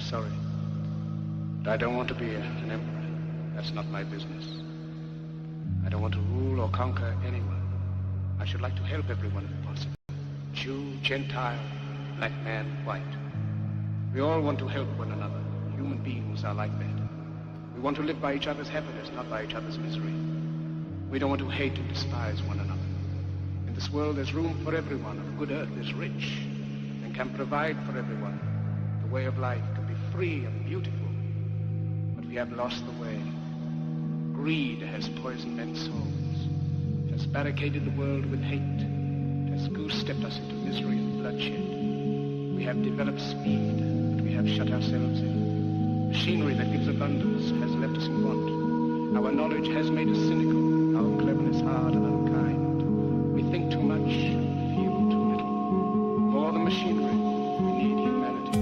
sorry. But I don't want to be an emperor. That's not my business. I don't want to rule or conquer anyone. I should like to help everyone if possible. Jew, Gentile, black man, white. We all want to help one another. Human beings are like that. We want to live by each other's happiness, not by each other's misery. We don't want to hate and despise one another. In this world there's room for everyone, and the good earth is rich and can provide for everyone. The way of life can be free and beautiful, but we have lost the way. Greed has poisoned men's souls, has barricaded the world with hate, has goose-stepped us into misery and bloodshed. We have developed speed, but we have shut ourselves in. Machinery that gives abundance has left us in want. Our knowledge has made us cynical, our cleverness hard and unkind. We think too much, feel too little. More than machinery, we need humanity.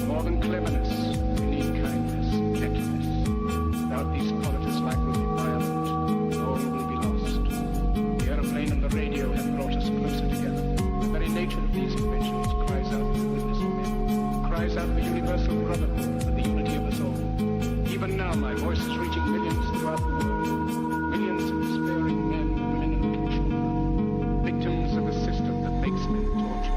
More than cleverness, we need kindness, gentleness. Without these qualities, life will be violent. All will be lost. The airplane and the radio have brought us closer together. The very nature of these inventions cries out for the goodness of men, cries out for universal brotherhood, for the unity of us all. Even now, my voice is reaching millions throughout the world. Millions of despairing men, women, and little children, victims of a system that makes men torture.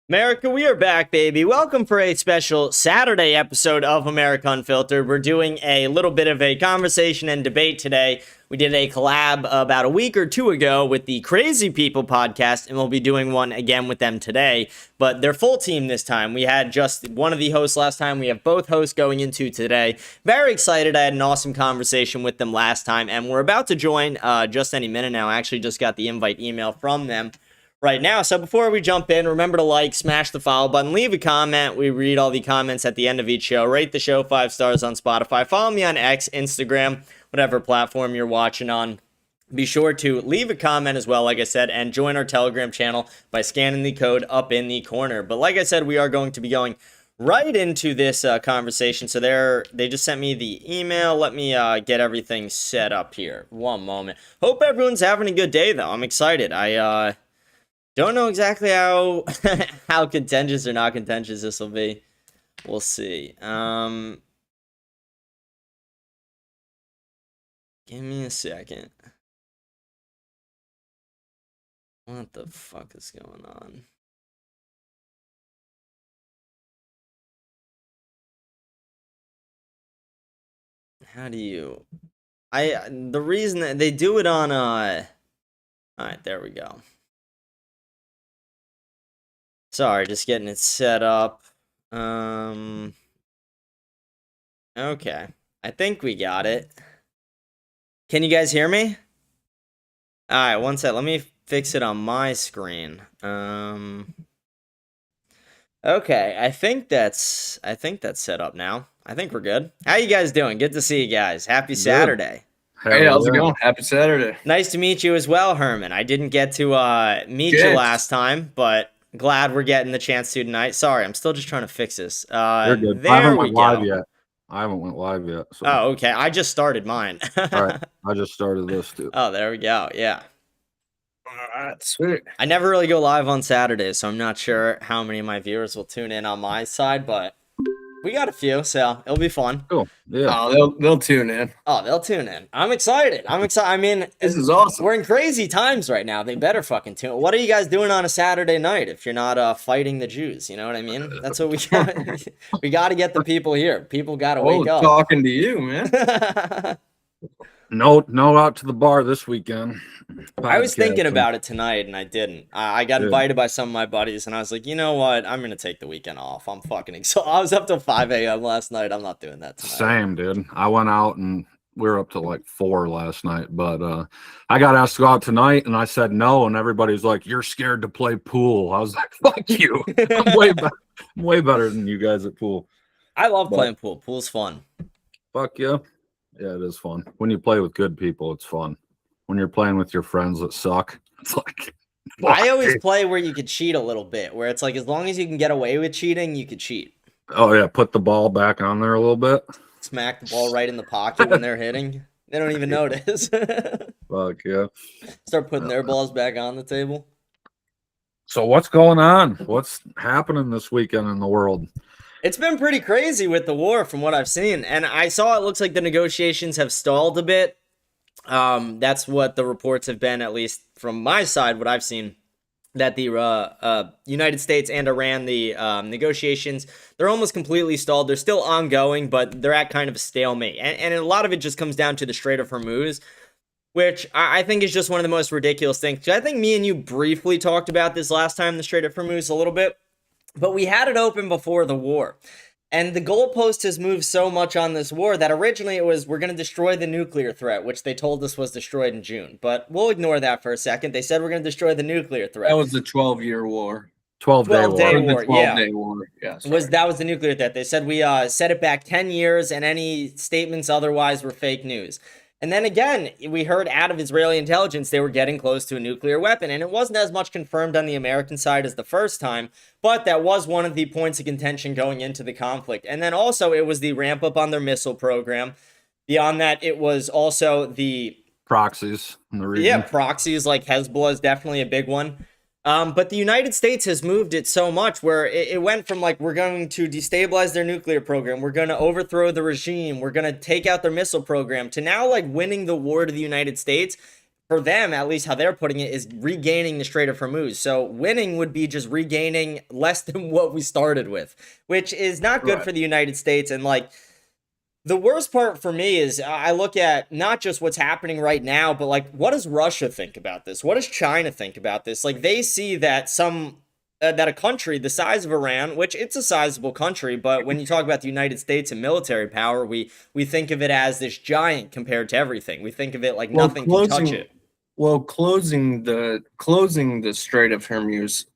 America, we are back, baby. Welcome for a special Saturday episode of America Unfiltered. We're doing a little bit of a conversation and debate today. We did a collab about a week or two ago with the Crazy People podcast, and we'll be doing one again with them today. But they're full team this time. We had just one of the hosts last time. We have both hosts going into today. Very excited. I had an awesome conversation with them last time, and we're about to join just any minute now. I actually just got the invite email from them right now. So before we jump in, remember to like, smash the follow button, leave a comment. We read all the comments at the end of each show. Rate the show 5 stars on Spotify. Follow me on X, Instagram, whatever platform you're watching on. Be sure to leave a comment as well, like I said, and join our Telegram channel by scanning the code up in the corner. But like I said, we are going to be going right into this conversation. So they just sent me the email. Let me get everything set up here. One moment. Hope everyone's having a good day, though. I'm excited. I don't know exactly how how contentious or not contentious this will be. We'll see. Give me a second. What the fuck is going on? How do you... the reason that they do it on alright, there we go. Sorry, just getting it set up. Okay. I think we got it. Can you guys hear me? Alright, one sec. Let me fix it on my screen. Okay, I think that's set up now. I think we're good. How you guys doing? Good to see you guys. Happy Saturday. Hey, how's it going? Happy Saturday. Nice to meet you as well, Herman. I didn't get to meet you last time, but glad we're getting the chance to tonight. Sorry, I'm still just trying to fix this. You're good. There I haven't we went go. live yet. I haven't went live yet. So. Oh, okay. I just started mine. All right. I just started this too. Oh, there we go. Yeah. All right, sweet. I never really go live on Saturdays, so I'm not sure how many of my viewers will tune in on my side, but we got a few, so it'll be fun. Cool. Yeah. Oh, they'll tune in. Oh, they'll tune in. I'm excited. I mean, This is awesome. we're in crazy times right now. They better fucking tune in. What are you guys doing on a Saturday night if you're not fighting the Jews? You know what I mean? That's what we got. We got to get the people here. People got to wake up. Talking to you, man. No, out to the bar this weekend. I was thinking about it tonight, and I didn't. I got invited by some of my buddies, and I was like, you know what? I'm going to take the weekend off. I'm fucking exhausted. I was up till 5 a.m. last night. I'm not doing that tonight. Same, dude. I went out and we were up to like 4 last night, but I got asked to go out tonight, and I said no, and everybody's like, "You're scared to play pool." I was like, "Fuck you! I'm way better than you guys at pool." I love playing pool. Pool's fun. Fuck yeah. Yeah, it is fun. When you play with good people, it's fun. When you're playing with your friends that suck, it's like I always play where you could cheat a little bit, where it's like as long as you can get away with cheating, you could cheat. Oh yeah, put the ball back on there a little bit. Smack the ball right in the pocket when they're hitting. They don't even notice. Fuck yeah. Start putting their balls back on the table. So what's going on? What's happening this weekend in the world? It's been pretty crazy with the war from what I've seen. And I saw it looks like the negotiations have stalled a bit. That's what the reports have been, at least from my side, what I've seen. That the United States and Iran, the negotiations, they're almost completely stalled. They're still ongoing, but they're at kind of a stalemate. And a lot of it just comes down to the Strait of Hormuz, which I think is just one of the most ridiculous things. I think me and you briefly talked about this last time, the Strait of Hormuz, a little bit, but we had it open before the war. And the goalpost has moved so much on this war that originally it was, we're going to destroy the nuclear threat, which they told us was destroyed in June. But we'll ignore that for a second. They said we're going to destroy the nuclear threat. That was the 12-year war. 12-day war. 12-day war. Yeah, that was the nuclear threat. They said we set it back 10 years and any statements otherwise were fake news. And then again, we heard out of Israeli intelligence they were getting close to a nuclear weapon. And it wasn't as much confirmed on the American side as the first time, but that was one of the points of contention going into the conflict. And then also it was the ramp up on their missile program. Beyond that, it was also the proxies in the region. Yeah, proxies like Hezbollah is definitely a big one. But the United States has moved it so much where it went from like, we're going to destabilize their nuclear program, we're going to overthrow the regime, we're going to take out their missile program, to now like winning the war to the United States. For them, at least how they're putting it, is regaining the Strait of Hormuz. So winning would be just regaining less than what we started with, which is not good for the United States. And like, the worst part for me is I look at not just what's happening right now, but like, what does Russia think about this? What does China think about this? Like, they see that that a country the size of Iran, which it's a sizable country, but when you talk about the United States and military power, we think of it as this giant compared to everything. We think of it like nothing can touch it. Well, closing the Strait of Hormuz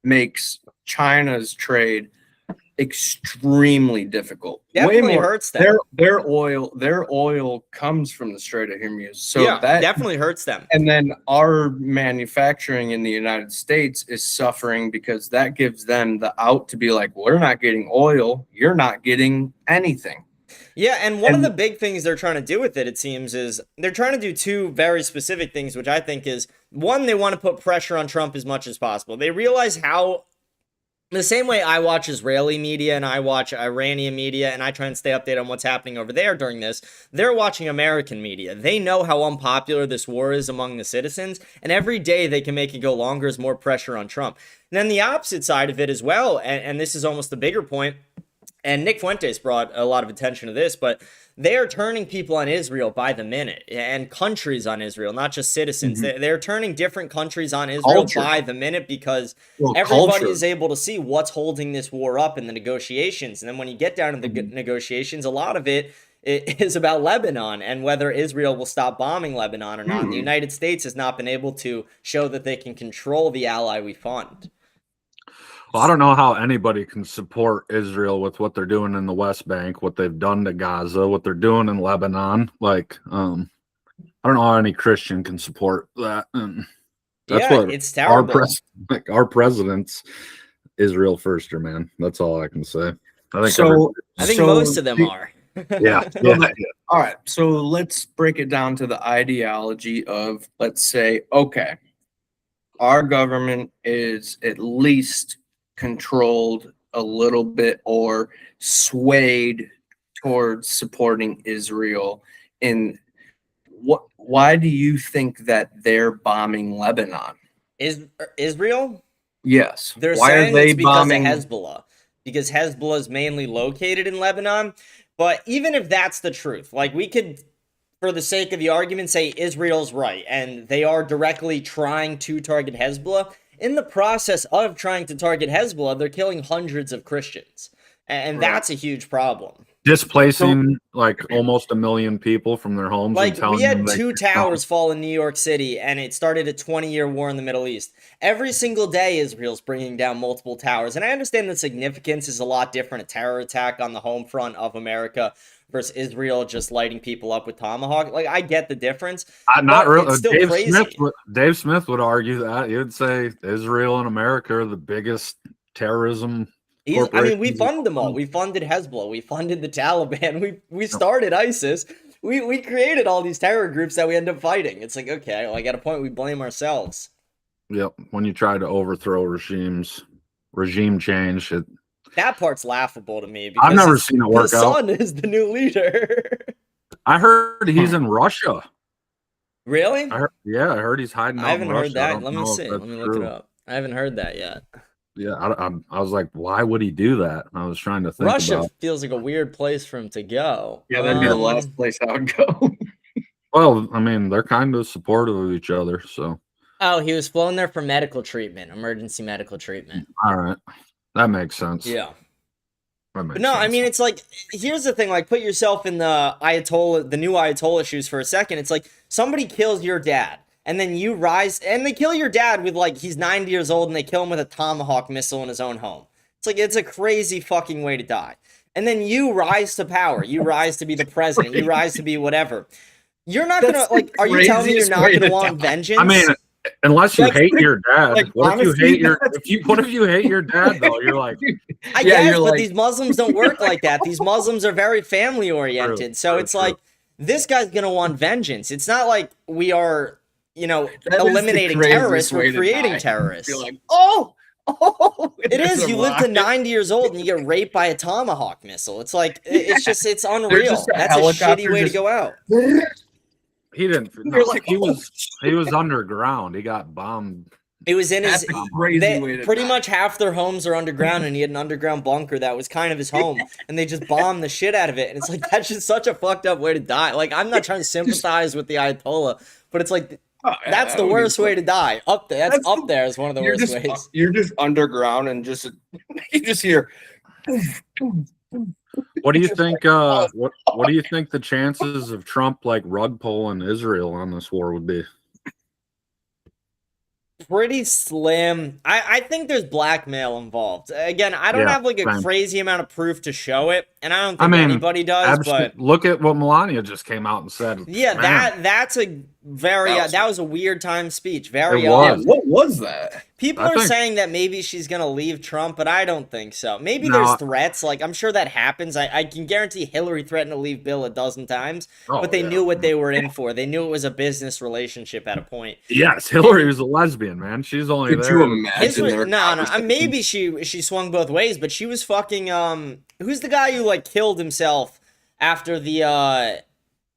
makes China's trade extremely difficult. Definitely hurts them. Their oil comes from the Strait of Hormuz. So yeah, that definitely hurts them. And then our manufacturing in the United States is suffering because that gives them the out to be like, we're not getting oil, you're not getting anything. Yeah, and one of the big things they're trying to do with it, it seems, is they're trying to do two very specific things, which I think is, one, they want to put pressure on Trump as much as possible. They realize how, the same way I watch Israeli media and I watch Iranian media and I try and stay updated on what's happening over there during this, they're watching American media. They know how unpopular this war is among the citizens, and every day they can make it go longer is more pressure on Trump. And then the opposite side of it as well, and this is almost the bigger point, and Nick Fuentes brought a lot of attention to this, but they are turning people on Israel by the minute, and countries on Israel, not just citizens. Mm-hmm. They're turning different countries on Israel by the minute because everybody is able to see what's holding this war up in the negotiations. And then when you get down to the negotiations, a lot of it is about Lebanon and whether Israel will stop bombing Lebanon or not. The United States has not been able to show that they can control the ally we fund. Well, I don't know how anybody can support Israel with what they're doing in the West Bank, what they've done to Gaza, what they're doing in Lebanon. Like, I don't know how any Christian can support that. And that's what it's terrible. Our president's Israel firster, man. That's all I can say. I think most of them are. Yeah. All right. So let's break it down to the ideology of, let's say, okay, our government is at least controlled a little bit or swayed towards supporting Israel. In why do you think that they're bombing Lebanon? Israel? Yes. They're why saying are they it's because bombing of Hezbollah? Because Hezbollah is mainly located in Lebanon. But even if that's the truth, like, we could, for the sake of the argument, say Israel's right and they are directly trying to target Hezbollah. In the process of trying to target Hezbollah, they're killing hundreds of Christians. And that's a huge problem. Displacing like almost 1 million people from their homes. Like, and we had 2 towers fall in New York City, and it started a 20-year war in the Middle East. Every single day, Israel's bringing down multiple towers. And I understand the significance is a lot different. A terror attack on the home front of America versus Israel just lighting people up with tomahawk. Like, I get the difference. Not but really. It's still crazy. Dave Smith would argue that. He would say Israel and America are the biggest terrorism. I mean, we fund them all. We funded Hezbollah. We funded the Taliban. We started ISIS. We created all these terror groups that we end up fighting. It's like, okay, well, at a point we blame ourselves. Yep. When you try to overthrow regime change, that part's laughable to me. Because I've never seen it work out. The son is the new leader. I heard he's in Russia. Really? I heard he's hiding out. I haven't in heard Russia. that. Let me see. Let me look it up. I haven't heard that yet. Yeah, I was like, why would he do that? I was trying to think. Russia feels like a weird place for him to go. Yeah, that'd be the last place I would go. Well, I mean, they're kind of supportive of each other, so. Oh, he was flown there for medical treatment, emergency medical treatment. All right, that makes sense. Yeah. But no, I mean, it's like, here's the thing, like, put yourself in the new Ayatollah shoes for a second. It's like, somebody kills your dad, and then you rise, and they kill your dad with, like, he's 90 years old, and they kill him with a Tomahawk missile in his own home. It's like, it's a crazy fucking way to die. And then you rise to power. You rise to be the president. You rise to be whatever. You're not gonna, like, are you telling me you're not gonna want vengeance? I mean, unless you hate your dad. Like, what honestly, if you hate your dad though? You're like, I guess, but these Muslims don't work like that. These Muslims are very family oriented. So it's like, this guy's gonna want vengeance. It's not like we are, eliminating terrorists. We're creating terrorists. You're like, it is. You live to 90 years old and you get raped by a Tomahawk missile. It's like, it's unreal. That's a shitty way to go out. He didn't. No, like, he was underground. He got bombed. It was in his. Pretty much half their homes are underground, and he had an underground bunker that was kind of his home, and they just bombed the shit out of it. And it's like, that's just such a fucked up way to die. Like, I'm not trying to sympathize with the Ayatollah, but it's like, that's the worst way to die. Up there, that's up there is one of the worst ways. You're just underground and you just hear. What do you think? What do you think the chances of Trump like rug pulling Israel on this war would be? Pretty slim. I think there's blackmail involved. Again, I don't have like a crazy amount of proof to show it, and I don't think anybody does. But look at what Melania just came out and said. Yeah, that's a very that was a weird time speech. Very odd. What was that? People are saying that maybe she's gonna leave Trump, but I don't think so. Maybe there's threats. Like, I'm sure that happens. I can guarantee Hillary threatened to leave Bill a dozen times, but they knew what they were in for. They knew it was a business relationship at a point. Yes, Hillary was a lesbian, man. She's only there. Could you imagine? No. Maybe she swung both ways, but she was fucking. Who's the guy who like killed himself after the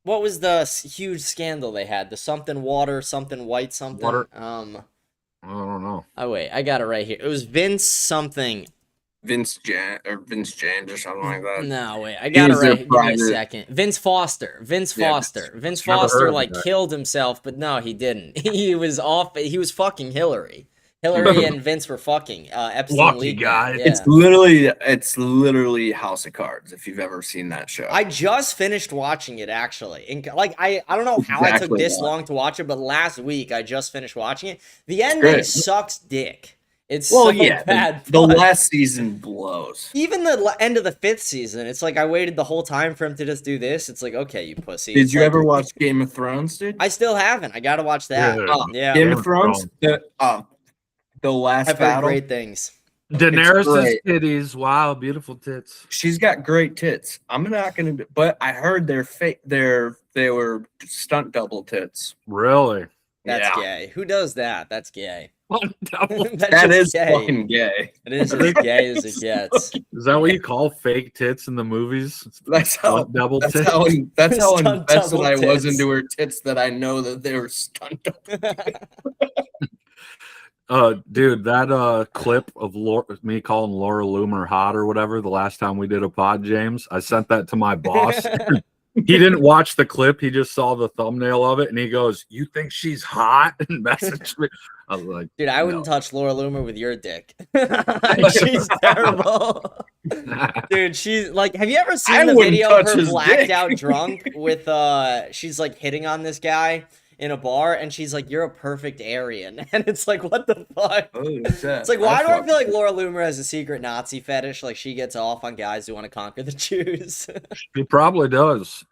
what was the huge scandal they had? The something water, something white, something. Water. I don't know. Oh wait, I got it right here. It was Vince something. Vince James or something like that. No, wait, I got it right. Give me a second. Vince Foster. Vince Foster like killed himself, but no, he didn't. He was off. He was fucking Hillary. Hillary and Vince were fucking. Epstein lucky guy. Yeah. It's literally House of Cards. If you've ever seen that show, I just finished watching it actually. I don't know how I took this long to watch it, but last week I just finished watching it. The ending sucks dick. It's bad. The last season blows. Even the end of the 5th season, it's like I waited the whole time for him to just do this. It's like, okay, you pussy. Did you ever watch Game of Thrones, dude? I still haven't. I gotta watch that. Yeah. Game of Thrones. The last I've heard great things. Daenerys' titties. Wow, beautiful tits. She's got great tits. I'm not gonna, but I heard they're fake. They were stunt double tits. Really? That's gay. Who does that? That's gay. That is gay. fucking gay. It is as gay as it gets. Is that what you call fake tits in the movies? That's how double that's tits. That's how invested I was tits. into her tits that I know that they were stunt double. Dude, that clip of me calling Laura Loomer hot or whatever the last time we did a pod, James, I sent that to my boss. He didn't watch the clip. He just saw the thumbnail of it, and he goes, "You think she's hot?" and messaged me. I was like, "Dude, I wouldn't touch Laura Loomer with your dick. She's terrible." Dude, she's like, have you ever seen the video of her blacked out drunk with she's like hitting on this guy? in a bar, and she's like, "You're a perfect Aryan," and it's like, what the fuck? Oh, It's shit. like, why That's do I feel like fucking- Laura Loomer has a secret Nazi fetish? Like, she gets off on guys who want to conquer the Jews. She probably does.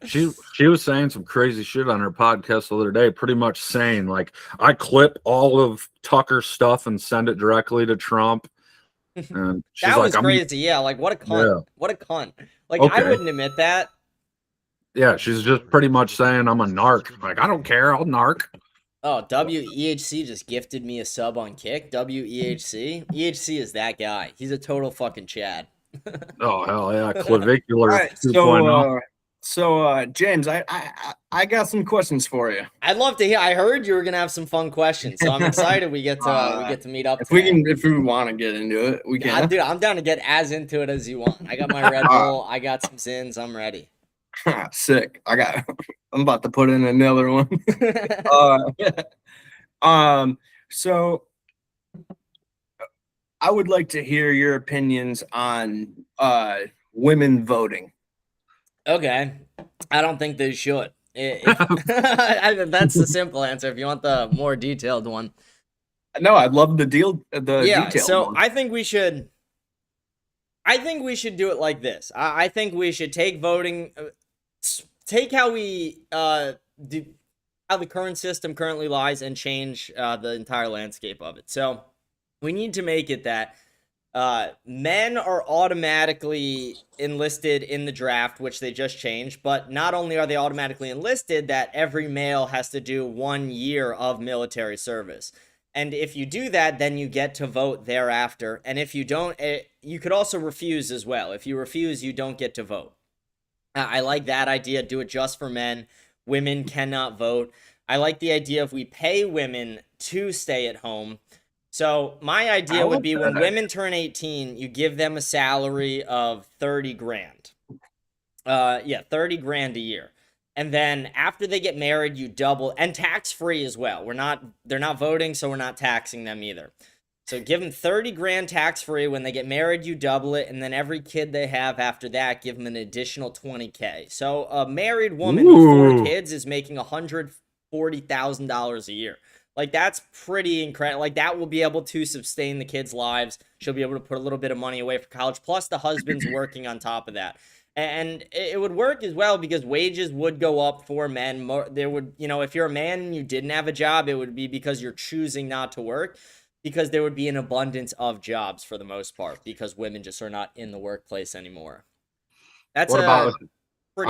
She was saying some crazy shit on her podcast the other day, pretty much saying like, I clip all of Tucker's stuff and send it directly to Trump. And she's That like, was crazy. Yeah, like, what a cunt. Yeah. What a cunt. Like, I Okay. wouldn't admit that. Yeah, she's just pretty much saying I'm a narc. Like, I don't care, I'll narc. Oh, WEHC just gifted me a sub on Kick. WEHC. EHC is that guy. He's a total fucking Chad. Oh hell yeah, clavicular All right, 2.0. so James, I got some questions for you. I'd love to hear. I heard you were gonna have some fun questions, so I'm excited we get to meet up. If we today. can, if we want to get into it, we can. Dude, I'm down to get as into it as you want. I got my Red Bull. I got some Zins. I'm ready. Sick. I'm about to put in another one. So I would like to hear your opinions on women voting. Okay. I don't think they should. That's the simple answer. If you want the more detailed one. No, I'd love the Yeah, detail. so I think we should do it like this. I think we should take voting, take how we do, how the current system currently lies, and change the entire landscape of it. So we need to make it that men are automatically enlisted in the draft, which they just changed. But not only are they automatically enlisted, that every male has to do 1 year of military service. And if you do that, then you get to vote thereafter. And if you don't, you could also refuse as well. If you refuse, you don't get to vote. I like that idea. Do it just for men. Women cannot vote. I like the idea if we pay women to stay at home. So my idea would be when women turn 18, you give them a salary of 30 grand. 30 grand a year. And then after they get married, you double, and tax-free as well. They're not voting, so we're not taxing them either. So give them 30 grand tax-free. When they get married, you double it. And then every kid they have after that, give them an additional 20K. So a married woman with 4 kids is making $140,000 a year. Like, that's pretty incredible. Like, that will be able to sustain the kids' lives. She'll be able to put a little bit of money away for college. Plus, the husband's working on top of that. And it would work as well because wages would go up for men. There would, if you're a man and you didn't have a job, it would be because you're choosing not to work, because there would be an abundance of jobs for the most part because women just are not in the workplace anymore. That's pretty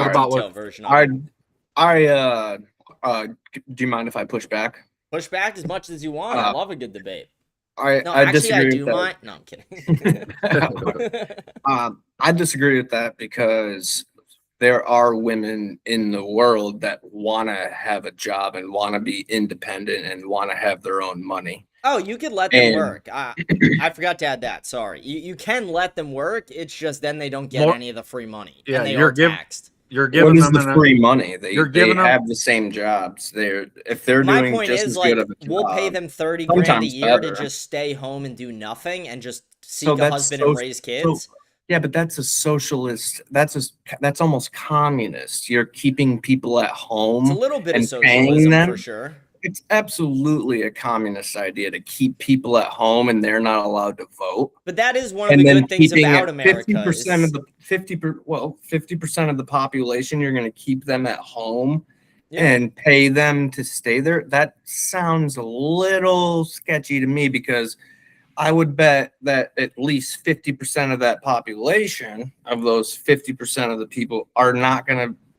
detailed version of it. Do you mind if I push back? Push back as much as you want. I love a good debate. I disagree with that. No, I'm kidding. I disagree with that because there are women in the world that want to have a job and want to be independent and want to have their own money. Oh, you could let them work. I forgot to add that. Sorry. You can let them work. It's just then they don't get any of the free money. Yeah, and they are taxed. You're giving them the free money. They have the same jobs. If they're doing just as good of a job, we'll pay them 30 grand a year to just stay home and do nothing and just seek a husband and raise kids. Yeah, but that's a socialist. That's almost communist. You're keeping people at home. It's a little bit of socialism for sure. It's absolutely a communist idea to keep people at home and they're not allowed to vote. But that is one of the good things about America. 50% of the 50% of the population, you're going to keep them at home and pay them to stay there. That sounds a little sketchy to me because I would bet that at least 50% of that population, of those 50% of the people,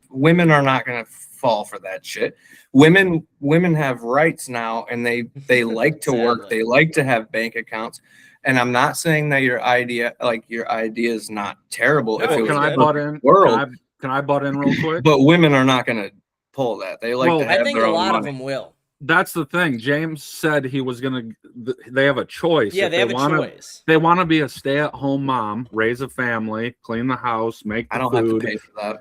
women are not going to fall for that shit. Women have rights now, and they like to work. They like to have bank accounts. And I'm not saying that your idea is not terrible. No, can I butt in real quick? But women are not going to pull that. They like to have I think their a own lot money. of them will. That's the thing. James said he was they have a choice. Yeah, if they have a choice. They want to be a stay-at-home mom, raise a family, clean the house, make the I don't food. have to pay for that.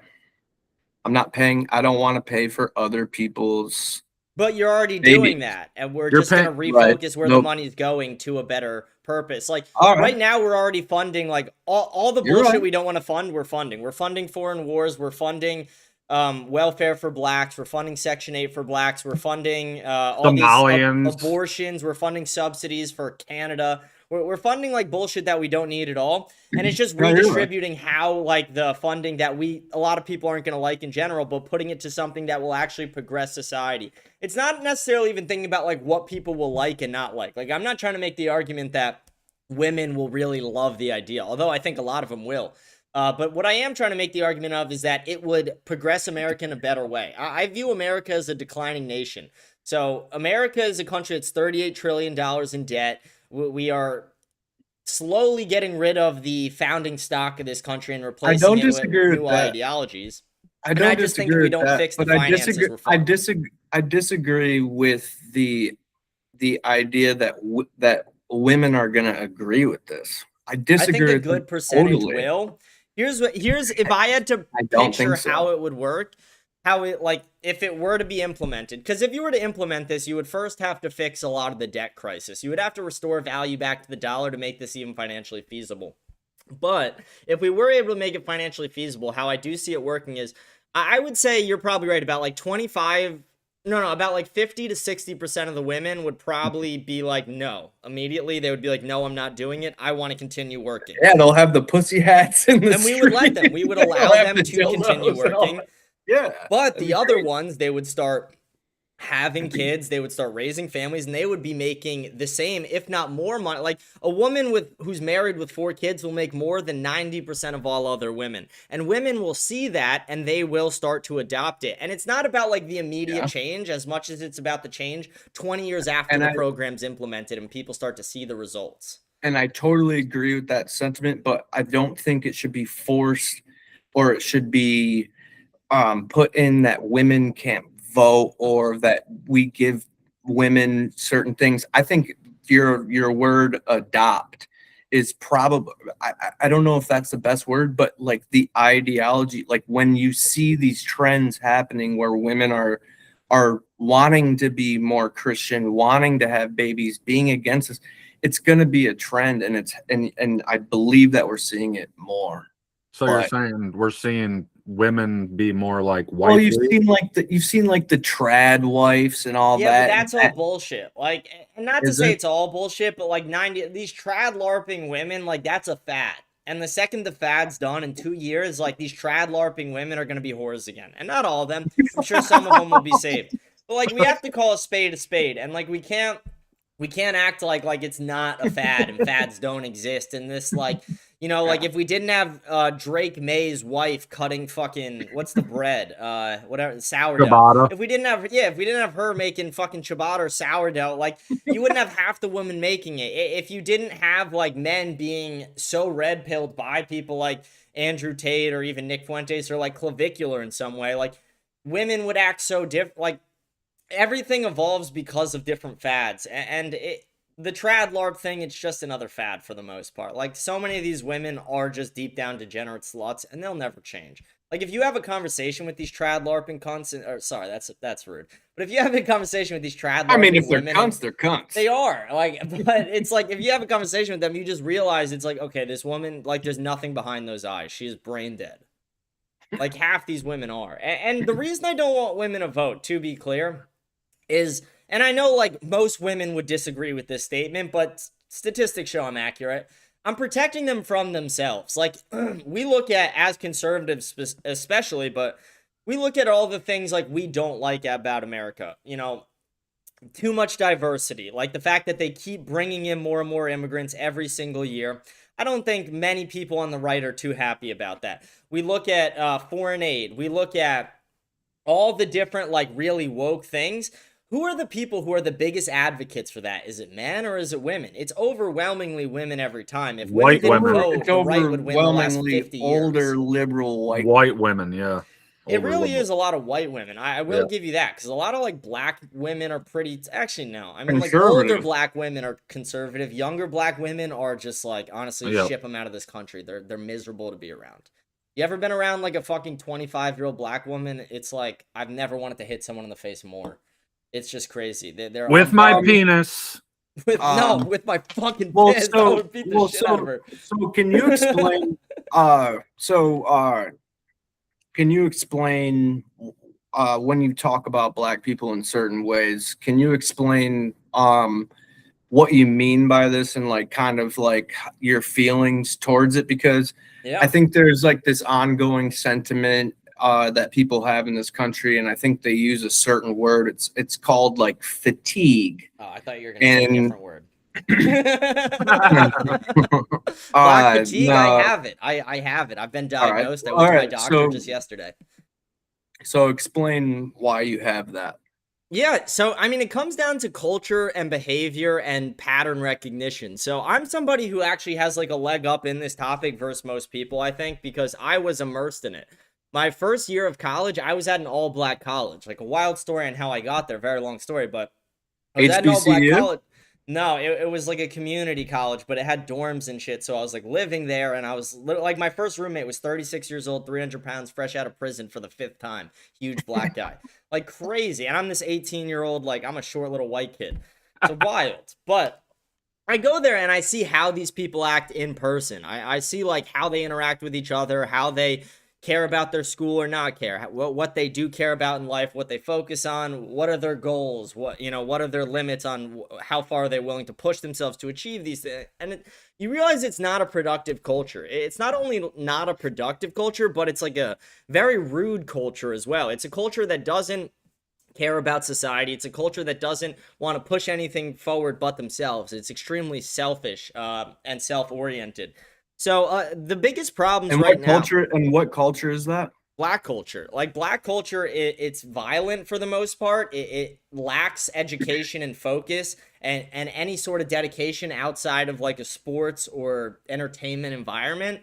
I'm not paying. I don't want to pay for other people's. But you're already doing that, and we're just going to refocus where the money's going to a better purpose. Like right now, we're already funding like all the bullshit we don't want to fund. We're funding. We're funding foreign wars. We're funding welfare for blacks. We're funding Section 8 for blacks. We're funding all these Somalians. abortions. We're funding subsidies for Canada. We're funding like bullshit that we don't need at all. And it's just redistributing how like the funding that a lot of people aren't going to like in general, but putting it to something that will actually progress society. It's not necessarily even thinking about like what people will like and not like. Like I'm not trying to make the argument that women will really love the idea, although I think a lot of them will. But what I am trying to make the argument of is that it would progress America in a better way. I view America as a declining nation. So America is a country that's $38 trillion in debt. We are slowly getting rid of the founding stock of this country and replacing it with new ideologies. I just think if we don't fix the finances, we're fucked. I disagree with the idea that women are going to agree with this. I disagree. I think a good percentage will. Here's if I had to picture how it would work, how it like if it were to be implemented. Because if you were to implement this, you would first have to fix a lot of the debt crisis. You would have to restore value back to the dollar to make this even financially feasible. But if we were able to make it financially feasible, how I do see it working is, I would say you're probably right about like about like 50 to 60% of the women would probably be like, no. Immediately, they would be like, no, I'm not doing it. I want to continue working. Yeah, they'll have the pussy hats in the and we would let them. We would allow them to continue working. Yeah. But the other ones, they would start having kids, they would start raising families, and they would be making the same, if not more money. Like a woman who's married with 4 kids will make more than 90% of all other women. And women will see that and they will start to adopt it. And it's not about like the immediate change as much as it's about the change 20 years after the program's implemented and people start to see the results. And I totally agree with that sentiment, but I don't think it should be forced or it should be put in that women can't vote or that we give women certain things. I think your word adopt is probably, I don't know if that's the best word, but like the ideology, like when you see these trends happening where women are wanting to be more Christian, wanting to have babies, being against this, it's going to be a trend, and I believe that we're seeing it more. So you're saying we're seeing women be more like white? Well, you've seen like the trad wives and all that. Yeah, but that's all bullshit. Like, and not to say it's all bullshit, but like these trad LARPing women, like that's a fad. And the second the fad's done in 2 years, like these trad LARPing women are going to be whores again. And not all of them. I'm sure some of them will be saved. But like we have to call a spade, and like we can't act like it's not a fad and fads don't exist. And this like, you know, like if we didn't have Drake May's wife cutting fucking what's the bread, whatever, sourdough. Ciabatta. If we didn't have her making fucking ciabatta or sourdough, like you wouldn't have half the women making it. If you didn't have like men being so red pilled by people like Andrew Tate or even Nick Fuentes or like clavicular in some way, like women would act so different. Like everything evolves because of different fads, and the trad LARP thing, it's just another fad for the most part. Like so many of these women are just deep down degenerate sluts, and they'll never change. Like if you have a conversation with these trad LARPing cunts, or sorry, that's rude. But if you have a conversation with these trad LARPing I mean, if they're women, cunts, they're cunts. They are. Like, but it's like if you have a conversation with them, you just realize it's like, okay, this woman, like, there's nothing behind those eyes. She is brain dead. Like half these women are, and the reason I don't want women to vote, to be clear, is, and I know like most women would disagree with this statement, but statistics show I'm accurate. I'm protecting them from themselves. Like we look at, as conservatives especially, but we look at all the things like we don't like about America. You know, too much diversity, like the fact that they keep bringing in more and more immigrants every single year. I don't think many people on the right are too happy about that. We look at foreign aid. We look at all the different like really woke things. Who are the people who are the biggest advocates for that? Is it men or is it women? It's overwhelmingly women every time. If women didn't vote, the right would win the last 50 years. Older liberal white women, yeah. It really is a lot of white women. I will give you that, because a lot of like black women are pretty. Actually, no. I mean, like older black women are conservative. Younger black women are just like, honestly, ship them out of this country. They're miserable to be around. You ever been around like a fucking 25-year-old black woman? It's like I've never wanted to hit someone in the face more. It's just crazy. They're with my penis. With my fucking fist. I would beat the shit out of her. So can you explain? can you explain when you talk about black people in certain ways? Can you explain what you mean by this and like kind of like your feelings towards it? Because I think there's like this ongoing sentiment that people have in this country, and I think they use a certain word. It's called like fatigue. Oh, I thought you were going to say a different word. Black fatigue. No. I have it. I have it. I've been diagnosed. Right. I went to my doctor just yesterday. So explain why you have that. Yeah, so I mean, it comes down to culture and behavior and pattern recognition. So I'm somebody who actually has like a leg up in this topic versus most people, I think, because I was immersed in it. My first year of college, I was at an all-black college. Like a wild story on how I got there. Very long story, but I was at an all-black college. No, it was like a community college, but it had dorms and shit. So I was like living there, and I was like, my first roommate was 36 years old, 300 pounds, fresh out of prison for the 5th time. Huge black guy, like crazy. And I'm this 18-year-old, like I'm a short little white kid. It's wild. But I go there and I see how these people act in person. I see like how they interact with each other, how they care about their school or not care, what they do care about in life, what they focus on, what are their goals, what are their limits on how far are they willing to push themselves to achieve these things. And you realize it's not a productive culture. It's not only not a productive culture, but it's like a very rude culture as well. It's a culture that doesn't care about society. It's a culture that doesn't want to push anything forward but themselves. It's extremely selfish and self-oriented. So the biggest problems right now. What culture is that? Black culture. Like black culture, it's violent for the most part. It lacks education and focus and any sort of dedication outside of like a sports or entertainment environment.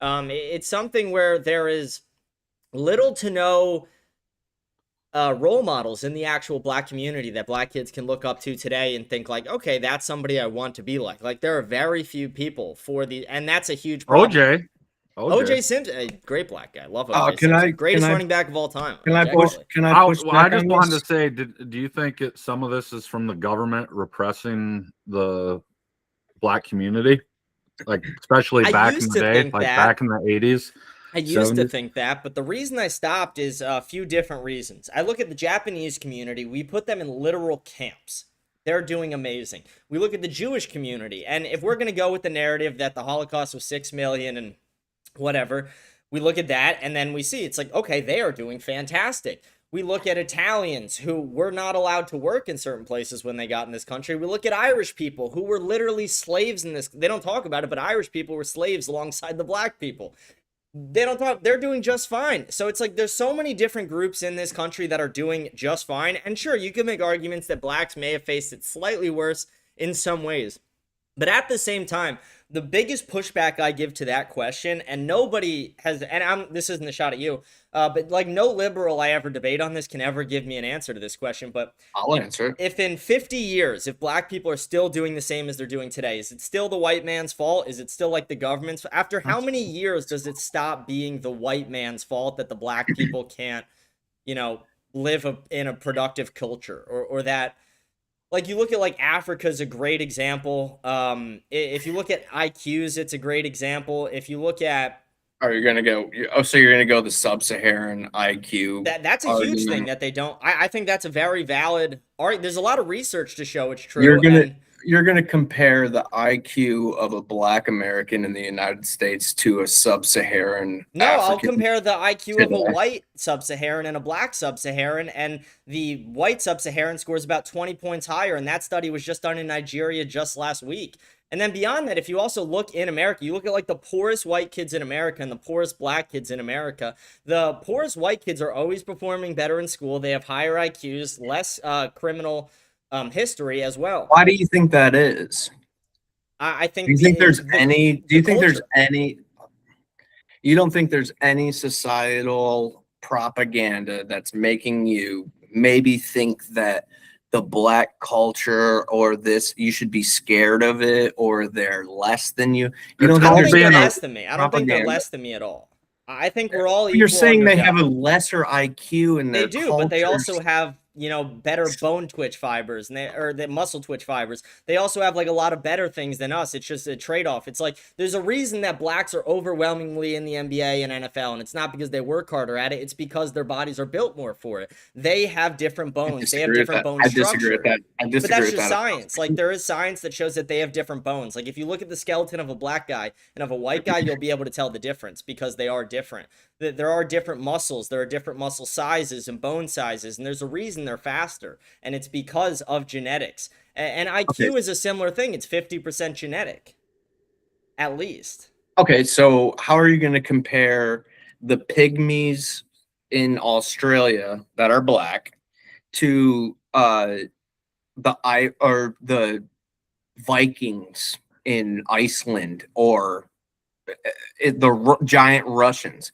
It's something where there is little to no role models in the actual black community that black kids can look up to today and think like, okay, that's somebody I want to be like. Like there are very few people and that's a huge problem. OJ Simpson, a great black guy. Love OJ Simpson. Greatest running back of all time. I just wanted to say, do you think some of this is from the government repressing the black community? Like, especially back in the day, like back in the 80s? I used to think that, but the reason I stopped is a few different reasons. I look at the Japanese community. We put them in literal camps. They're doing amazing. We look at the Jewish community, and if we're going to go with the narrative that the Holocaust was 6 million and whatever, we look at that, and then we see it's like, okay, they are doing fantastic. We look at Italians who were not allowed to work in certain places when they got in this country. We look at Irish people who were literally slaves in this. They don't talk about it, but Irish people were slaves alongside the black people. They're doing just fine. So it's like there's so many different groups in this country that are doing just fine. And sure, you can make arguments that blacks may have faced it slightly worse in some ways. But at the same time, the biggest pushback I give to that question, and nobody has, and this isn't a shot at you, but like no liberal I ever debate on this can ever give me an answer to this question. But I'll answer it. If in 50 years, if black people are still doing the same as they're doing today, is it still the white man's fault? Is it still like the government's? After how many years does it stop being the white man's fault that the black people can't, live in a productive culture or that? Like you look at like Africa is a great example. If you look at IQs, it's a great example. If you look at, so you're gonna go the sub-Saharan IQ. That's a huge thing that they don't. I think that's a very valid. There's a lot of research to show it's true. You're gonna compare the IQ of a black American in the United States to a sub-Saharan. No, I'll compare the IQ of a white sub-Saharan and a black sub-Saharan, and the white sub-Saharan scores about 20 points higher, and that study was just done in Nigeria just last week. And then beyond that, if you also look in America, you look at like the poorest white kids in America and the poorest black kids in America. The poorest white kids are always performing better in school. They have higher IQs, less criminal history as well. Why do you think that is? I think. Do you think there's any? Do you think there's any? You don't think there's any societal propaganda that's making you maybe think that the black culture or this you should be scared of it or they're less than you? You don't think they're less than me. I don't think they're less than me at all. I think we're all equal. You're saying they have a lesser IQ in their cultures. They do, but they also have better bone twitch fibers and the muscle twitch fibers. They also have like a lot of better things than us. It's just a trade-off. It's like there's a reason that blacks are overwhelmingly in the NBA and NFL, and it's not because they work harder at it. It's because their bodies are built more for it. They have different bones. They have different bone structure. I disagree with that. But that's just science. Like there is science that shows that they have different bones. Like if you look at the skeleton of a black guy and of a white guy, you'll be able to tell the difference because they are different. There are different muscles. There are different muscle sizes and bone sizes, and there's a reason they're faster, and it's because of genetics. And IQ is a similar thing. It's 50% genetic, at least. Okay, so how are you going to compare the pygmies in Australia that are black to the Vikings in Iceland or the giant Russians?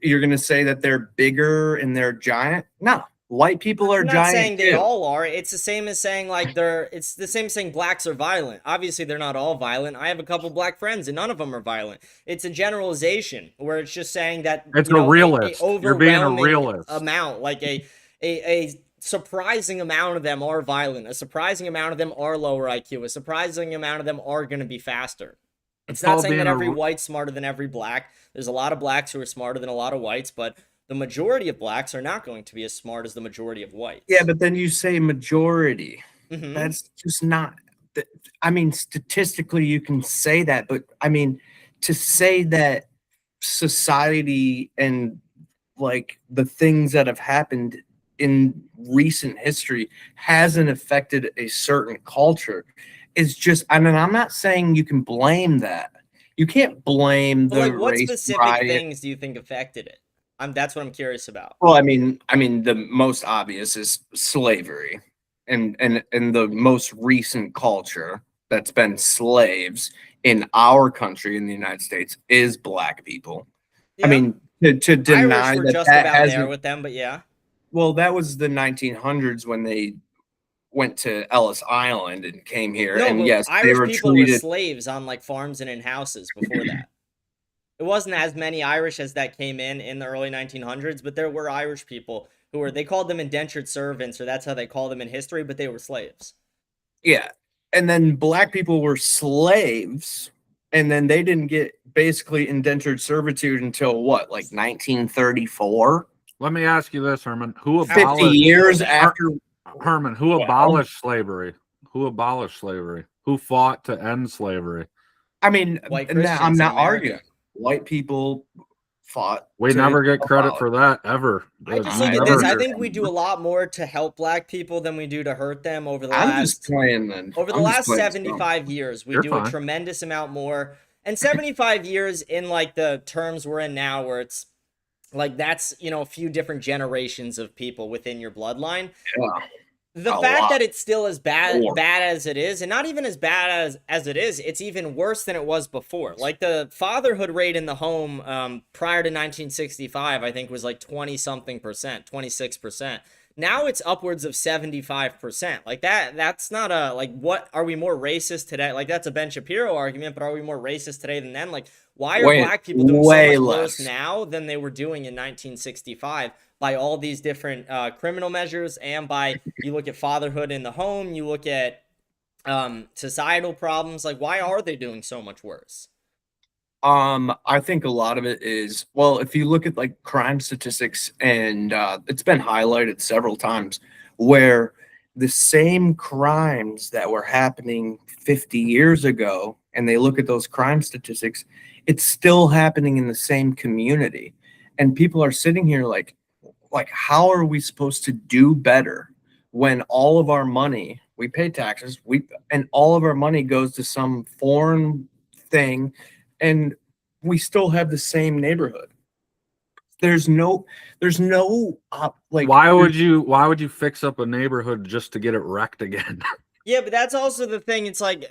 You're going to say that they're bigger and they're giant? No. White people are I'm not giant saying they too. all are. It's the same as saying it's the same as saying blacks are violent. Obviously, they're not all violent. I have a couple black friends and none of them are violent. It's a generalization where it's just saying that it's a realist. You're being a realist. Amount, like a surprising amount of them are violent. A surprising amount of them are lower IQ. A surprising amount of them are going to be faster. It's not saying that every white's smarter than every black. There's a lot of blacks who are smarter than a lot of whites, but the majority of blacks are not going to be as smart as the majority of whites. Yeah, but then you say majority. Mm-hmm. That's just not. I mean, statistically, you can say that, but I mean, to say that society and like the things that have happened in recent history hasn't affected a certain culture is just. I mean, I'm not saying you can blame that. You can't blame the what race specific riot. things do you think affected it? That's what I'm curious about. Well, I mean, the most obvious is slavery, and the most recent culture that's been slaves in our country in the United States is black people. Yeah. I mean, to deny Irish were that just that about hasn't, there with them, but yeah. Well, that was the 1900s when they went to Ellis Island and came here, No, and yes, Irish they were people treated were slaves on like farms and in houses before that. It wasn't as many Irish as that came in the early 1900s, but there were Irish people who were, they called them indentured servants, or that's how they call them in history, but they were slaves. Yeah. And then black people were slaves, and then they didn't get basically indentured servitude until what, like 1934? Let me ask you this, Herman. Who 50 years after Herman, who abolished slavery? Who abolished slavery? Who fought to end slavery? I mean, I'm not arguing. White people fought. We never get credit for that ever. I just look at this. I think we do a lot more to help black people than we do to hurt them over the last 75 years. We do a tremendous amount more. And 75 years in like the terms we're in now, where it's like that's, a few different generations of people within your bloodline. Yeah. The fact that it's still as bad as it is, and not even as bad as it is, it's even worse than it was before. Like the fatherhood rate in the home prior to 1965, I think was like 20-something percent, 26%. Now it's upwards of 75%. Like that's not a, like, what, are we more racist today? Like that's a Ben Shapiro argument, but are we more racist today than then? Like, why are black people doing so much worse now than they were doing in 1965? By all these different criminal measures, and by, you look at fatherhood in the home, you look at societal problems. Like, why are they doing so much worse? I think a lot of it is, well, if you look at like crime statistics, and it's been highlighted several times, where the same crimes that were happening 50 years ago, and they look at those crime statistics, it's still happening in the same community. And people are sitting here like, how are we supposed to do better when all of our money, we pay taxes, and all of our money goes to some foreign thing, and we still have the same neighborhood? There's no like, why would you fix up a neighborhood just to get it wrecked again? Yeah, but that's also the thing. It's like,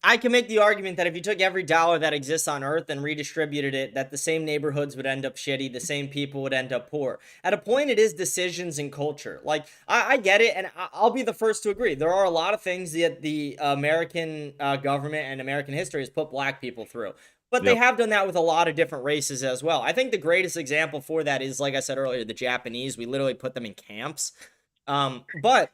I can make the argument that if you took every dollar that exists on earth and redistributed it, that the same neighborhoods would end up shitty, the same people would end up poor. At a point, it is decisions and culture. Like, I get it, and I'll be the first to agree. There are a lot of things that the American government and American history has put black people through. But they have done that with a lot of different races as well. I think the greatest example for that is, like I said earlier, the Japanese. We literally put them in camps. But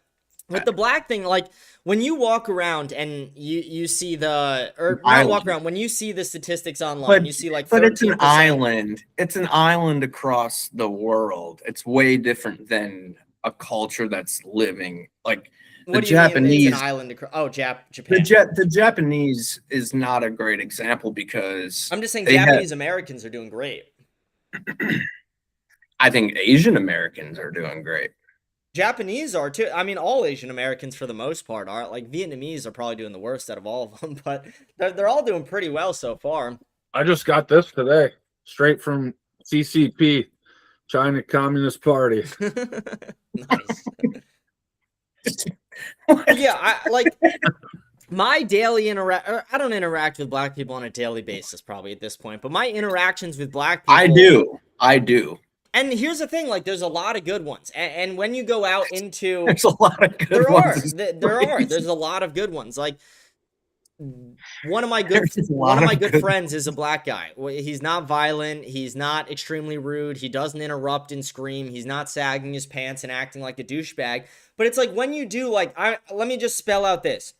with the black thing, like when you walk around and you see when you see the statistics online, you see like 13%. But it's an island. It's an island across the world. It's way different than a culture that's living like What the do you mean Japanese. It's an island Japan. The Japanese is not a great example because I'm just saying Japanese Americans are doing great. I think Asian Americans are doing great. Japanese are too. I mean, all Asian Americans for the most part are. Like Vietnamese are probably doing the worst out of all of them, but they're all doing pretty well so far. I just got this today, straight from CCP, China Communist Party. Nice. Yeah, I like my daily I don't interact with black people on a daily basis probably at this point, but my interactions with black people I do. And here's the thing, like there's a lot of good ones. And when you go out into there's a lot of good ones. There's a lot of good ones. Like one of my good friends is a black guy. He's not violent, he's not extremely rude, he doesn't interrupt and scream, he's not sagging his pants and acting like a douchebag. But it's like when you do let me just spell out this.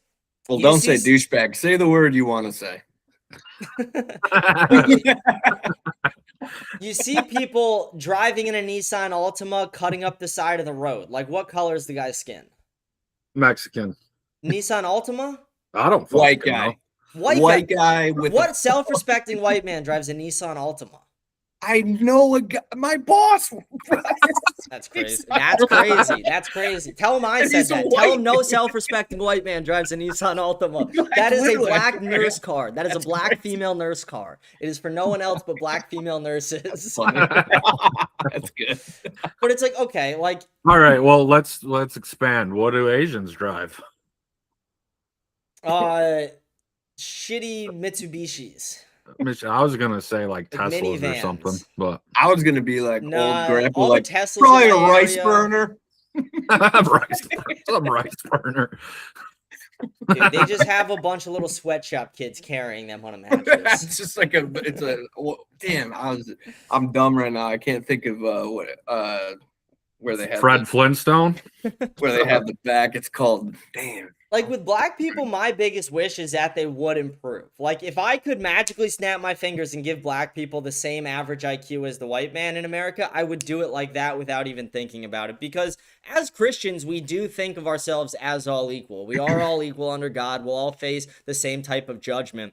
Well, don't say douchebag. Say the word you want to say. You see people driving in a Nissan Altima cutting up the side of the road. Like, what color is the guy's skin? Mexican. Nissan Altima? I don't White guy. know. White guy with what self-respecting white man drives a Nissan Altima? I know a guy, my boss. That's crazy. That's crazy. Tell him I said that. Tell him no self-respecting white man drives a Nissan Altima. That is a black nurse car. That is a black female nurse car. It is for no one else but black female nurses. That's good. But it's like, okay, like. All right, well, let's expand. What do Asians drive? Shitty Mitsubishis. I was gonna say like Teslas or something, but I was gonna be like old grandpa, all like the Teslas probably a rice burner. Some rice burner. Dude, they just have a bunch of little sweatshop kids carrying them on a mattress. It's just like damn. I'm dumb right now. I can't think of where they have Fred Flintstone. Where they have the back. It's called damn. Like with black people, my biggest wish is that they would improve. Like if I could magically snap my fingers and give black people the same average IQ as the white man in America, I would do it like that without even thinking about it. Because as Christians, we do think of ourselves as all equal. We are all equal under God. We'll all face the same type of judgment.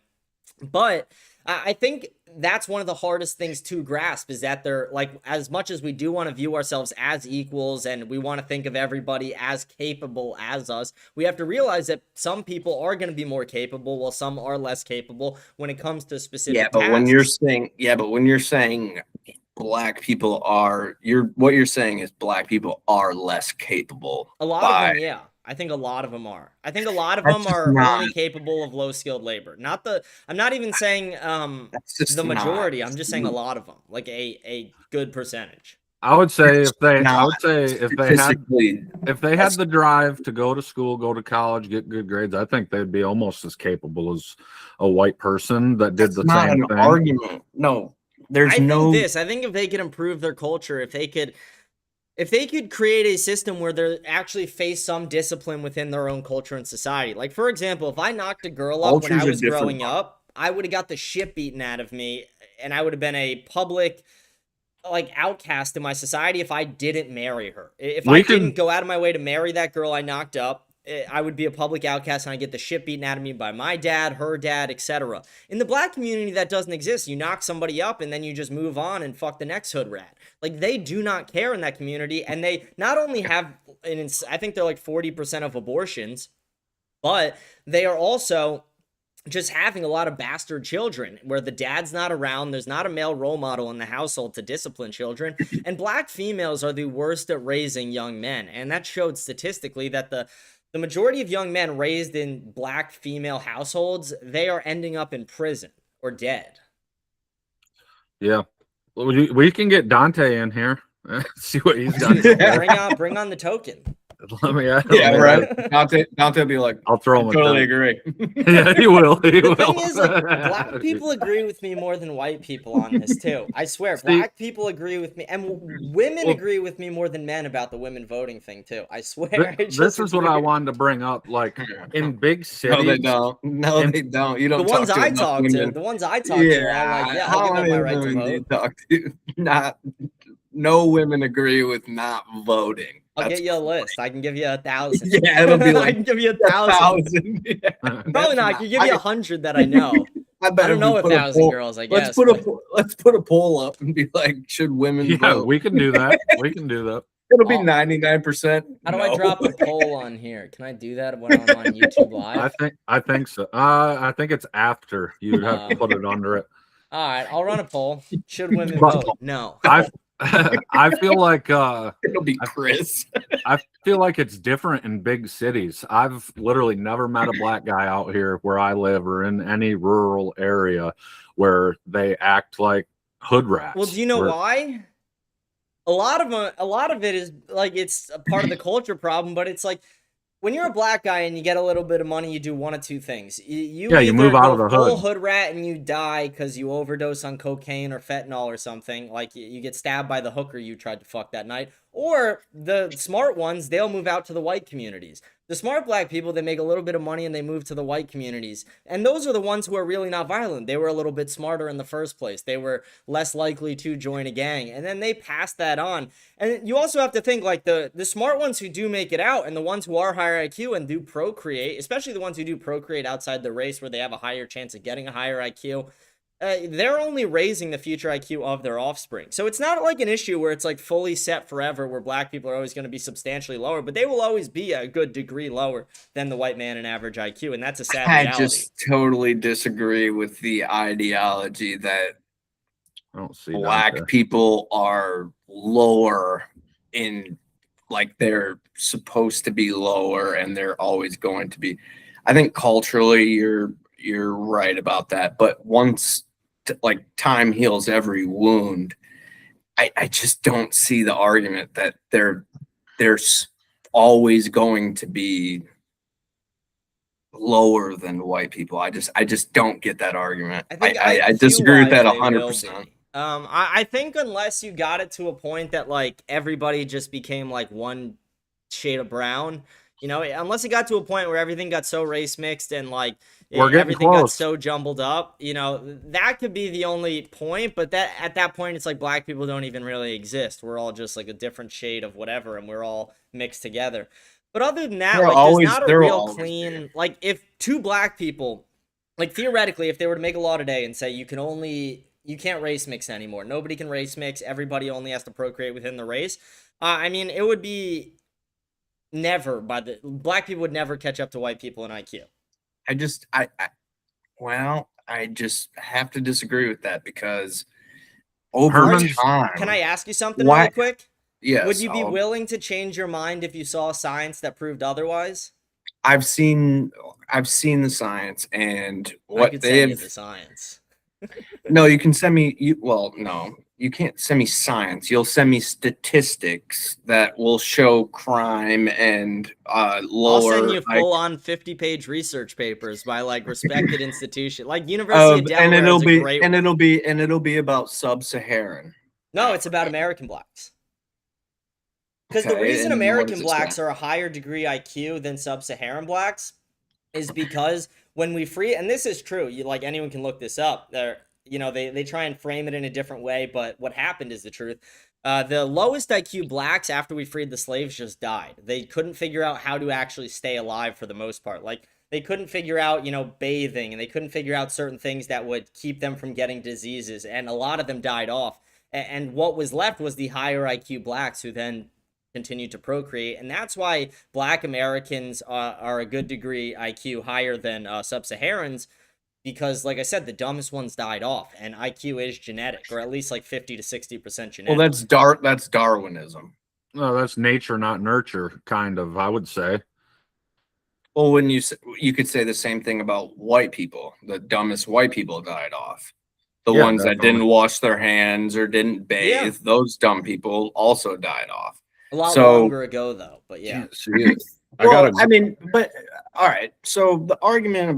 But I think that's one of the hardest things to grasp is that they're like, as much as we do want to view ourselves as equals and we want to think of everybody as capable as us, we have to realize that some people are going to be more capable while some are less capable when it comes to specific tasks. But when you're saying black people are, what you're saying is black people are less capable. A lot of them, yeah. I think a lot of them are. I think a lot of them are only capable of low-skilled labor. I'm not even saying the majority. I'm just saying a lot of them, like a good percentage. I would say if they had the drive to go to school, go to college, get good grades, I think they'd be almost as capable as a white person that did the same thing. Argument. No, I think if they could improve their culture, if they could create a system where they actually face some discipline within their own culture and society. Like, for example, if I knocked a girl up when I was growing up, I would have got the shit beaten out of me, and I would have been a public, outcast in my society if I didn't marry her. If I didn't go out of my way to marry that girl I knocked up, I would be a public outcast and I get the shit beaten out of me by my dad, her dad, etc. In the black community, that doesn't exist. You knock somebody up and then you just move on and fuck the next hood rat. Like, they do not care in that community, and they not only have, I think they're like 40% of abortions, but they are also just having a lot of bastard children where the dad's not around, there's not a male role model in the household to discipline children, and black females are the worst at raising young men, and that showed statistically that the majority of young men raised in black female households, they are ending up in prison or dead. Yeah. We can get Dante in here. See what he's got. Bring on the token. Let me. Yeah, right. Dante be like, I'll throw I him. totally agree. Yeah, he will. He The will. thing is, like, black people agree with me more than white people on this too. I swear, See- black people agree with me, and women Well- agree with me more than men about the women voting thing too. I swear. This is what I wanted to bring up. Like in big cities, No, they don't. No, And they don't. You The don't ones talk to I enough talk to, women. the ones I talk to are all like, yeah, I'll how give up many my right to women do you vote. talk to? Not, no women agree with not voting. I'll That's get you a list. I can give you 1,000. Yeah, it'll be I like can give you 1,000. 1,000. Yeah, Probably that's not. I can give you 100 that I know. I bet I don't if we know put a 1,000 poll- girls. I Let's guess. put but- let's put a poll up and be like, should women yeah, vote? we can do that. We can do that. It'll be Oh. 99%. How do I drop a poll on here? Can I do that when I'm on YouTube Live? I think so. I think it's after you have to put it under it. All right, I'll run a poll. Should women But- vote? No. I feel like It'll be Chris. I feel like it's different in big cities. I've literally never met a black guy out here where I live or in any rural area where they act like hood rats. Well, do you know why? A lot of it is like it's a part of the culture problem, but it's like when you're a black guy and you get a little bit of money, you do one of two things. You you move out of the full hood. hood rat and you die because you overdose on cocaine or fentanyl or something. Like you get stabbed by the hooker you tried to fuck that night. Or the smart ones, they'll move out to the white communities. The smart black people, they make a little bit of money and they move to the white communities. And those are the ones who are really not violent. They were a little bit smarter in the first place. They were less likely to join a gang. And then they pass that on. And you also have to think like the smart ones who do make it out and the ones who are higher IQ and do procreate, especially the ones who do procreate outside the race where they have a higher chance of getting a higher IQ. They're only raising the future IQ of their offspring. So it's not like an issue where it's like fully set forever where black people are always going to be substantially lower, but they will always be a good degree lower than the white man in average IQ. And that's a sad reality. I just totally disagree with the ideology that I don't see black people are lower in, like, they're supposed to be lower and they're always going to be. I think culturally you're right about that, but once like time heals every wound, I just don't see the argument that there's always going to be lower than white people. I just don't get that argument. I disagree with that 100%. I think unless you got it to a point that like everybody just became like one shade of brown, you know, unless it got to a point where everything got so race mixed and like everything got so jumbled up, you know, that could be the only point. But that at that point, it's like black people don't even really exist. We're all just like a different shade of whatever, and we're all mixed together. But other than that, there's not a real clean, like if two black people, like theoretically, if they were to make a law today and say you can't race mix anymore. Nobody can race mix. Everybody only has to procreate within the race. I mean, it would be black people would never catch up to white people in IQ. I just have to disagree with that because over time. Can I ask you something really quick? Yes. Would you be willing to change your mind if you saw science that proved otherwise? I've seen the science and what they have. The science. No, you can send me. No, you can't send me science. You'll send me statistics that will show crime and lower. I'll send you full-on 50-page research papers by like respected institution, like University of Delaware. And it'll be about sub-Saharan. No, it's about American blacks. Because the reason American blacks are a higher degree IQ than sub-Saharan blacks is because when we free, and this is true, like anyone can look this up. They try and frame it in a different way, but what happened is the truth. The lowest IQ blacks after we freed the slaves just died. They couldn't figure out how to actually stay alive for the most part. Like they couldn't figure out, bathing, and they couldn't figure out certain things that would keep them from getting diseases, and a lot of them died off. And what was left was the higher IQ blacks who then continue to procreate, and that's why black Americans are a good degree IQ higher than sub-Saharans, because like I said, the dumbest ones died off, and IQ is genetic, or at least like 50 to 60% genetic. Well, that's Darwinism. No, that's nature, not nurture, kind of, I would say. Well, when you could say the same thing about white people. The dumbest white people died off. The ones that didn't wash their hands or didn't bathe, those dumb people also died off. A lot So- longer ago, though. But yeah. Can't see it. Well, I mean, but all right. So the argument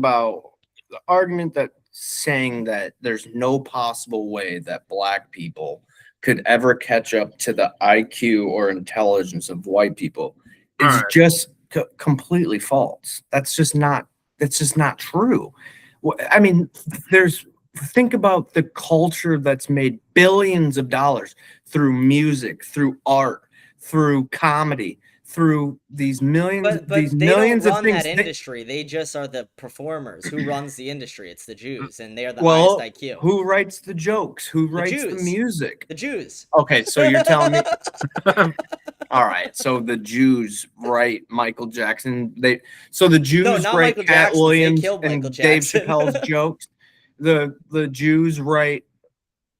that saying that there's no possible way that black people could ever catch up to the IQ or intelligence of white people is All right. just completely false. That's just not true. I mean, think about the culture that's made billions of dollars through music, through art, through comedy, through these millions, But these they millions don't of run things. that industry. They just are the performers. Who runs the industry? It's the Jews, and they are the Well, highest IQ. who writes the jokes? Who writes the Jews. music? The Jews. Okay, so you're telling me. All right, so the Jews write Michael Jackson. The Jews not write Michael Cat Jackson's, they Williams killed and Michael Dave Jackson. Chappelle's jokes. The Jews write.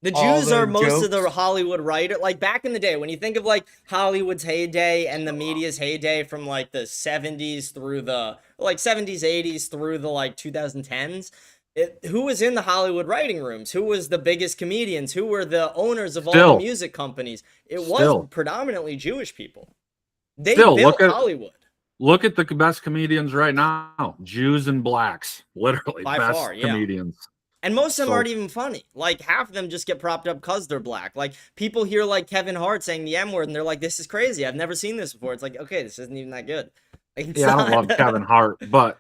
The all Jews the are most of the jokes. Hollywood writer. Like back in the day, when you think of like Hollywood's heyday and the media's heyday from like the 70s through the like 70s, 80s through the like 2010s, who was in the Hollywood writing rooms? Who was the biggest comedians? Who were the owners of all the music companies? It was predominantly Jewish people. They built Hollywood. Look at the best comedians right now. Jews and blacks. Literally. By best far, yeah. comedians. And most of them aren't even funny. Like, half of them just get propped up because they're black. Like, people hear, like, Kevin Hart saying the M-word, and they're like, this is crazy. I've never seen this before. It's like, okay, this isn't even that good. Like, I don't love Kevin Hart, but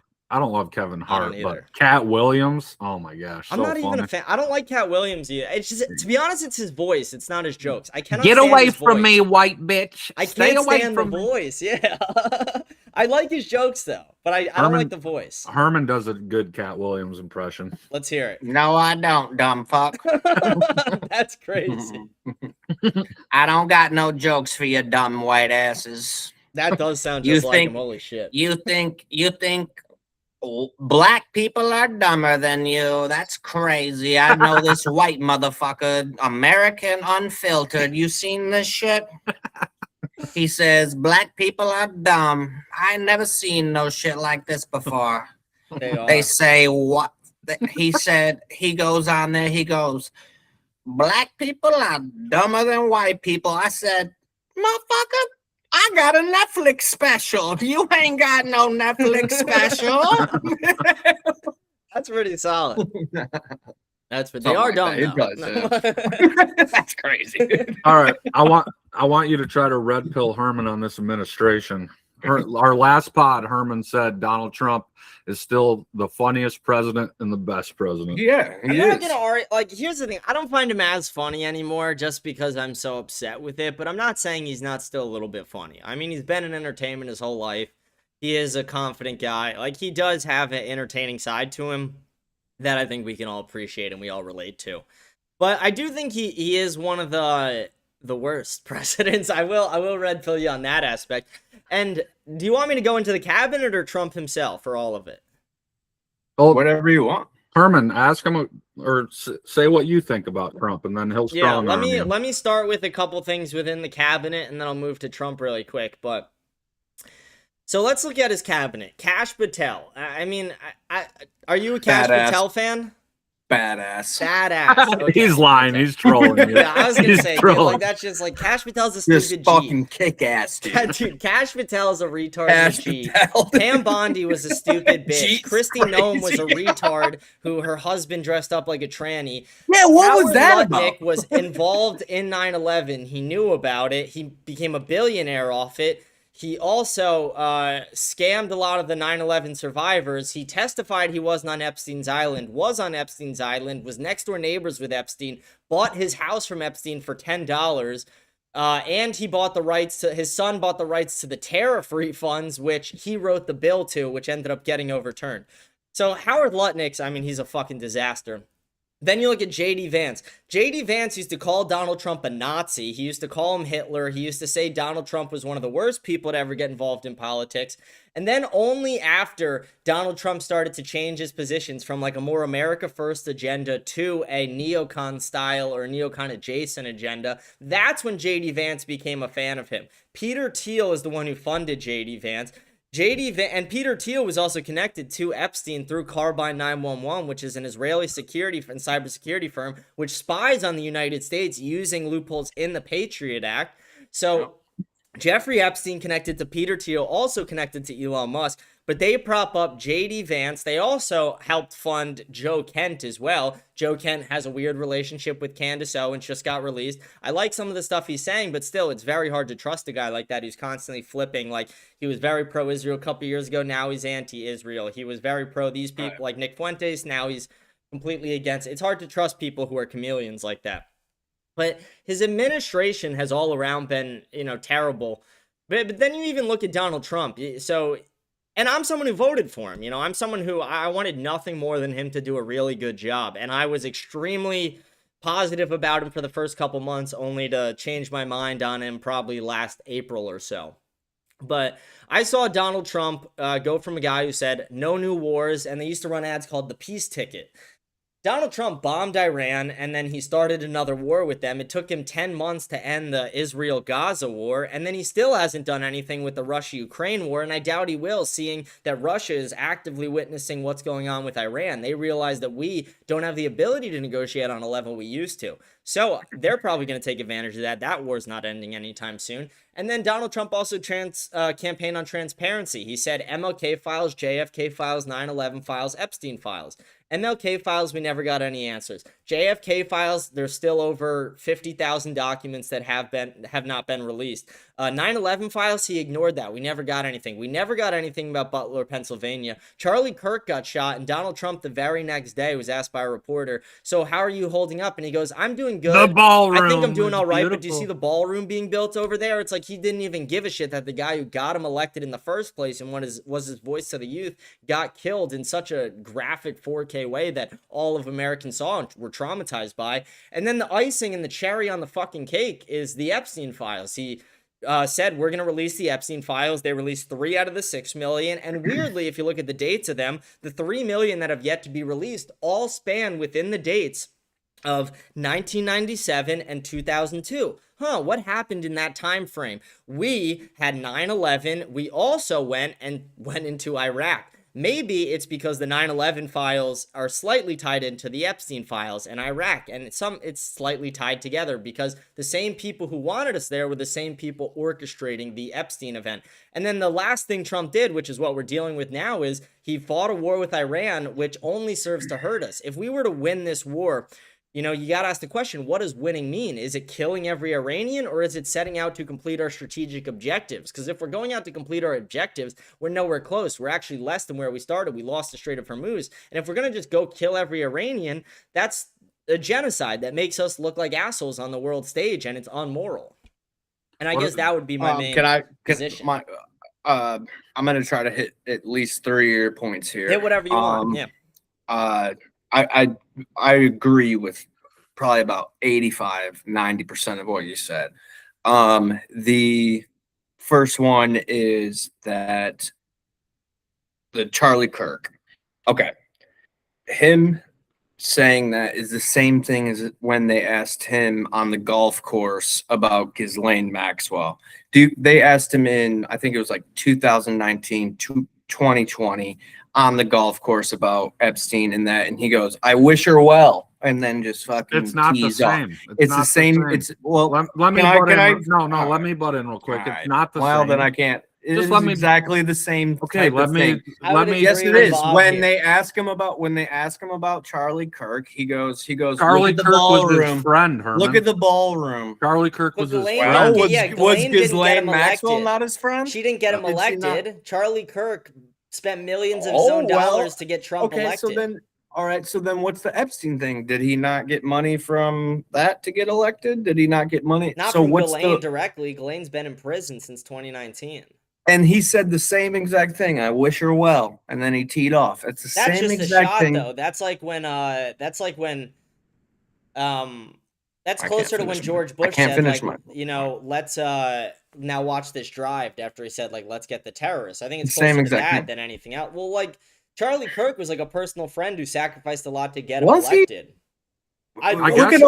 Cat Williams, oh my gosh. I'm not even a fan. I don't like Cat Williams either. It's just, to be honest, it's his voice. It's not his jokes. I cannot Get stand away his from voice. me, white bitch. I Stay can't away stand from the me. voice, yeah. I like his jokes, though, but I don't like the voice. Herman does a good Cat Williams impression. Let's hear it. No, I don't, dumb fuck. That's crazy. I don't got no jokes for you, dumb white asses. That does sound just like him. Holy shit. You think black people are dumber than you? That's crazy. I know this white motherfucker, American Unfiltered. You seen this shit? He says black people are dumb. I never seen no shit like this before. They say what? He said. He goes on there. He goes, black people are dumber than white people. I said, motherfucker, I got a Netflix special. You ain't got no Netflix special. That's pretty solid. They are dumb. That's crazy. All right, I want you to try to red pill Herman on this administration. Our last pod, Herman said Donald Trump is still the funniest president and the best president. Yeah, I'm not gonna argue. Like, here's the thing: I don't find him as funny anymore, just because I'm so upset with it. But I'm not saying he's not still a little bit funny. I mean, he's been in entertainment his whole life. He is a confident guy. Like, he does have an entertaining side to him that I think we can all appreciate and we all relate to. But I do think he is one of the worst presidents. I will red pill you on that aspect. And do you want me to go into the cabinet or Trump himself for all of it? Oh, whatever you want. Herman, ask him or say what you think about Trump, and then he'll strong arm you. Let me start with a couple things within the cabinet, and then I'll move to Trump really quick. But so let's look at his cabinet. Kash Patel. I mean, are you a Kash Patel fan? Badass. Okay. He's lying. He's trolling you. Yeah, I was gonna say, dude, like, that's just like Kash Patel's a stupid G. Fucking kick ass, dude. Yeah, dude, Kash Patel's a retard G. Pam Bondi was a stupid bitch. Christy Nome was a retard who her husband dressed up like a tranny. Yeah, what Howard was that Lutnick about? was involved in 9/11. He knew about it. He became a billionaire off it. He also scammed a lot of the 9/11 survivors. He testified he wasn't on Epstein's Island, was on Epstein's Island, was next door neighbors with Epstein, bought his house from Epstein for $10, and he bought the rights to, his son bought the rights to the tariff refunds, which he wrote the bill to, which ended up getting overturned. So Howard Lutnick's, I mean, he's a fucking disaster. Then you look at J.D. Vance. J.D. Vance used to call Donald Trump a Nazi. He used to call him Hitler. He used to say Donald Trump was one of the worst people to ever get involved in politics. And then only after Donald Trump started to change his positions from like a more America First agenda to a neocon style or neocon adjacent agenda, that's when J.D. Vance became a fan of him. Peter Thiel is the one who funded J.D. Vance. And Peter Thiel was also connected to Epstein through Carbine 911, which is an Israeli security and cybersecurity firm which spies on the United States using loopholes in the Patriot Act. So Jeffrey Epstein connected to Peter Thiel, also connected to Elon Musk, but they prop up J.D. Vance. They also helped fund Joe Kent as well. Joe Kent has a weird relationship with Candace Owens, just got released. I like some of the stuff he's saying, but still, it's very hard to trust a guy like that who's constantly flipping. Like, he was very pro-Israel a couple years ago, now he's anti-Israel. He was very pro these people, like Nick Fuentes, now he's completely against. It's hard to trust people who are chameleons like that. But his administration has all around been, terrible. But then you even look at Donald Trump. So, and I'm someone who voted for him. I'm someone who I wanted nothing more than him to do a really good job. And I was extremely positive about him for the first couple months, only to change my mind on him probably last April or so. But I saw Donald Trump go from a guy who said no new wars, and they used to run ads called the peace ticket. Donald Trump bombed Iran, and then he started another war with them. It took him 10 months to end the Israel-Gaza war, and then he still hasn't done anything with the Russia-Ukraine war, and I doubt he will, seeing that Russia is actively witnessing what's going on with Iran. They realize that we don't have the ability to negotiate on a level we used to. So they're probably going to take advantage of that. That war's not ending anytime soon. And then Donald Trump also campaigned on transparency. He said MLK files, JFK files, 9/11 files, Epstein files. MLK files, we never got any answers. JFK files, there's still over 50,000 documents that have not been released. 9/11 files, he ignored that. We never got anything. We never got anything about Butler, Pennsylvania. Charlie Kirk got shot, and Donald Trump the very next day was asked by a reporter, so how are you holding up? And he goes, I'm doing good. The ballroom. I think I'm doing all right, but do you see the ballroom being built over there? It's like he didn't even give a shit that the guy who got him elected in the first place and was his voice to the youth got killed in such a graphic 4K way that all of Americans saw and were traumatized by. And then the icing and the cherry on the fucking cake is the Epstein files. He said, we're going to release the Epstein files. They released 3 out of the 6 million. And weirdly, if you look at the dates of them, the 3 million that have yet to be released all span within the dates of 1997 and 2002. What happened in that time frame? We had 9/11. We also went into Iraq. Maybe it's because the 9/11 files are slightly tied into the Epstein files and Iraq, and it's slightly tied together because the same people who wanted us there were the same people orchestrating the Epstein event. And then the last thing Trump did, which is what we're dealing with now, is he fought a war with Iran, which only serves to hurt us. If we were to win this war, you got to ask the question, what does winning mean? Is it killing every Iranian, or is it setting out to complete our strategic objectives? Because if we're going out to complete our objectives, we're nowhere close. We're actually less than where we started. We lost the Strait of Hormuz. And if we're going to just go kill every Iranian, that's a genocide that makes us look like assholes on the world stage, and it's unmoral. And I guess that would be my main position. I'm going to try to hit at least 3 of your points here. Hit whatever you want, yeah. I agree with probably about 85-90% of what you said. The first one is that the Charlie Kirk. Okay. Him saying that is the same thing as when they asked him on the golf course about Ghislaine Maxwell. They asked him in, I think it was like 2019 to 2020 on the golf course about Epstein and that, and he goes, I wish her well, and then just fucking It's not the same. It's the same. It's well. Let me butt in. No, let me butt in real quick. Right. It's not the same. Well, then I can't. It's exactly the same. Okay, let me. Yes, it is. When they ask him about Charlie Kirk, he goes. Charlie Kirk was his friend. Herman. Look at the ballroom. Charlie Kirk was his friend. Ghislaine Was Ghislaine Maxwell not his friend? She didn't get him elected. Charlie Kirk spent millions of his own dollars to get Trump elected. So then, all right. So then, what's the Epstein thing? Did he not get money from that to get elected? Did he not get money? Not from Ghislaine directly. Ghislaine's been in prison since 2019. And he said the same exact thing. I wish her well, and then he teed off. It's the same exact thing. Though. That's closer to when George Bush said, let's now watch this drive after he said, let's get the terrorists. I think it's closer to that than anything else. Well, Charlie Kirk was a personal friend who sacrificed a lot to get him elected. Look at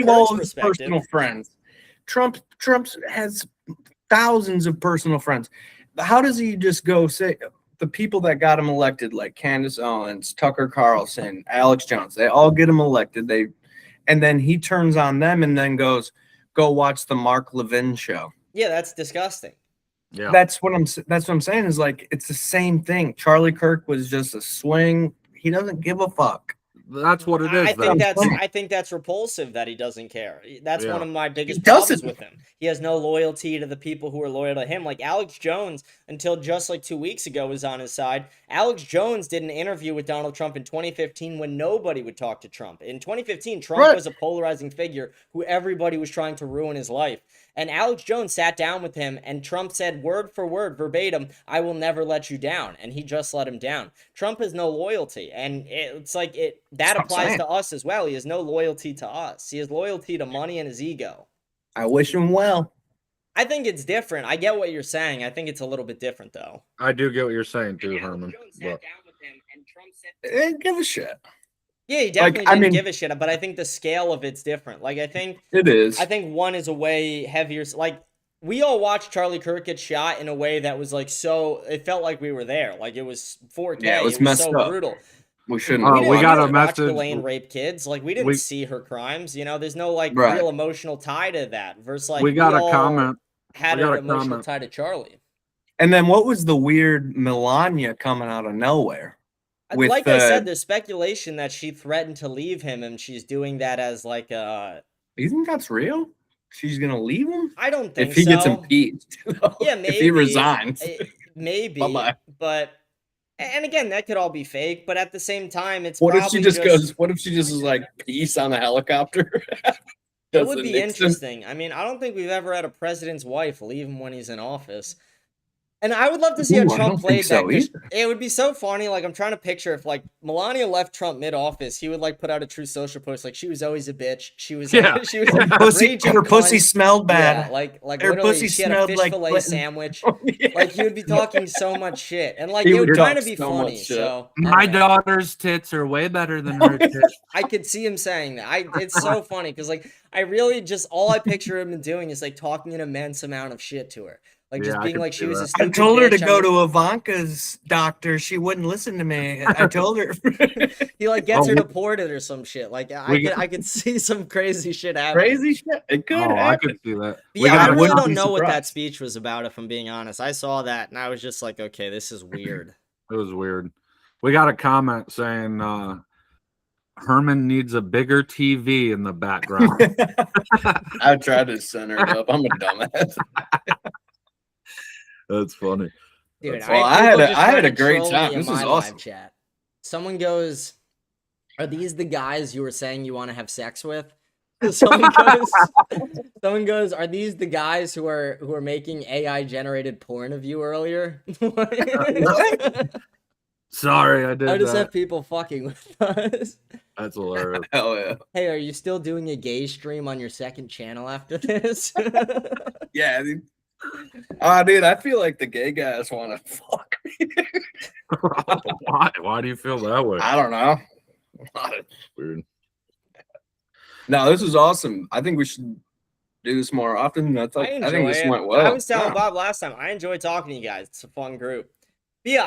all his personal friends. Trump has thousands of personal friends. How does he just go say the people that got him elected, like Candace Owens, Tucker Carlson, Alex Jones, they all get him elected. And then he turns on them and then goes, go watch the Mark Levin show. Yeah, that's disgusting. Yeah. That's what I'm saying is like it's the same thing. Charlie Kirk was just a swing. He doesn't give a fuck. That's what it is. I think that's repulsive that he doesn't care. That's one of my biggest doesn't. problems with him. He has no loyalty to the people who are loyal to him. Like Alex Jones, until just like 2 weeks ago, was on his side. Alex Jones did an interview with Donald Trump in 2015 when nobody would talk to Trump. In 2015, Trump was a polarizing figure who everybody was trying to ruin his life. And Alex Jones sat down with him, and Trump said word for word, verbatim, "I will never let you down." And he just let him down. Trump has no loyalty, and it's like that applies to us as well. He has no loyalty to us. He has loyalty to money and his ego. I wish him well. I think it's different. I get what you're saying. I think it's a little bit different, though. I do get what you're saying too, Herman. But... give a shit. Yeah, he definitely didn't give a shit, but I think the scale of it's different. Like, I think it is. I think one is a way heavier. Like, we all watched Charlie Kirk get shot in a way that was like so. It felt like we were there. Like it was 4K. Yeah, it was messed so up. Brutal. We shouldn't. We got a message. Elaine rape kids. Like we didn't see her crimes. You know, there's no like real emotional tie to that. Versus like we got a comment. Had an emotional tie to Charlie. And then what was the weird Melania coming out of nowhere? Like I said, there's speculation that she threatened to leave him, and she's doing that as like a. You think that's real? She's gonna leave him? I don't think if he gets impeached. Yeah, maybe if he resigns. Maybe. But and again, that could all be fake. But at the same time, it's what if she just goes? What if she just is like peace on a helicopter? It would be interesting. I mean, I don't think we've ever had a president's wife leave him when he's in office. And I would love to see how Trump played that. It would be so funny. Like, I'm trying to picture if, like, Melania left Trump mid-office, he would, like, put out a true social post. Like, she was always a bitch. She was, she was her pussy smelled bad. Yeah, like her pussy she had a fish fillet sandwich. Like, he would be talking so much shit. And, like, it would kind of be funny. So my daughter's tits are way better than her tits. I could see him saying that. It's so funny because, like, I really just, all I picture him doing is, like, talking an immense amount of shit to her. Like, just being like, she was a stupid I told her to bitch. go to Ivanka's doctor. She wouldn't listen to me. I told her. He, like, gets her deported or some shit. Like, I could see some crazy shit happen. Crazy shit? It could happen. I could see that. Yeah, I really don't know what that speech was about, if I'm being honest. I saw that, and I was just like, okay, this is weird. It was weird. We got a comment saying, Herman needs a bigger TV in the background. I tried to center it up. I'm a dumbass. That's funny. Dude, well, I had a great time. This was awesome. Chat. Someone goes, "Are these the guys you were saying you want to have sex with?" Someone goes, "Are these the guys who are making AI generated porn of you earlier?" Sorry, I did. I just have people fucking with us. That's hilarious. Hell yeah. Hey, are you still doing a gay stream on your second channel after this? Yeah. Dude, I feel like the gay guys want to fuck me. Why? Why do you feel that way? I don't know. Weird. No, this is awesome. I think we should do this more often. I think this went well. I was telling Bob last time, I enjoy talking to you guys. It's a fun group. But yeah,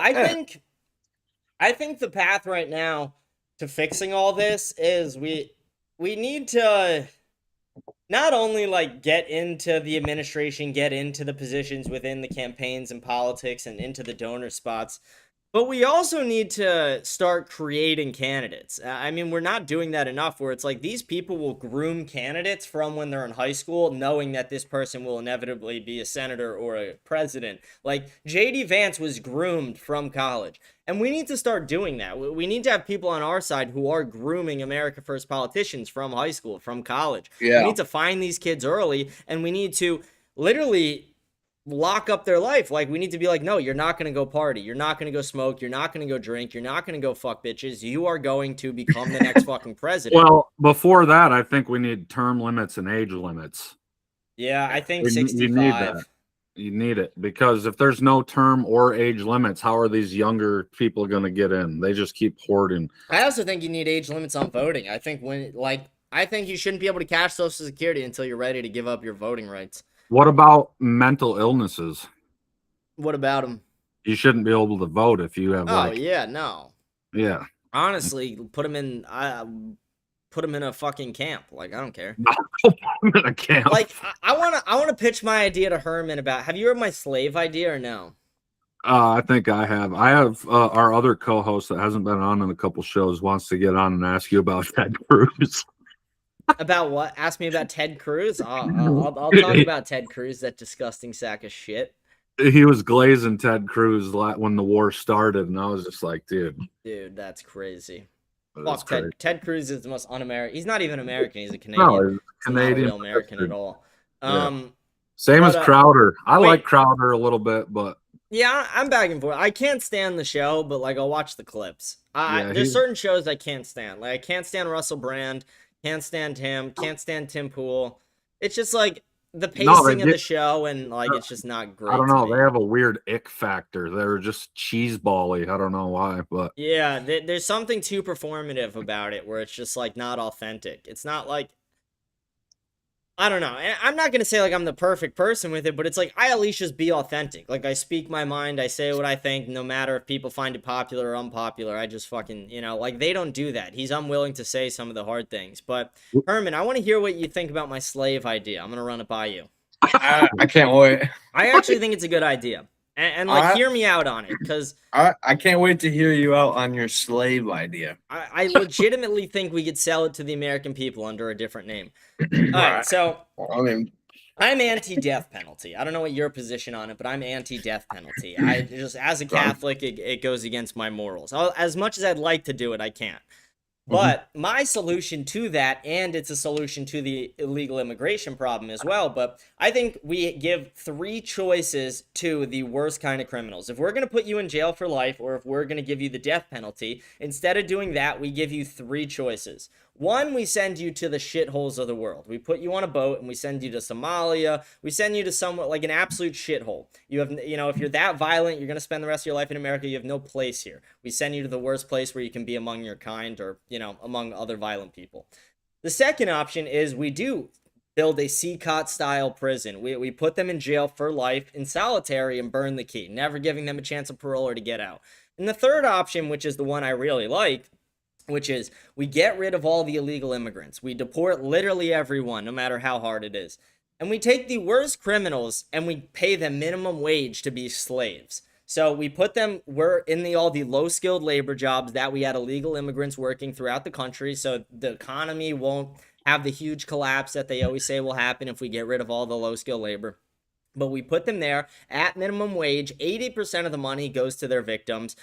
I think the path right now to fixing all this is we need to not only like get into the administration, get into the positions within the campaigns and politics and into the donor spots, but we also need to start creating candidates. I mean, we're not doing that enough where it's like these people will groom candidates from when they're in high school, knowing that this person will inevitably be a senator or a president. Like J.D. Vance was groomed from college. And we need to start doing that. We need to have people on our side who are grooming America First politicians from high school, from college. Yeah. We need to find these kids early, and we need to literally lock up their life. Like, we need to be like, no, you're not going to go party. You're not going to go smoke. You're not going to go drink. You're not going to go fuck bitches. You are going to become the next fucking president. Well, before that, I think we need term limits and age limits. Yeah, I think 65. You need that. You need it, because if there's no term or age limits, how are these younger people going to get in? They just keep hoarding. I also think you need age limits on voting. I think I think you shouldn't be able to cash Social Security until you're ready to give up your voting rights. What about mental illnesses? What about them? You shouldn't be able to vote if you have. Oh, yeah, no. Yeah. Honestly, put them in. put him in a fucking camp. Like, I don't care. I'm in a camp. Like, I wanna pitch my idea to Herman about. Have you heard my slave idea or no? I think I have. I have our other co-host that hasn't been on in a couple shows wants to get on and ask you about Ted Cruz. About what? Ask me about Ted Cruz. I'll talk about Ted Cruz, that disgusting sack of shit. He was glazing Ted Cruz when the war started, and I was just like, dude, that's crazy. that's Fuck crazy. Ted Cruz is the most un-American. He's not even American. He's a Canadian. No, he's He's Canadian. not a real American at all. Same as Crowder. I wait. like Crowder a little bit, but Yeah, I'm back and forth. I can't stand the show, but like I'll watch the clips. There's certain shows I can't stand. Like I can't stand Russell Brand, can't stand him, can't stand Tim Pool. It's just like the pacing of the show, and like it's just not great. I don't know. They have a weird ick factor. They're just cheesebally. I don't know why, but yeah, there's something too performative about it, where it's just like not authentic. It's not like, I don't know. I'm not going to say like I'm the perfect person with it, but it's like I at least just be authentic. Like I speak my mind. I say what I think, no matter if people find it popular or unpopular. I just fucking, like they don't do that. He's unwilling to say some of the hard things. But Herman, I want to hear what you think about my slave idea. I'm going to run it by you. I can't wait. I actually think it's a good idea. And hear me out on it, because I can't wait to hear you out on your slave idea. I legitimately think we could sell it to the American people under a different name. All right, so I'm anti-death penalty. I don't know what your position on it, but I'm anti-death penalty. I just, as a Catholic, it goes against my morals. As much as I'd like to do it, I can't. But my solution to that, and it's a solution to the illegal immigration problem as well, but I think we give 3 choices to the worst kind of criminals. If we're going to put you in jail for life, or if we're going to give you the death penalty, instead of doing that, we give you 3 choices. 1, we send you to the shitholes of the world. We put you on a boat and we send you to Somalia. We send you to somewhere like an absolute shithole. You have, if you're that violent, you're going to spend the rest of your life in America. You have no place here. We send you to the worst place where you can be among your kind, or, among other violent people. The second option is we do build a CCOT style prison. We put them in jail for life in solitary and burn the key, never giving them a chance of parole or to get out. And the third option, which is the one I really like, which is we get rid of all the illegal immigrants. We deport literally everyone, no matter how hard it is. And we take the worst criminals and we pay them minimum wage to be slaves. So we put them, we're in all the low-skilled labor jobs that we had illegal immigrants working throughout the country, so the economy won't have the huge collapse that they always say will happen if we get rid of all the low-skilled labor. But we put them there at minimum wage. 80% of the money goes to their victims.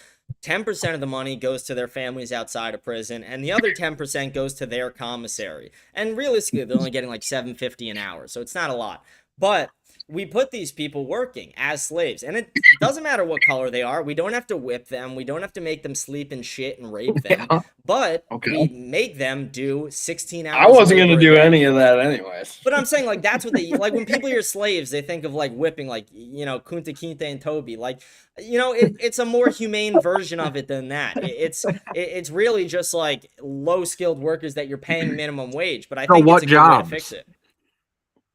10% of the money goes to their families outside of prison, and the other 10% goes to their commissary. And realistically, they're only getting like $7.50 an hour, so it's not a lot. But we put these people working as slaves, and it doesn't matter what color they are. We don't have to whip them. We don't have to make them sleep in shit and rape them. But we make them do 16 hours. I wasn't going to do any of that anyways. But I'm saying, like, that's what they, like, when people hear slaves, they think of, like, whipping, like, Kunta Kinte and Toby. Like, it's a more humane version of it than that. It's really just, like, low-skilled workers that you're paying minimum wage. But I think it's a good way to fix it.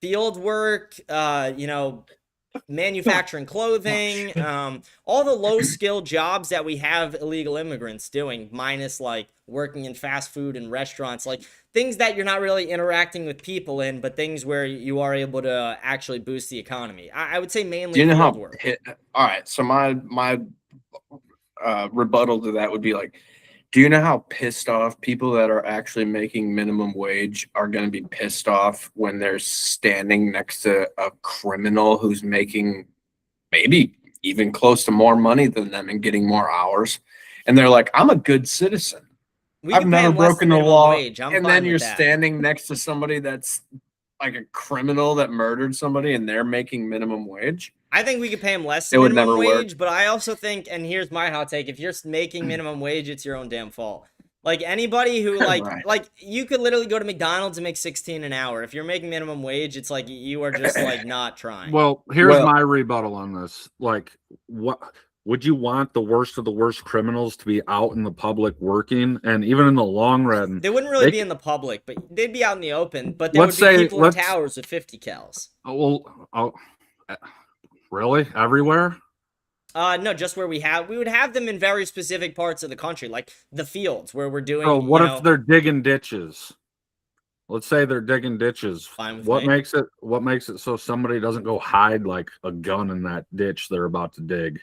Field work, manufacturing clothing, all the low-skilled jobs that we have illegal immigrants doing, minus like working in fast food and restaurants, like things that you're not really interacting with people in, but things where you are able to actually boost the economy. I would say mainly field work. All right, so my rebuttal to that would be like, do you know how pissed off people that are actually making minimum wage are going to be pissed off when they're standing next to a criminal who's making maybe even close to more money than them and getting more hours? And they're like, I'm a good citizen. I've never broken the law. And then you're standing next to somebody that's like a criminal that murdered somebody and they're making minimum wage. I think we could pay them less than minimum wage, but I also think, and here's my hot take, if you're making minimum wage, it's your own damn fault. Like anybody who like you could literally go to McDonald's and make 16 an hour. If you're making minimum wage, it's like you are just like not trying. Well, here's my rebuttal on this. Like, what would you want the worst of the worst criminals to be out in the public working? And even in the long run, they wouldn't really be in the public, but they'd be out in the open. But there would be people in towers with 50 cals. Really? Everywhere? No, just where we would have them in very specific parts of the country, like the fields where we're doing. Oh, what if they're digging ditches? let's say they're digging ditches. Fine with What me. makes it so somebody doesn't go hide like a gun in that ditch they're about to dig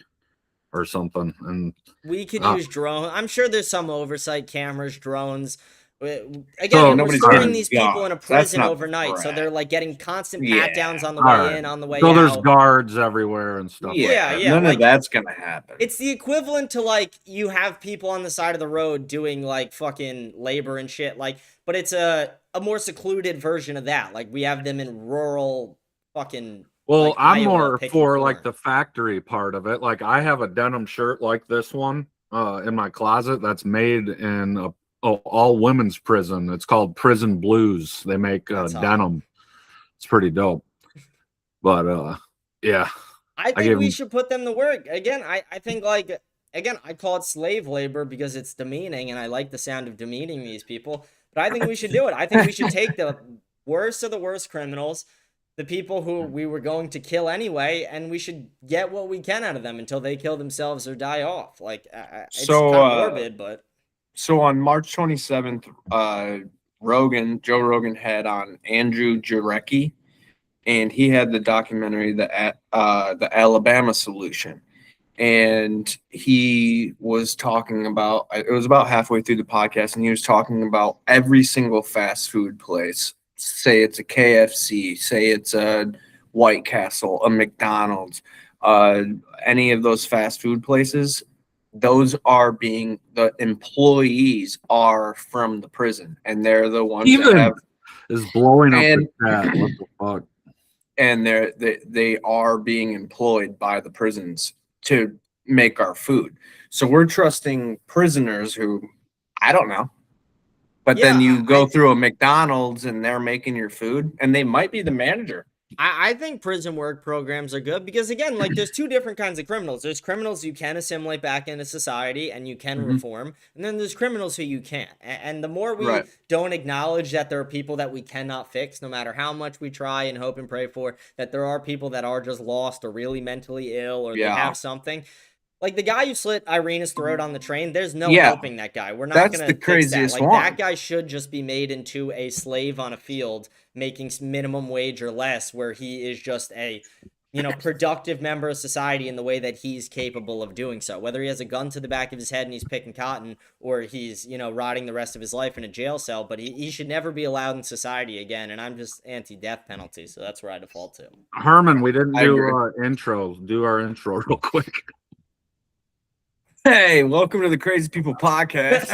or something? And We could use drones. I'm sure there's some oversight cameras, drones. Again, So we're nobody's storing getting these people in a guns. That's prison not overnight, so threat. they're like getting constant Yeah. pat downs on the all way right. in, on the way So there's out. guards everywhere and stuff. Yeah, like that. none like, of that's gonna happen. It's the equivalent to like you have people on the side of the road doing like fucking labor and shit, like, but it's a more secluded version of that. Like we have them in rural fucking. Well, like, I'm Iowa more picking for corn. like the factory part of it. Like I have a denim shirt like this one in my closet that's made in a all women's prison. It's called Prison Blues. They make denim. It's pretty dope. But yeah. I think we should put them to work. Again, I think like I call it slave labor because it's demeaning and I like the sound of demeaning these people. But I think we should do it. I think we should take the worst of the worst criminals, the people who we were going to kill anyway, and we should get what we can out of them until they kill themselves or die off. Like it's So, kind of morbid, but So on March 27th, Joe Rogan had on Andrew Jarecki, and he had the documentary the Alabama Solution, and he was talking about, it was about halfway through the podcast, and he was talking about every single fast food place. Say it's a KFC, say it's a White Castle, a McDonald's, any of those fast food places. Those are the employees are from the prison, and they're the ones that have is blowing up the chat. What the fuck? And they are being employed by the prisons to make our food. So we're trusting prisoners who, I don't know, but then you go through a McDonald's and they're making your food, and they might be the manager. I think prison work programs are good because, again, like there's two different kinds of criminals. There's criminals you can assimilate back into society and you can reform, and then there's criminals who you can't. And the more we don't acknowledge that there are people that we cannot fix, no matter how much we try and hope and pray for, that there are people that are just lost or really mentally ill or they have something. Like the guy who slit Irina's throat on the train, there's no helping that guy. We're not going to fix that. Like that guy should just be made into a slave on a field making minimum wage or less, where he is just a, productive member of society in the way that he's capable of doing so. Whether he has a gun to the back of his head and he's picking cotton, or he's, rotting the rest of his life in a jail cell, but he should never be allowed in society again. And I'm just anti-death penalty, so that's where I default to. Herman, we didn't do intro. Do our intro real quick. Hey, welcome to the Crazy People Podcast.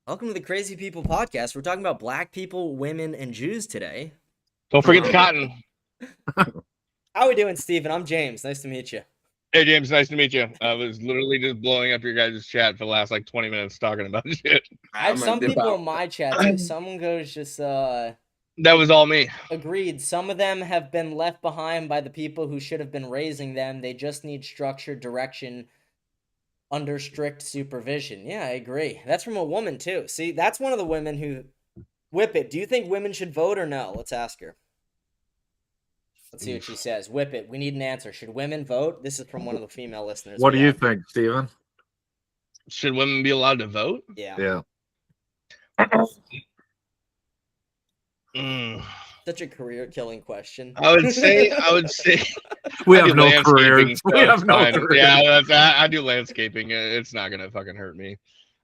Welcome to the Crazy People Podcast. We're talking about black people, women, and Jews today. Don't forget the cotton. How are we doing, Steven? I'm James. Nice to meet you. Hey, James. Nice to meet you. I was literally just blowing up your guys' chat for the last 20 minutes talking about shit. I have some people in my chat too. Someone goes just that was all me. Agreed. Some of them have been left behind by the people who should have been raising them. They just need structured direction under strict supervision. Yeah, I agree. That's from a woman too. See, that's one of the women who Whip it. Do you think women should vote or no? Let's ask her. Let's see what she says. Whip it. We need an answer. Should women vote? This is from one of the female listeners. What do you think, Steven? Should women be allowed to vote? Yeah. Yeah. Such a career-killing question. I would say we have no careers. We have no careers. Yeah, I do landscaping. It's not gonna fucking hurt me.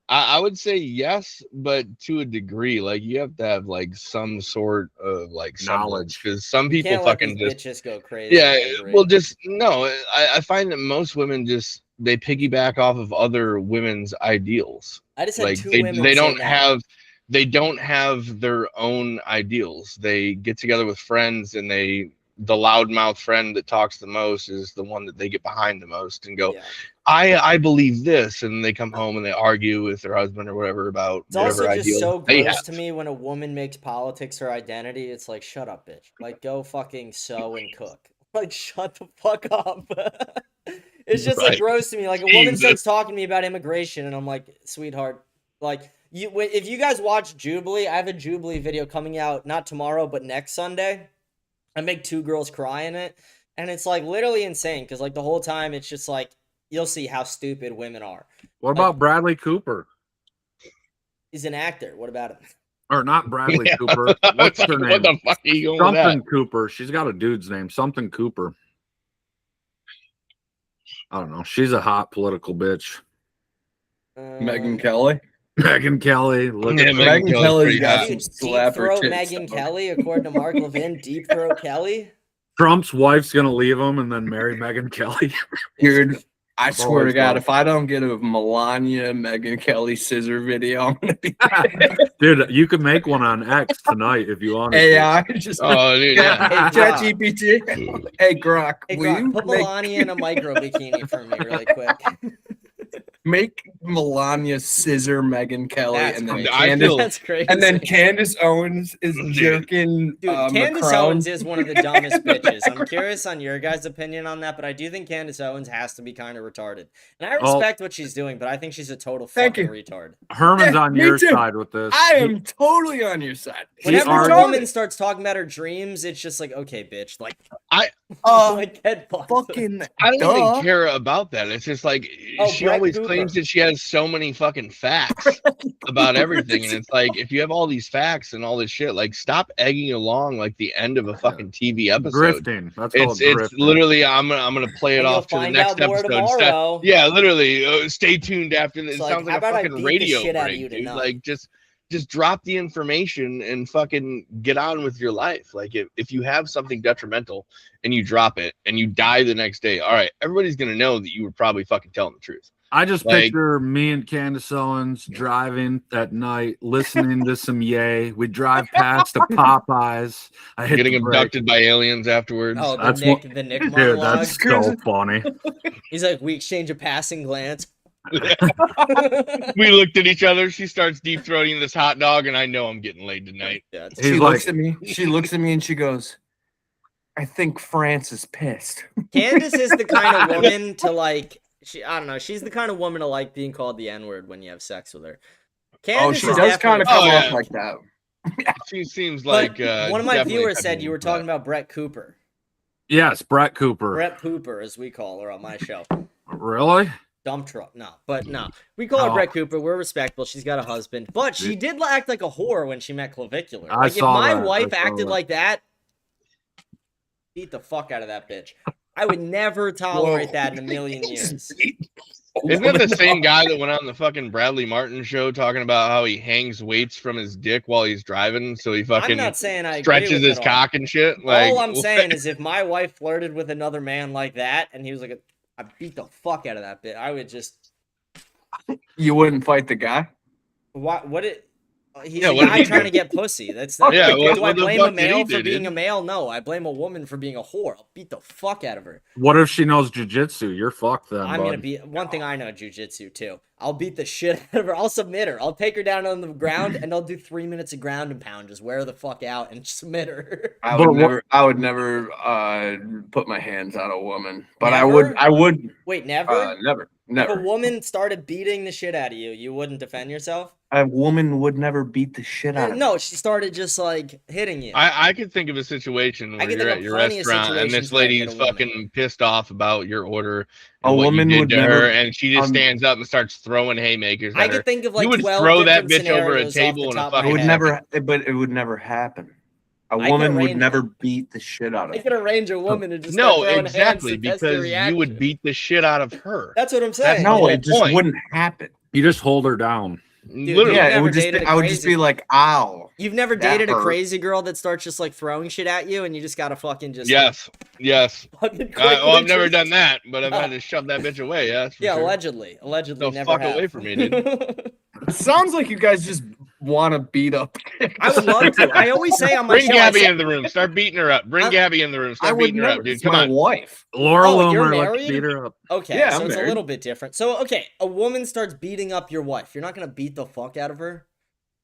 I would say yes, but to a degree. Like you have to have some sort of knowledge, because some people fucking just go crazy. Yeah, well, just no. I find that most women they piggyback off of other women's ideals. I just had two women they don't have their own ideals. They get together with friends, and the loudmouth friend that talks the most is the one that they get behind the most and go, I believe this, and they come home and they argue with their husband or whatever about whatever ideal. It's also just so gross to me when a woman makes politics her identity. It's like, shut up, bitch. Go fucking sew and cook. Shut the fuck up. It's just gross to me. A woman starts talking to me about immigration, and I'm like, sweetheart, if you guys watch Jubilee, I have a Jubilee video coming out not tomorrow, but next Sunday. I make two girls cry in it, and it's literally insane because the whole time it's just you'll see how stupid women are. What about Bradley Cooper? He's an actor. What about him? Or not Bradley Yeah. Cooper. What's her name? What the fuck are you going with Something that? Cooper. She's got a dude's name. Something Cooper. I don't know. She's a hot political bitch. Megyn Kelly. Megyn Kelly. Look Yeah, at Megyn Kelly's Kelly's pretty got hot. some Deep slapper throat tits. Megyn Kelly, according to Mark Levin. Deep throat Kelly. Trump's wife's gonna leave him and then marry Megyn Kelly. Dude, I swear to always God, loved if I don't get a Melania Megyn Kelly scissor video, I'm gonna be Dude, you could make one on X tonight if you want. AI. Just Oh, dude, yeah. Hey, Chat Grok. GPT. Hey Grok, Hey, will Grok, you put make, Melania in a micro bikini for me really quick. make Melania scissor Megyn Kelly, That's and then crazy. I Candace, feel- That's crazy. and then Candace Owens is Dude. jerking Dude, Candace Macron. Owens is one of the dumbest bitches. I'm curious on your guys' opinion on that, but I do think Candace Owens has to be kind of retarded. And I Oh. respect what she's doing, but I think she's a total Thank fucking you. retard. Herman's Yeah, on me your too. side with this. I am totally on your side. Whenever a already- woman starts talking about her dreams, it's just like, okay, bitch, like, Uh, get fucked. fucking I don't duh. even care about that. It's just like Oh, she Brett always Cooper. claims that she has so many fucking facts about everything, and it's like if you have all these facts and all this shit, like stop egging along like the end of a fucking TV episode. Grifting. That's called It's grifting. literally I'm gonna play it And you'll off to the find next out more episode. tomorrow. Yeah, literally. Stay tuned after this. It's It like, sounds how like a about I fucking beat the radio shit out of break, you dude. tonight? Like just drop the information and fucking get on with your life. Like if you have something detrimental and you drop it and you die the next day, all right, everybody's gonna know that you were probably fucking telling the truth. I just like- picture me and Candace Owens driving at night, listening to some Yay. We drive past a Popeyes. I hit Getting the brake. abducted by aliens afterwards. Oh, the That's Nick, what- the Nick Dude, monologue. that's so funny. He's like, we exchange a passing glance. We looked at each other. She starts deep throating this hot dog, and I know I'm getting laid tonight. Yeah, it's- He's She like- looks at me. She looks at me and she goes, "I think France is pissed." Candace is the kind of woman to like. I don't know. She's the kind of woman to like being called the N-word when you have sex with her. Oh, Candace she is does kind of definitely- come Oh, off yeah. like that. She seems But like one of my definitely viewers type said of you were woman talking for about Brett Cooper. Yes, Brett Cooper. Brett Pooper, as we call her on my show. Really? Dump truck. No, but no. We call her Oh. Brett Cooper. We're respectable. She's got a husband. But she did act like a whore when she met Clavicular. I Like, if saw my that. wife I saw acted that. like that, beat the fuck out of that bitch. I would never tolerate Whoa. that in a million years. Isn't that the same guy that went on the fucking Bradley Martin show talking about how he hangs weights from his dick while he's driving, so he I'm fucking not saying I agree stretches with his it all. cock and shit? Like, All I'm saying is if my wife flirted with another man like that and he was like, I beat the fuck out of that bitch, I would just, You wouldn't fight the guy? what it, he's Yeah, a what guy did he trying do? to get pussy. That's not, Yeah, do what I the blame a fuck did he male do, for being dude? a male? No, I blame a woman for being a whore. I'll beat the fuck out of her. What if she knows jujitsu? You're fucked then, I'm bud. gonna be one thing I know jujitsu too. I'll beat the shit out of her. I'll submit her. I'll take her down on the ground and I'll do 3 minutes of ground and pound. Just wear the fuck out and submit her. I But would what- never. I would never put my hands on a woman. But I Never? would. I would. Wait, never? Never. If a Never. woman started beating the shit out of you, you wouldn't defend yourself? A woman would never beat the shit out of me. No, she started just like hitting you. I could think of a situation where could you're think at of your plenty of restaurant and situations this where I lady hit is a woman. fucking pissed off about your order A and what woman you would did to never- her, and she just um, stands up and starts throwing haymakers I at her. could think of like You would 12 throw that different bitch over a scenarios table off in the a top of my It would fucking head. never. But it would never happen. A I could woman would arrange never it. beat the shit out I of could me. arrange a woman and just start No, throwing exactly, hands to test your because you would reaction. beat the shit out of her. That's what I'm That's saying. No, whole it just point. wouldn't happen. You just hold her down. Literally. Yeah, it never would just. dated Be, a I would just crazy- be like, "Ow." You've never That dated a hurt. crazy girl that starts just like throwing shit at you and you just gotta fucking just Yes, yes. fucking I've never just- done that, but I've had to shove that bitch away. Yeah, that's for Yeah, sure. allegedly The never fuck have. away from me, dude. It sounds like you guys just want to beat up. I would love to. I always say on my Bring show, I Gabby say- in the room. Start beating her up. Bring I'm- Gabby in the room. I Start would beating her never. up, dude. It's Come my on. wife. Laura Oh, you're Loomer, let's married? beat her up. Okay, Yeah, so I'm it's a married. little bit different. So, okay, a woman starts beating up your wife. You're not gonna beat the fuck out of her.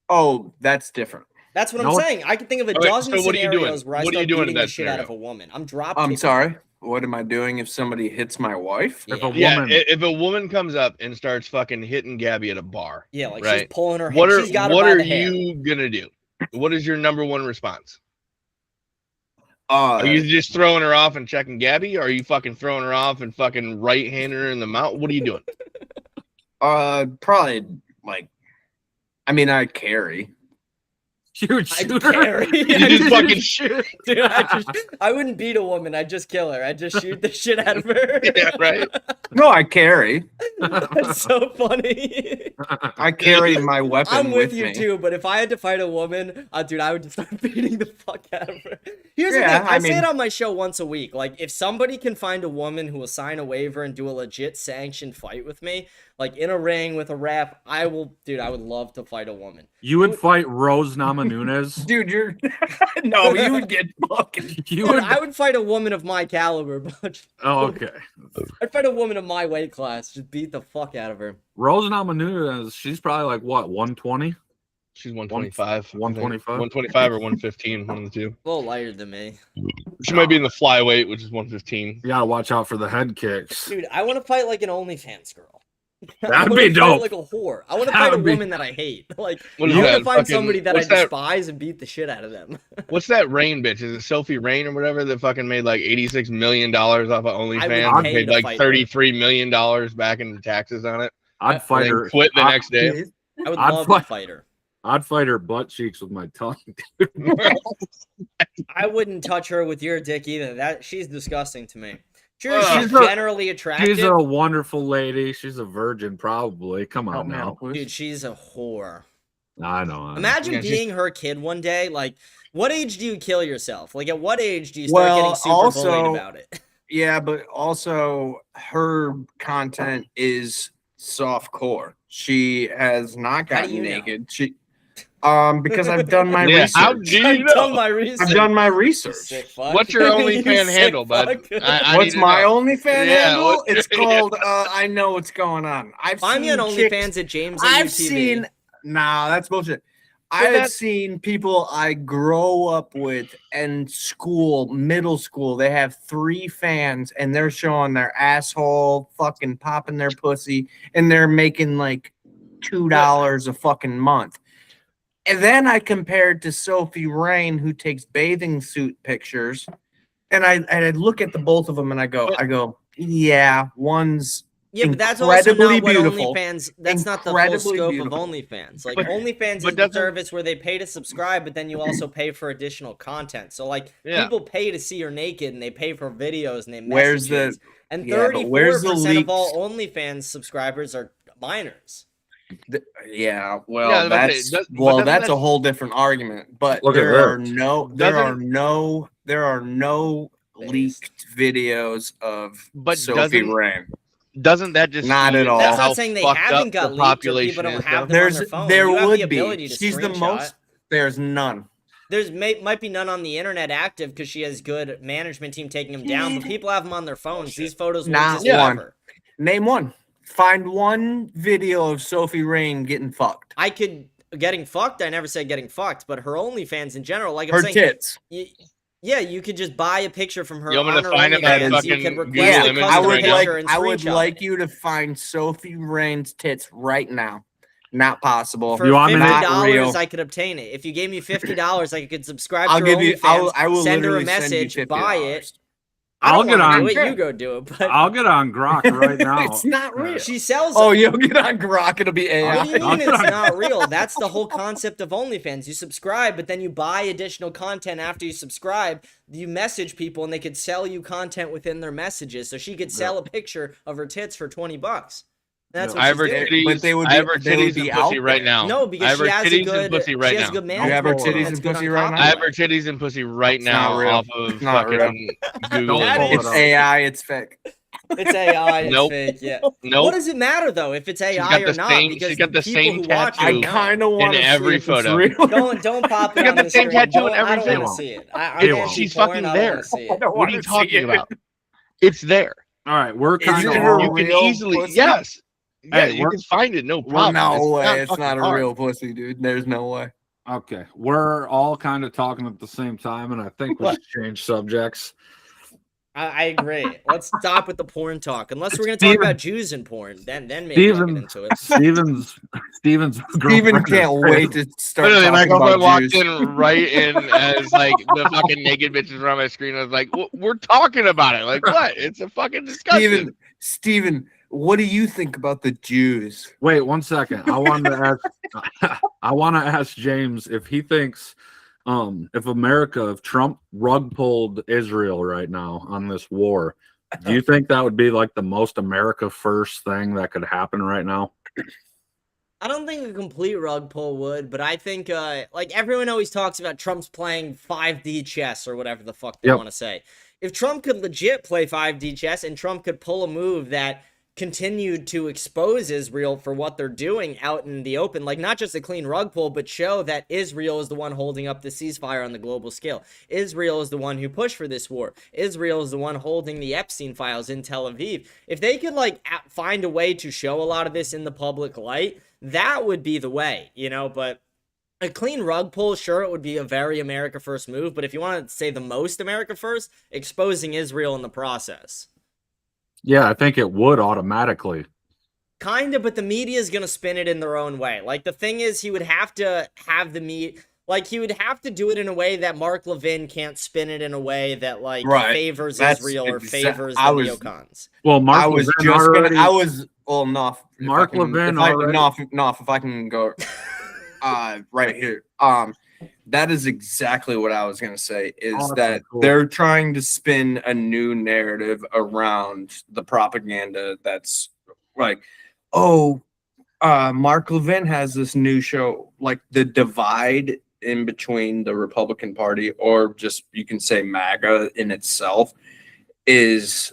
Oh, that's different. That's what No. I'm saying. I can think of a Okay, dozen so what are you doing? scenarios where I What are you start doing in beating the that shit out of a scenario? woman. I'm drop I'm kicking. sorry. What am I doing if somebody hits my wife? If a Yeah, woman, if a woman comes up and starts fucking hitting Gabby at a bar, Yeah, like she's right. pulling her. What are She's got her what by are the hair. you gonna do? What is your number one response? Uh, Are you just throwing her off and checking Gabby? Or are you fucking throwing her off and fucking right-handing her in the mouth? What are you doing? probably like. I mean, I carry. You would I'd shoot her. carry. You just fucking shoot. Dude, I wouldn't beat a woman. I'd just kill her. I'd just shoot the shit out of her. Yeah, right. No, I carry. That's so funny. I carry my weapon I'm with you me. too, but if I had to fight a woman, dude, I would just start beating the fuck out of her. Here's the Yeah, thing. I I say mean- it on my show once a week. Like, if somebody can find a woman who will sign a waiver and do a legit sanctioned fight with me, like in a ring with a ref, I will, dude, I would love to fight a woman. You would fight Rose Namajunas. Dude, you're no, you would get fucking. You Dude, would. I would fight a woman of my caliber, but Oh, okay. I'd fight a woman of my weight class. Just beat the fuck out of her. Rose Namajunas, she's probably like what, 120? She's 125. 125? 125 or 115, one of the two. A little lighter than me. She might be in the flyweight, which is 115. You gotta watch out for the head kicks. Dude, I want to fight like an OnlyFans girl. I That'd wanna be fight dope. like a whore. I want to That fight a would be- woman that I hate. Like, What I is want that? to find Fucking- somebody that I what's that? despise and beat the shit out of them. What's that Rain bitch? Is it Sophie Rain or whatever that fucking made like $86 million off of OnlyFans? would pay Paid to like fight her. $33 million back in taxes on it. I'd fight And her. then quit the I'd- next day. I would I'd love fight- to fight her. I'd fight her butt cheeks with my tongue. I wouldn't touch her with your dick either. That she's disgusting to me. Sure, Ugh. she's She's a- generally attractive. She's a wonderful lady. She's a virgin, probably. Come on Help me now. out, please. Dude, she's a whore. I know. Imagine Yeah, she's- being her kid one day. Like, what age do you kill yourself? Like, at what age do you start Well, getting super also- bullied about it? Yeah, but also her content is soft core. She has not How do gotten you know? naked. She because I've done my Yeah, how research. do you I've done know? my research. I've done my research. Sick fuck. What's your You OnlyFans sick handle, bud? fuck. I What's need to my know. OnlyFans Yeah, handle? what- It's called I know what's going on. I've Find me seen on chicks- OnlyFans at James. I've seen nah, that's bullshit. I've that- seen people I grow up with in school, middle school. They have 3 fans and they're showing their asshole, fucking popping their pussy, and they're making like $2 a fucking month. And then I compared to Sophie Rain, who takes bathing suit pictures, and I look at the both of them and I go, yeah, one's Yeah, but that's also incredibly not what beautiful. OnlyFans. That's not the full Incredibly scope beautiful. of OnlyFans. Like But- OnlyFans is but the doesn't- service where they pay to subscribe, but then you also pay for additional content. So like Yeah. people pay to see her naked, and they pay for videos, and they Where's the- messages. And yeah, but where's the 34% of all leaks? OnlyFans subscribers are minors. Yeah, well, Yeah, but that's but that's doesn't a that- whole different argument. But Look at there that. are no leaked videos of But Sophie doesn't- Rain. Doesn't that just Not speak at all. to That's how not saying they fucked haven't up got the leaked or population people don't is, have though? them on their phone. There You have the would ability be. to She's the screenshot. most. There's none. There's might be none on the internet active because she has good management team taking them down, but people have them on their phones. These photos will Not exist one. forever. Name one. Find one video of Sophie Rain getting fucked. I could getting fucked. I never said getting fucked, but her OnlyFans in general, like I'm Her saying, tits. yeah, you could just buy a picture from her You want me on to her find it by OnlyFans. You fucking could Google request Yeah, a images I custom would right now? like. picture and I would screenshot like it. you to find Sophie Rain's tits right now. Not possible. For You want me to- Not real. $50, I could obtain it. If you gave me $50, I could subscribe I'll to her give you. OnlyFans, I will send her a literally send you message, buy it. $50. I I'll don't get wanna on. do it. You go do it. But I'll get on Grok right now. It's not real. she sells. Oh, you'll get on Grok. It'll be AI. What do you I'll mean get it's on- not real? That's the whole concept of OnlyFans. You subscribe, but then you buy additional content after you subscribe. You message people, and they could sell you content within their messages. So she could sell a picture of her tits for $20. That's what I have her she's doing. titties. But they would I have be- her they would titties be and pussy out right there. now. No, I because have she her has a titties good. and pussy right she has now. good You have her management. titties That's and good pussy on right top now? of I have it. her titties and pussy right not now real. off of It's not fucking Google. Don't pull It's it up. AI. It's fake. It's AI. It's Nope. fake. Yeah. Nope. What does it matter though if it's got AI or the not? same- Because she's got the people same who watch tattoo. I it know. kind of want to every see if it's photo. real. Don't pop it She got on the the same screen. tattoo in I don't every want to video. see it. It I'm won't. She's anti-porn, fucking I don't there. wanna see it. I don't What are you wanna see talking it. about? It's there. All right, we're Is kind it of. her You can real easily, pussy? yes. Yeah, Hey, you we're- can find it, no Well, problem. no way. It's fucking not a hard. real pussy, dude. There's no way. Okay, we're all kind of talking at the same time, and I think we should change subjects. I agree. Let's stop with the porn talk. Unless we're gonna talk Steven- about Jews in porn, then maybe I'll get into it. Steven's Steven girlfriend can't is- wait to start Literally, my talking girlfriend about walked Jews. in right in as like the fucking naked bitches were on my screen. I was like, "We're talking about it. Like what? It's a fucking discussion." Steven, What do you think about the Jews? Wait 1 second. I wanted to ask. I want to ask James if he thinks, if Trump rug pulled Israel right now on this war, do you think that would be like the most America first thing that could happen right now? I don't think a complete rug pull would, but I think, like, everyone always talks about Trump's playing 5D chess or whatever the fuck they want to say. If Trump could legit play 5D chess and Trump could pull a move that continued to expose Israel for what they're doing out in the open, like not just a clean rug pull, but show that Israel is the one holding up the ceasefire on the global scale. Israel is the one who pushed for this war. Israel is the one holding the Epstein files in Tel Aviv. If they could like find a way to show a lot of this in the public light, that would be the way, you know, but a clean rug pull, sure, it would be a very America first move, but if you want to say the most America first, exposing Israel in the process. Yeah, I think it would automatically. Kind of, but the media is going to spin it in their own way. Like, the thing is, he would have to have the media, like, he would have to do it in a way that Mark Levin can't spin it in a way that, like, favors Israel or favors the neocons. Well, Mark I was Levin just already, gonna, I was, well, enough. Mark Levin already. If I can go right here. That is exactly what I was going to say, is that they're trying to spin a new narrative around the propaganda that's like, oh, Mark Levin has this new show, like the divide in between the Republican Party, or just you can say MAGA in itself, is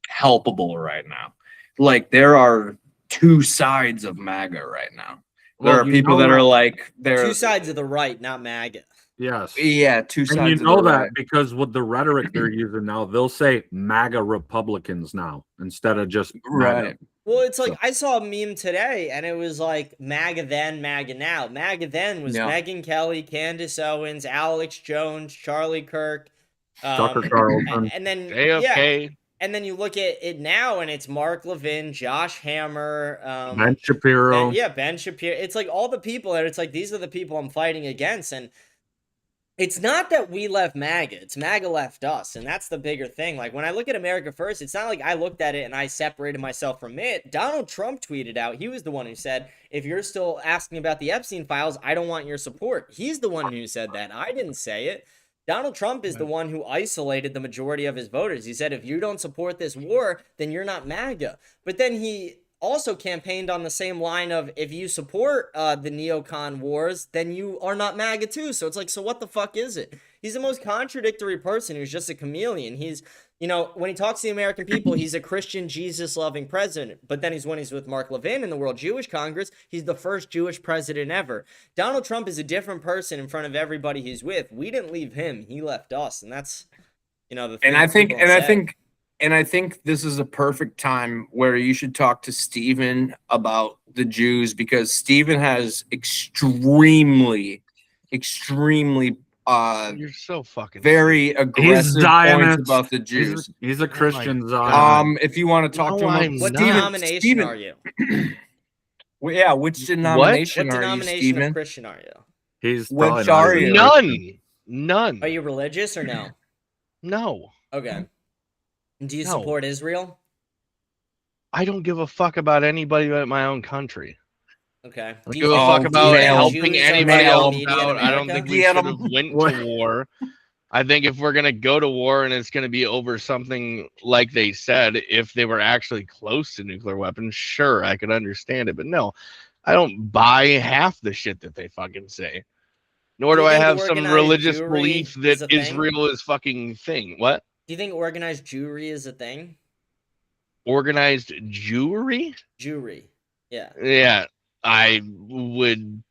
helpable right now. Like, there are two sides of MAGA right now. There are people that are like, they're two sides of the right, not MAGA. Yes. Yeah, two sides. And you of know the that right. because with the rhetoric they're using now, they'll say MAGA Republicans now instead of just MAGA. Right. Well, it's like, I saw a meme today, and it was like, MAGA then, MAGA now. MAGA then was Megyn Kelly, Candace Owens, Alex Jones, Charlie Kirk, Tucker Carlson. and then, JFK. And then you look at it now, and it's Mark Levin, Josh Hammer, Ben Shapiro. Ben Shapiro. It's like all the people that it's like, these are the people I'm fighting against. And it's not that we left MAGA. It's MAGA left us. And that's the bigger thing. Like, when I look at America First, it's not like I looked at it and I separated myself from it. Donald Trump tweeted out. He was the one who said, if you're still asking about the Epstein files, I don't want your support. He's the one who said that. I didn't say it. Donald Trump is the one who isolated the majority of his voters. He said, if you don't support this war, then you're not MAGA. But then he also campaigned on the same line of, if you support the neocon wars, then you are not MAGA too. So it's like, so what the fuck is it? He's the most contradictory person who's just a chameleon. He's, you know, when he talks to the American people, he's a Christian, Jesus-loving president. But then when he's with Mark Levin in the World Jewish Congress, he's the first Jewish president ever. Donald Trump is a different person in front of everybody he's with. We didn't leave him; he left us, and that's, you know, the thing. And I think this is a perfect time where you should talk to Steven about the Jews, because Steven has extremely you're so fucking very aggressive points about the Jews. He's a Christian Zionist. If you want to talk to him, what denomination are you? Well, yeah, which denomination What are denomination you, Steven? of Christian are you? He's Which are you? None. Are you religious or no? No. Okay. Do you support Israel? I don't give a fuck about anybody but my own country. Okay. I don't give a fuck about helping anybody else Jews out. I don't think we should have went to war. I think if we're going to go to war and it's going to be over something like they said, if they were actually close to nuclear weapons, sure, I could understand it. But no, I don't buy half the shit that they fucking say. Nor do I have some religious belief that Israel is fucking thing. What? Do you think organized Jewry is a thing? Organized Jewry? Jewry. Yeah. Yeah. I would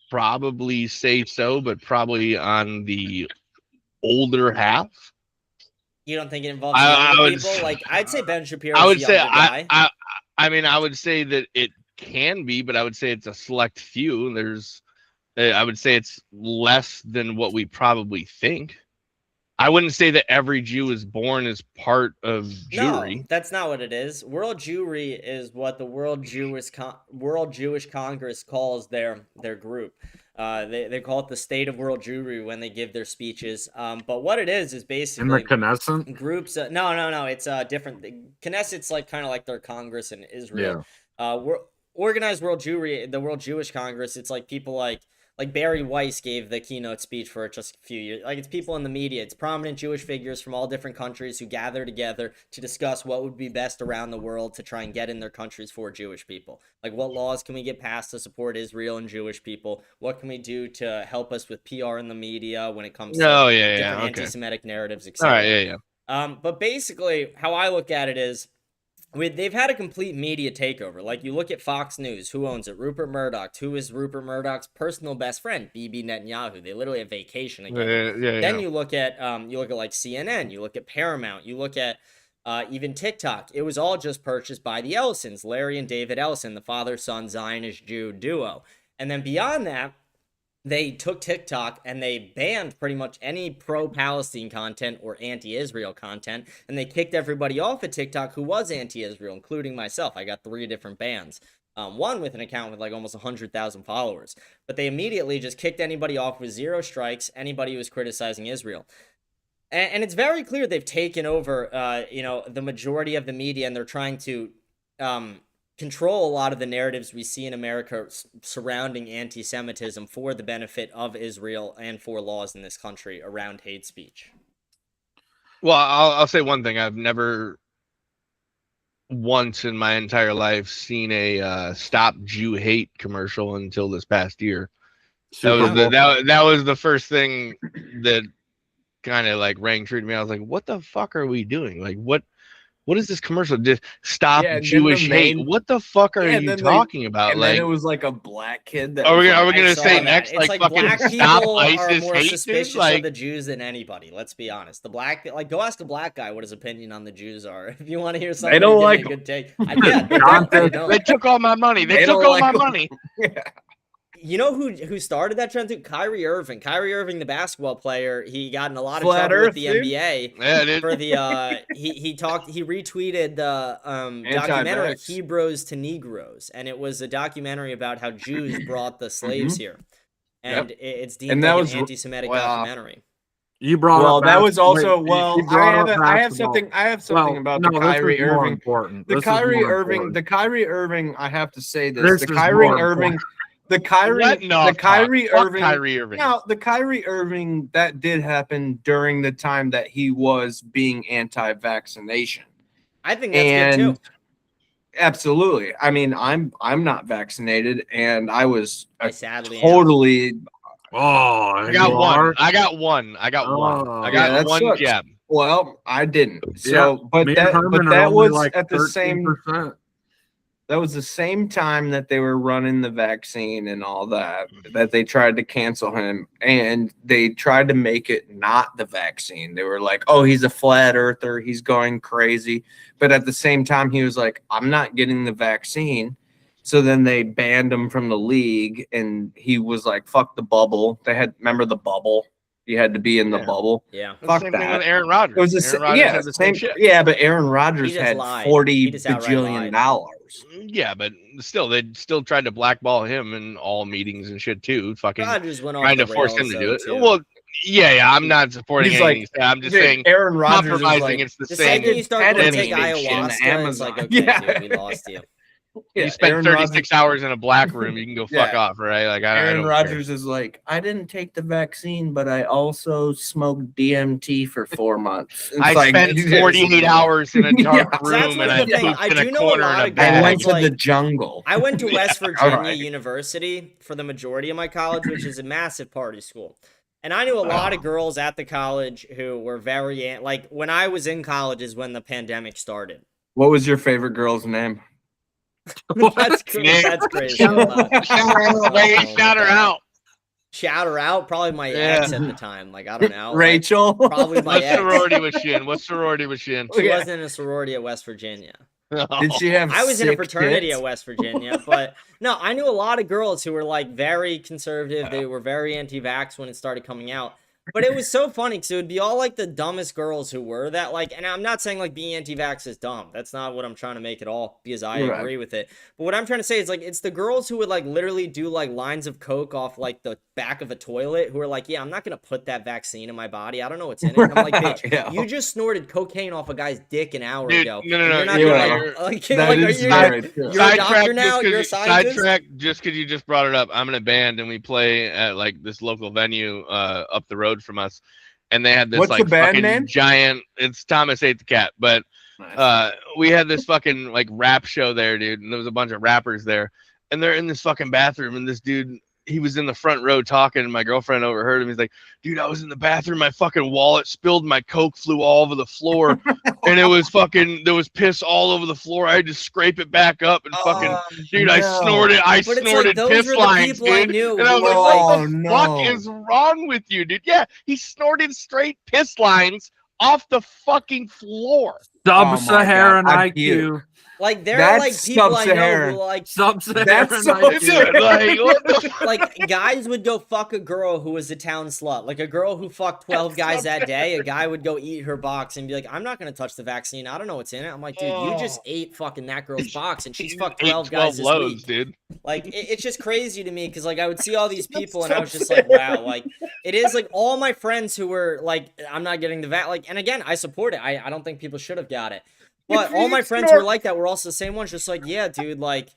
probably say so, but probably on the older half. You don't think it involves younger people? Like, I'd say Ben Shapiro. I would say I mean, I would say that it can be, but I would say it's a select few. I would say it's less than what we probably think. I wouldn't say that every Jew is born as part of Jewry. No, that's not what it is. World Jewry is what the World Jewish Congress calls their group. They call it the State of World Jewry when they give their speeches. But what it is In the basically Knesset? groups. No, it's different. Knesset's like kind of like their Congress in Israel. Organized World Jewry, the World Jewish Congress. It's like people like Barry Weiss gave the keynote speech for it just a few years. Like, it's people in the media. It's prominent Jewish figures from all different countries who gather together to discuss what would be best around the world to try and get in their countries for Jewish people. Like, what laws can we get passed to support Israel and Jewish people? What can we do to help us with PR in the media when it comes to different anti-Semitic narratives, etc. All right, yeah. But basically, how I look at it is, they've had a complete media takeover. Like, you look at Fox News, who owns it? Rupert Murdoch. Who is Rupert Murdoch's personal best friend? Bibi Netanyahu. They literally have vacation together. Then you look at like CNN. You look at Paramount. You look at even TikTok. It was all just purchased by the Ellisons, Larry and David Ellison, the father-son Zionist Jew duo. And then beyond that, they took TikTok and they banned pretty much any pro-Palestine content or anti-Israel content, and they kicked everybody off of TikTok who was anti-Israel, including myself. I got 3 different bans. One with an account with like almost 100,000 followers. But they immediately just kicked anybody off with 0 strikes, anybody who was criticizing Israel. And it's very clear they've taken over, the majority of the media, and they're trying to control a lot of the narratives we see in America surrounding anti-Semitism for the benefit of Israel and for laws in this country around hate speech. Well, I'll say one thing. I've never once in my entire life seen a Stop Jew Hate commercial until this past year. That was the first thing that kind of like rang true to me. I was like, what the fuck are we doing? Like, what is this commercial? Just stop Jewish hate. What the fuck are you talking about? And then it was like a black kid. Are we gonna say next, like fucking black stop people ISIS are more hate? suspicious Like, of the Jews than anybody. Let's be honest. The black, like, go ask a black guy what his opinion on the Jews are. If you want to hear something, they don't give like me a good take. They don't. they took all my money. They took all my money. You know who started that trend too? Kyrie Irving. Kyrie Irving, the basketball player, he got in a lot of trouble with the NBA for the he retweeted the documentary Hebrews to Negroes, and it was a documentary about how Jews brought the slaves here, and it's deemed like an anti-Semitic documentary. You brought that was also I have something about the Kyrie Irving. The Kyrie Irving. I have to say this. The Kyrie Irving. The Kyrie Irving. Now, the Kyrie Irving, that did happen during the time that he was being anti-vaccination. I think that's good too. Absolutely. I mean, I'm not vaccinated, and I was totally. I got one jab. Well, I didn't. So, but that was like at the 13%. Same. That was the same time that they were running the vaccine and all that they tried to cancel him, and they tried to make it not the vaccine. They were like, oh, he's a flat earther. He's going crazy. But at the same time, he was like, I'm not getting the vaccine. So then they banned him from the league, and he was like, fuck the bubble. Remember the bubble? You had to be in the bubble. Yeah. Fuck same that. thing with Aaron Rodgers. It was the same shit. Yeah, but Aaron Rodgers had $40 bajillion. Yeah, but still, they still tried to blackball him in all meetings and shit too. Fucking Rodgers went trying to force him to do it. Too. Well, yeah, I'm not supporting anything. I'm just saying Aaron Rodgers compromising. It's the same. You start to take ayahuasca. It's like, okay, dude, we lost you. You spent 36 hours in a black room. You can go fuck off, right? Like Aaron Rodgers is like, I didn't take the vaccine, but I also smoked DMT for 4 months. I spent 48 hours in a dark room, and I pooped in a corner in a bag. I went to the jungle. I went to West Virginia University for the majority of my college, which is a massive party school. And I knew a lot of girls at the college who were very, like, when I was in college is when the pandemic started. What was your favorite girl's name? That's crazy. Shout her out. Shout her out. Probably my ex at the time. Like, I don't know. Rachel. Like, probably my ex. What sorority was she in? She wasn't in a sorority at West Virginia. Did she have? I was in a fraternity at West Virginia, but no, I knew a lot of girls who were like very conservative. They were very anti-vax when it started coming out. But it was so funny because it would be all like the dumbest girls who were that, like, and I'm not saying like being anti-vax is dumb. That's not what I'm trying to make it all, because I Right. agree with it. But what I'm trying to say is like it's the girls who would like literally do like lines of coke off like the back of a toilet who are like, yeah, I'm not gonna put that vaccine in my body. I don't know what's in it. And I'm like, bitch, Yeah. you just snorted cocaine off a guy's dick an hour Dude, ago. no, and you're not you're gonna right. like That like, is you're, very true. you're a Sidetrack doctor now. You're a scientist. sidetrack just because you just brought it up. I'm in a band and we play at like this local venue up the road from us, and they had this What's like the band fucking name? giant. It's Thomas Ate the Cat, but we had this fucking like rap show there, dude, and there was a bunch of rappers there, and they're in this fucking bathroom, and this dude, he was in the front row talking, and my girlfriend overheard him. He's like, dude, I was in the bathroom, my fucking wallet spilled, my Coke flew all over the floor, and it was fucking, there was piss all over the floor. I had to scrape it back up and fucking, dude, I snorted But it's snorted like those piss were the lines, people I dude. knew. And I who was were like, like, what the fuck is wrong with you, dude? Yeah, he snorted straight piss lines off the fucking floor. Sub-Saharan I IQ. like there That's are like people I know sub-Saharan. who like Sub-Saharan That's so IQ. Dude, like, what the fuck? like guys would go fuck a girl who was a town slut. Like a girl who fucked 12 guys that day, a guy would go eat her box and be like, I'm not gonna touch the vaccine. I don't know what's in it. I'm like, dude, you just ate fucking that girl's box and she's fucked 12 guys this loads, week. dude. Like it's just crazy to me because like I would see all these people and I was just like, wow, like it is like all my friends who were like, I'm not getting the like, and again, I support it. I don't think people should have got it. But all my friends who were like that were also the same ones, just like, yeah, dude, like,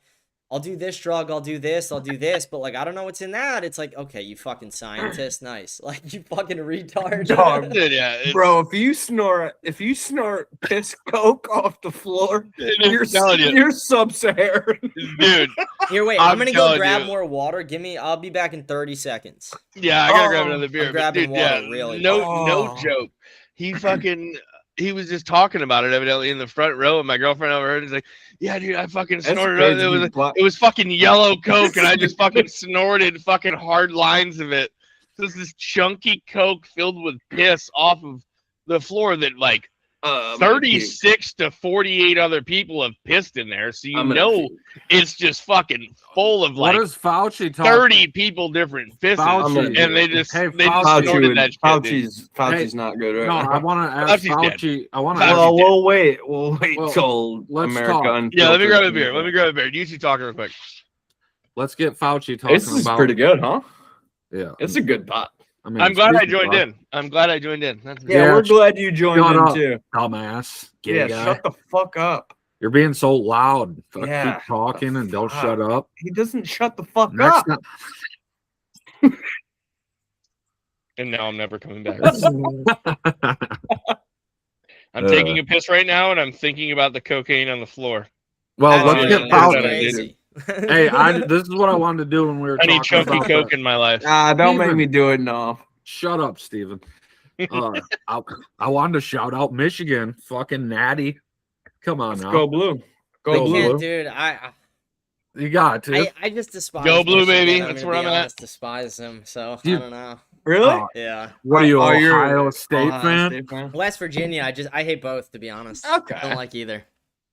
I'll do this drug, I'll do this, but like, I don't know what's in that. It's like, okay, you fucking scientist, nice. Like, you fucking retard. Dog. Dude, yeah, it's- Bro, if you snort piss coke off the floor, you're sub-Saharan. dude. Here, wait, I'm I'm gonna go telling grab you. more water. I'll be back in 30 seconds. Yeah, I gotta grab Oh, another beer. I'm but grabbing dude, water, yeah, really. no Oh. joke. He was just talking about it evidently in the front row, and my girlfriend overheard. He's like, "Yeah, dude, I fucking That's snorted. crazy, It was fucking yellow Coke, and I just fucking snorted fucking hard lines of it. So it's this chunky Coke filled with piss off of the floor that like 36 to 48 other people have pissed in there. So you know it's just fucking full of What like is Fauci talking? 30 people different pisses, Fauci. and they just Hey, they just Fauci snorted that shit, dude. Fauci's not good right No, now. I want to ask Fauci's dead. Fauci. I want to Fauci's ask. Well, dead. we'll wait Well, till let's America talk. Unfiltered. Yeah, let me grab a comes beer. out. Let me grab a beer. You two talk real quick. Let's get Fauci talking This is about. pretty good, huh? Yeah, It's a good pot. I mean, I'm glad I speaking joined of in. I'm glad I joined in. That's Yeah, Yeah, we're glad you joined shut in up. too. Dumbass. Gay Yeah, guy. shut the fuck up. You're being so loud. Fuck, Yeah, keep talking and don't fuck. shut up. He doesn't shut the fuck Next up. time. and now I'm never coming back. Uh, I'm taking a piss right now, and I'm thinking about the cocaine on the floor. Well, let's That's get Fauci. crazy. Hey, this is what I wanted to do when we were I need talking chunky about coke that. in my life. Don't make Steven. me do it now. Shut up, Steven. I wanted to shout out Michigan. Fucking natty. Come on Let's now. go blue. Go Go I blue. can't, dude. You got to. I just despise Go blue, Michigan, baby. I'm That's gonna where be I'm at. honest, despise them. So You- I don't know. Really? Oh, Yeah, what are you, Oh, you're Ohio State Ohio fan? State fan? West Virginia. I hate both, to be honest. Okay. I don't like either.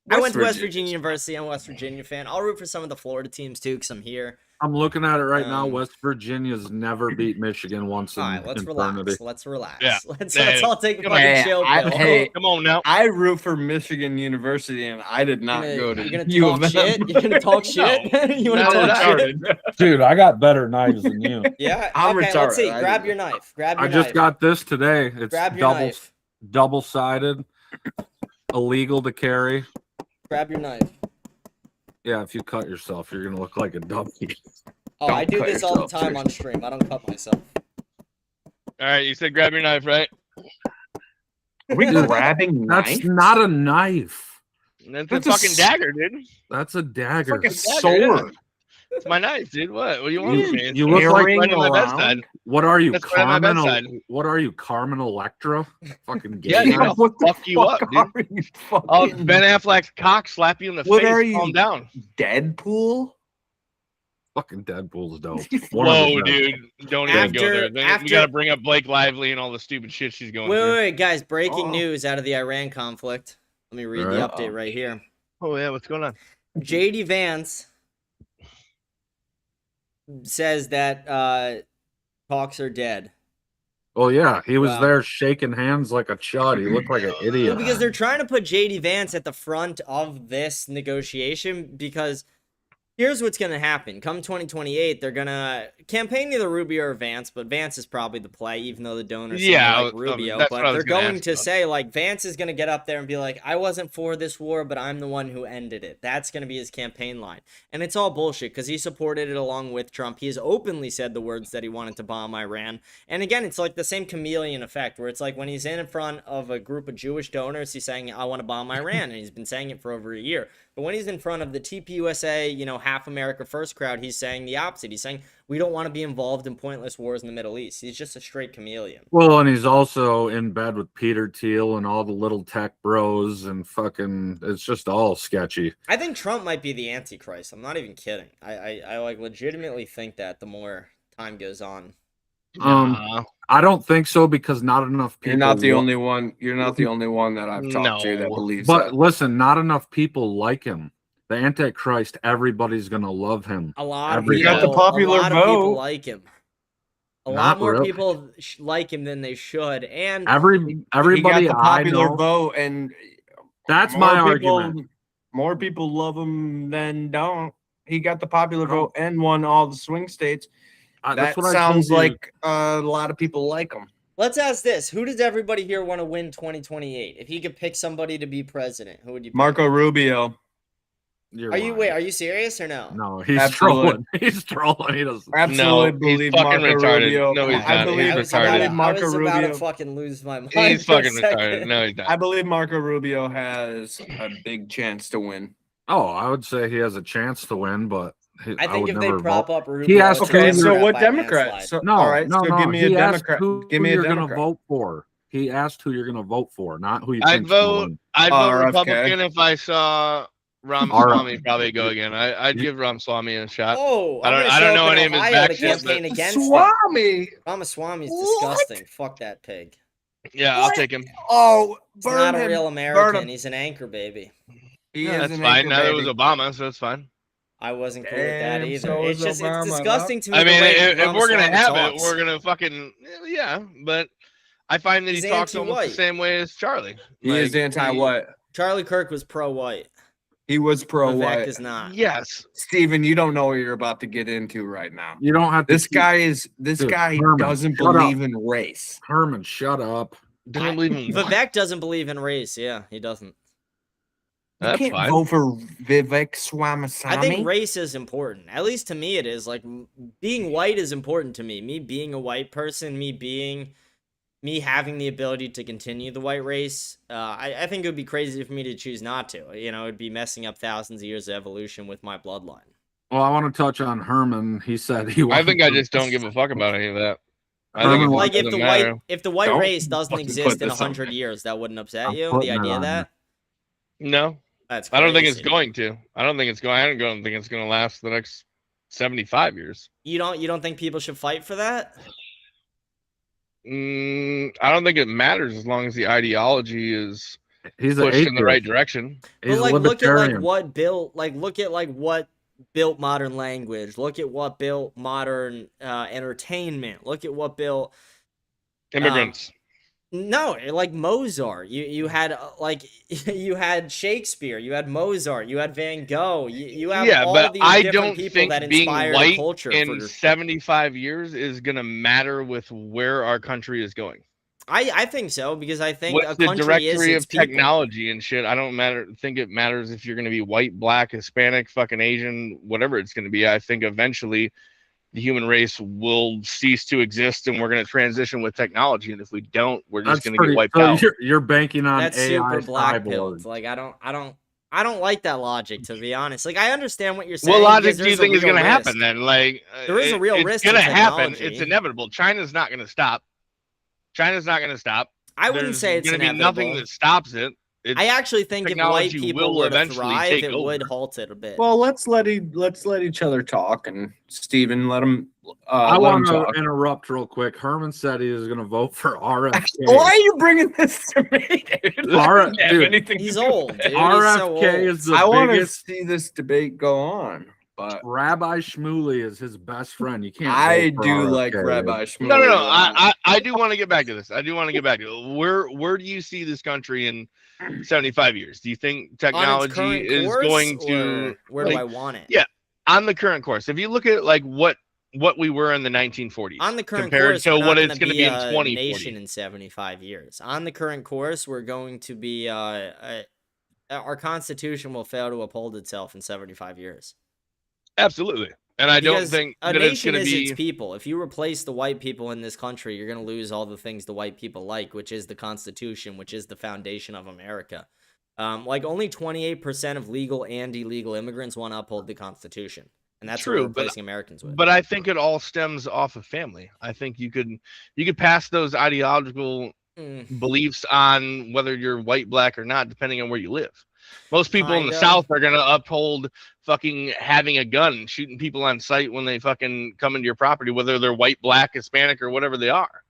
I went to West Virginia University. I'm a West Virginia fan. I'll root for some of the Florida teams too, because I'm here. I'm looking at it right now. Um, West Virginia's never beat Michigan once in All right, let's eternity. relax. Let's relax. Yeah. Let's Yeah. all take a Come fucking on. chill Hey, pill. hey, Come on now. I root for Michigan University, and I did not go to You're gonna U talk of M. shit. You're gonna talk shit. You want No, to no, talk no. shit? Dude, I got better knives than you. Yeah. I'm Okay. Let's retarded. see. I Grab do. your knife. Grab your I just knife. got this today. It's Grab your knife. double-sided, illegal to carry. Grab your knife. Yeah, if you cut yourself, you're gonna look like a donkey. Oh, Don't I do cut this all the yourself, time on stream. I don't cut myself. All right, you said grab your knife, right? Are we Dude, grabbing That's knives? not a knife. That's That's a a fucking s- dagger, dude. That's a dagger. Fucking Dagger, yeah. sword. It's my knife, dude. What do you want from me? It's You look like- right at my Carrying bedside. What are you, That's right at my Carmen? bedside. What are you, Carmen Electra? Fucking gay Yeah, dude, guy. I'll What the fuck you up, fuck dude. are you Oh, fucking Ben Affleck's cock slap you in the What face. are you? Calm down. Deadpool? Fucking Deadpool's dope. One of Whoa, the best. dude. Don't even go there. We after- got to bring up Blake Lively and all the stupid shit she's going Wait, through. wait, guys! Breaking Oh. news out of the Iran conflict. Let me read the Alright. update right here. Oh, yeah. What's going on? JD Vance says that talks are dead. Well, yeah, he was Wow. there shaking hands like a chud. He looked like an idiot. Well, because they're trying to put JD Vance at the front of this negotiation because here's what's going to happen. Come 2028, they're going to campaign either Rubio or Vance, but Vance is probably the play, even though the donors seem to like Rubio. that's But what I was they're gonna going ask to about. say, like, Vance is going to get up there and be like, I wasn't for this war, but I'm the one who ended it. That's going to be his campaign line. And it's all bullshit because he supported it along with Trump. He has openly said the words that he wanted to bomb Iran. And again, it's like the same chameleon effect where it's like when he's in front of a group of Jewish donors, he's saying, I want to bomb Iran. And he's been saying it for over a year. But when he's in front of the TPUSA, half America first crowd, he's saying the opposite. He's saying we don't want to be involved in pointless wars in the Middle East. He's just a straight chameleon. Well, and he's also in bed with Peter Thiel and all the little tech bros and fucking, it's just all sketchy. I think Trump might be the Antichrist. I'm not even kidding. I like legitimately think that the more time goes on. I don't think so because not enough people. You're not the only one. You're not the only one that I've talked to that No. believes But that. listen, not enough people like him. The Antichrist, everybody's gonna love him. A lot of Every- people, He got the popular a lot of people vote. like him. A Not lot more really. people like him than they should. And Everybody he got the I popular know, vote, and that's more my people- argument. More people love him than don't. He got the popular vote and won all the swing states. That's That what I sounds told you. like a lot of people like him. let's ask this: who does everybody here want to win 2028? If you could pick somebody to be president, who would you pick? Marco Rubio. Are you serious or no? No, he's Absolutely. trolling. He's trolling. He doesn't. Absolutely No, believe he's fucking Marco retarded. Rubio. No, he's I not. believe, He's I retarded. believe Marco I was about Rubio. to fucking lose my mind. He's for a fucking second. retarded. No, he's I not. believe Marco Rubio has a big chance to win. Oh, I would say he has a chance to win, but I think would if they never prop vote. up Rubio, has it's to- Okay, gonna so be what by a Democrat? landslide. So, No, all right, no, so no. give me a He asked Democrat. Who Give me a you're gonna Democrat. vote for? He asked who you're gonna vote for, not who you I'd think's gonna vote. win. I'd vote RFK. Republican if I saw Ramaswamy probably go again. I'd give Ramaswamy a shot. Oh, I I'm don't- gonna I show don't know up in any of his Ohio to backstories, campaign but- against him. Swami. Ramaswamy's What? disgusting. Fuck that pig. Yeah, What? I'll take him. Oh, He's burn not a him. real Burn American. him. He's an anchor baby. He Yeah, is that's an fine. anchor Now there was baby. Obama, so it's fine. I wasn't cool with that Damn, either. so it's is just Obama. it's disgusting to me. I the mean, way if we're gonna Ramaswamy have talks. it, we're gonna fucking yeah. But I find that He's he talks almost the anti-white. same way as Charlie. He is anti-what? Charlie Kirk was pro-white. He was Vivek pro-white. is not. Yes. Steven, you don't know what you're about to get into right now. You don't have to. This guy is. This Dude, guy Herman, doesn't shut believe in race. Herman, shut up. Doesn't believe in what? Vivek doesn't believe in race. Yeah, he doesn't. You That's can't fine. vote for Vivek Swamasamy. I think race is important. At least to me, it is. Like being white is important to me. Me being a white person, me having the ability to continue the white race. I think it would be crazy for me to choose not to. It'd be messing up thousands of years of evolution with my bloodline. Well, I want to touch on Herman. He said he. I think I wanted to- just don't give a fuck about any of that. I Herman, think it Like just if the doesn't matter. white Don't race doesn't fucking exist put in this on 100 me. years, that wouldn't upset I'm you. putting The it idea on that No, that's I don't think it's crazy. going to. I don't think it's going. I don't think it's going to last the next 75 years. You don't think people should fight for that? I don't think it matters as long as the ideology is He's an pushed in the right atheist. direction. He's But a look at libertarian. what built modern language. Look at what built modern entertainment. Look at what built Immigrants. no, like Mozart. You had you had Shakespeare, you had Mozart, you had Van Gogh. You have Yeah, all but these I different don't people think that being inspired white culture. in 75 years is going to matter with where our country is going. I think so because I think What's a the country directory is of its people. technology and shit? I don't think it matters if you're going to be white, black, Hispanic, fucking Asian, whatever it's going to be. I think eventually the human race will cease to exist and we're going to transition with technology. And if we don't, we're just going to get wiped out. You're banking on That's AI super black pilled. cyborgs. Like I don't like that logic, to be honest. Like I understand what you're saying. What logic because do you there's a think is real going to risk. happen then? Like There is a real it's risk going to to happen. technology. It's inevitable. China's not going to stop. China's not going to stop. I wouldn't say it's going to be inevitable. nothing that stops it. I actually think if white technology people will were to eventually thrive, take it would over. halt it a bit. Well, let's let each other talk, and Steven, let him. I let him want to talk. interrupt real quick. Herman said he was going to vote for RFK. Why are you bringing this to me? Dude? All right, I don't have dude. anything to He's do old, with dude. that. He's so RFK old. is the I want to biggest. see this debate go on. but Rabbi Shmuley is his best friend. You can't. I vote for do like RFK. Rabbi Shmuley. No. I do want to get back to this. I do want to get back to it. Where do you see this country in 75 years? Do you think technology is going to? Where do I want it? Yeah, on the current course. If you look at like what we were in the 1940s, on the current compared course, to we're what not it's going to be in a 2040. nation in 75 years. On the current course, we're going to be our constitution will fail to uphold itself in 75 years. Absolutely. And I don't think a that it's nation going to is be its people. If you replace the white people in this country, you're going to lose all the things the white people like, which is the Constitution, which is the foundation of America. Like only 28% of legal and illegal immigrants want to uphold the Constitution. And that's what we're replacing Americans with. But I think it all stems off of family. I think you could pass those ideological beliefs on whether you're white, black, or not, depending on where you live. Most people in the South are going to uphold fucking having a gun, shooting people on sight when they fucking come into your property, whether they're white, black, Hispanic, or whatever they are.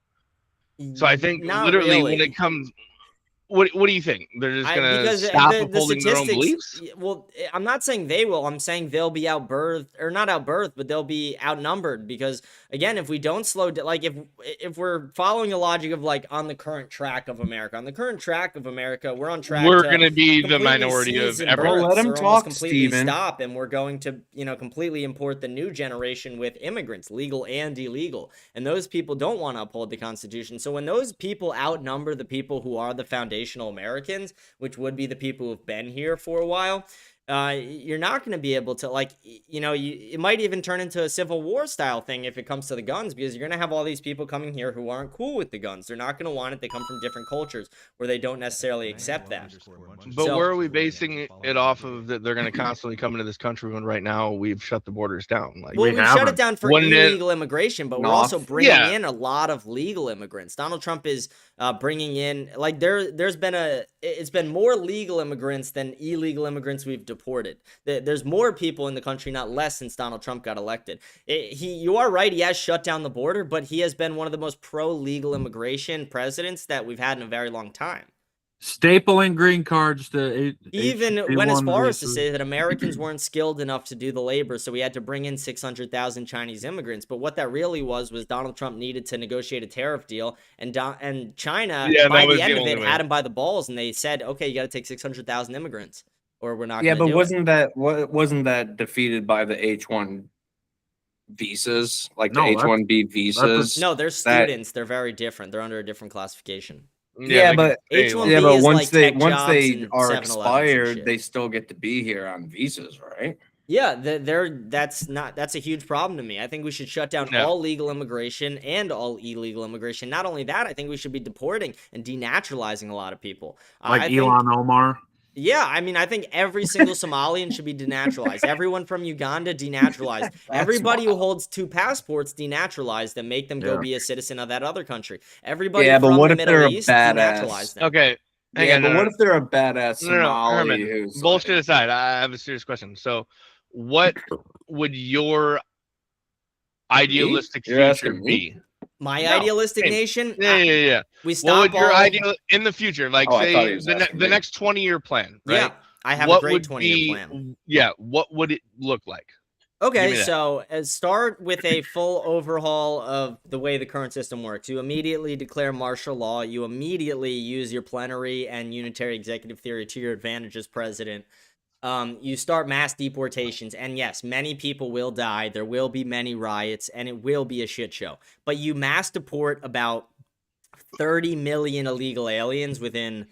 So I think literally when it comes, what do you think? They're just going to stop upholding their own beliefs? Well, I'm not saying they will. I'm saying they'll be outbirthed, or not outbirthed, but they'll be outnumbered because, again, if we don't slow down, like if we're following a logic of like on the current track of America, we're on track. We're going to be the minority of everyone. Let them talk, Steven. Stop, and we're going to, completely import the new generation with immigrants, legal and illegal. And those people don't want to uphold the Constitution. So when those people outnumber the people who are the foundational Americans, which would be the people who've been here for a while, you're not going to be able to, like, it might even turn into a Civil War style thing if it comes to the guns, because you're going to have all these people coming here who aren't cool with the guns. They're not going to want it. They come from different cultures where they don't necessarily accept that. But where are we basing it off of that they're going to constantly come into this country when right now we've shut the borders down? Like, we've shut it down for illegal immigration, but we're also bringing in a lot of legal immigrants. Donald Trump is bringing in, like, it's been more legal immigrants than illegal immigrants we've deported. There's more people in the country, not less, since Donald Trump got elected. You are right, he has shut down the border, but he has been one of the most pro-legal immigration presidents that we've had in a very long time. Stapling green cards to even went as far as to say that Americans weren't skilled enough to do the labor, so we had to bring in 600,000 Chinese immigrants. But what that really was Donald Trump needed to negotiate a tariff deal, and China, by the end of it, had him by the balls, and they said, okay, you got to take 600,000 immigrants, or we're not going to do it. Wasn't that defeated by the H-1 visas, like the H-1B visas? No, they're students. They're very different. They're under a different classification. But H-1B is once like they are expired, they still get to be here on visas, right? Yeah, that's a huge problem to me. I think we should shut down all legal immigration and all illegal immigration. Not only that, I think we should be deporting and denaturalizing a lot of people. Like Ilhan Omar. Yeah, I mean, I think every single Somalian should be denaturalized. Everyone from Uganda, denaturalized. Everybody who holds 2 passports, denaturalized them, make them go be a citizen of that other country. Everybody from the Middle East, denaturalize them. Okay. But what if they're a badass Somali who's bullshit aside, I have a serious question. So, what would your idealistic future be? My idealistic nation? Yeah. We stop. What would your ideal in the future, like say the next 20-year plan, right? Yeah, I have a great 20-year plan. Yeah, what would it look like? Okay, so start with a full overhaul of the way the current system works. You immediately declare martial law. You immediately use your plenary and unitary executive theory to your advantage as president. You start mass deportations, and yes, many people will die. There will be many riots, and it will be a shit show. But you mass deport about 30 million illegal aliens within,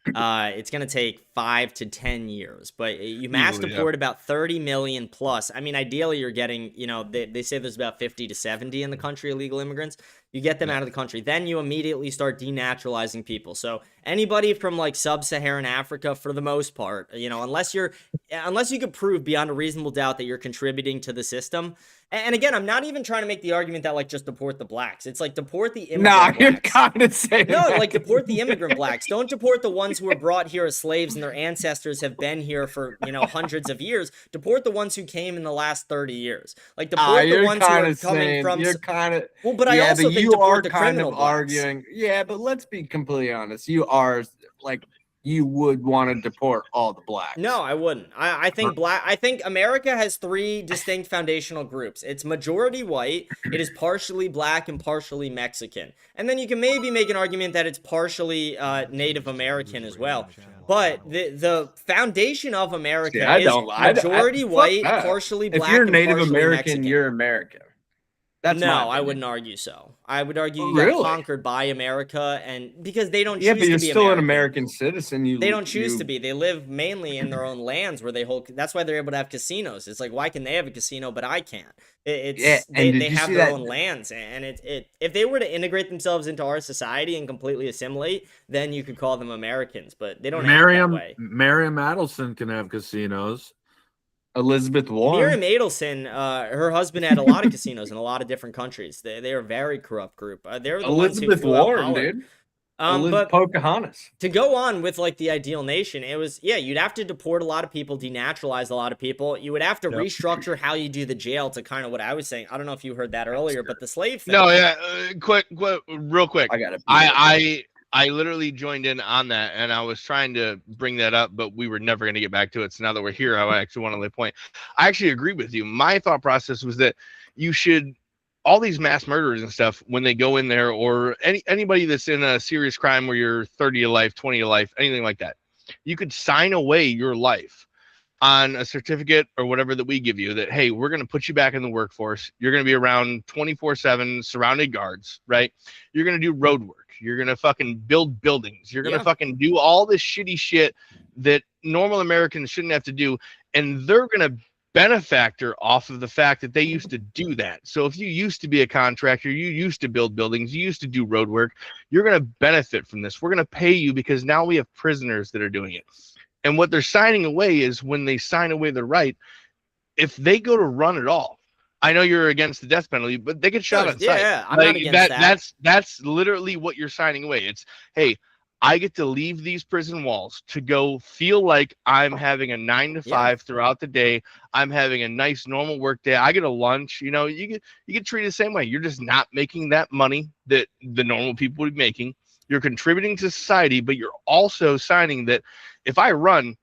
it's going to take 5 to 10 years. But you mass deport about 30 million plus. I mean, ideally, you're getting, they say there's about 50 to 70 in the country, illegal immigrants. You get them out of the country. Then you immediately start denaturalizing people. So anybody from like sub-Saharan Africa, for the most part, unless you could prove beyond a reasonable doubt that you're contributing to the system. And again, I'm not even trying to make the argument that like just deport the blacks. It's like deport the immigrant blacks. You're kind of saying like deport the immigrant blacks. Don't deport the ones who were brought here as slaves and their ancestors have been here for hundreds of years. Deport the ones who came in the last 30 years. Like deport the ones who are coming from. You're kind of but I also think you are the kind of blacks. arguing. Yeah, but let's be completely honest. You are like you would want to deport all the blacks. No, I wouldn't. I think I think America has three distinct foundational groups. It's majority white, it is partially black, and partially Mexican. And then you can maybe make an argument that it's partially Native American as well. But the foundation of America is majority white, partially black, if you're and Native partially American, Mexican. you're American. That's no, my I opinion. wouldn't argue so. I would argue you Really? got conquered by America, and because they don't choose Yeah, but you're to be still American. an American citizen. They don't choose to be. They live mainly in their own lands where they hold. That's why they're able to have casinos. It's like, why can they have a casino but I can't? They have their own lands, and if they were to integrate themselves into our society and completely assimilate, then you could call them Americans. But they don't act that way. Miriam Adelson can have casinos. Elizabeth Warren. Miriam Adelson, her husband had a lot of casinos in a lot of different countries. They are a very corrupt group. They're the Elizabeth Warren, dude. But Pocahontas. To go on with like the ideal nation, it was you'd have to deport a lot of people, denaturalize a lot of people. You would have to restructure how you do the jail to kind of what I was saying. I don't know if you heard that earlier, but the slave thing. No, yeah, quick, real quick. I got it. I literally joined in on that, and I was trying to bring that up, but we were never going to get back to it. So now that we're here, I actually want to lay point. I actually agree with you. My thought process was that you should, all these mass murderers and stuff, when they go in there, or anybody that's in a serious crime where you're 30 to life, 20 to life, anything like that, you could sign away your life on a certificate or whatever that we give you that, hey, we're going to put you back in the workforce. You're going to be around 24/7 surrounded guards, right? You're going to do road work. You're going to fucking build buildings. You're going to fucking do all this shitty shit that normal Americans shouldn't have to do. And they're going to benefactor off of the fact that they used to do that. So if you used to be a contractor, you used to build buildings, you used to do road work, you're going to benefit from this. We're going to pay you because now we have prisoners that are doing it. And what they're signing away is when they sign away the right, if they go to run at all, I know you're against the death penalty, but they get shot on sight. Yeah, I'm not against that. That's literally what you're signing away. It's, hey, I get to leave these prison walls to go feel like I'm having a 9 to 5 throughout the day. I'm having a nice normal work day. I get a lunch. You know, you get treated the same way. You're just not making that money that the normal people would be making. You're contributing to society, but you're also signing that if I run,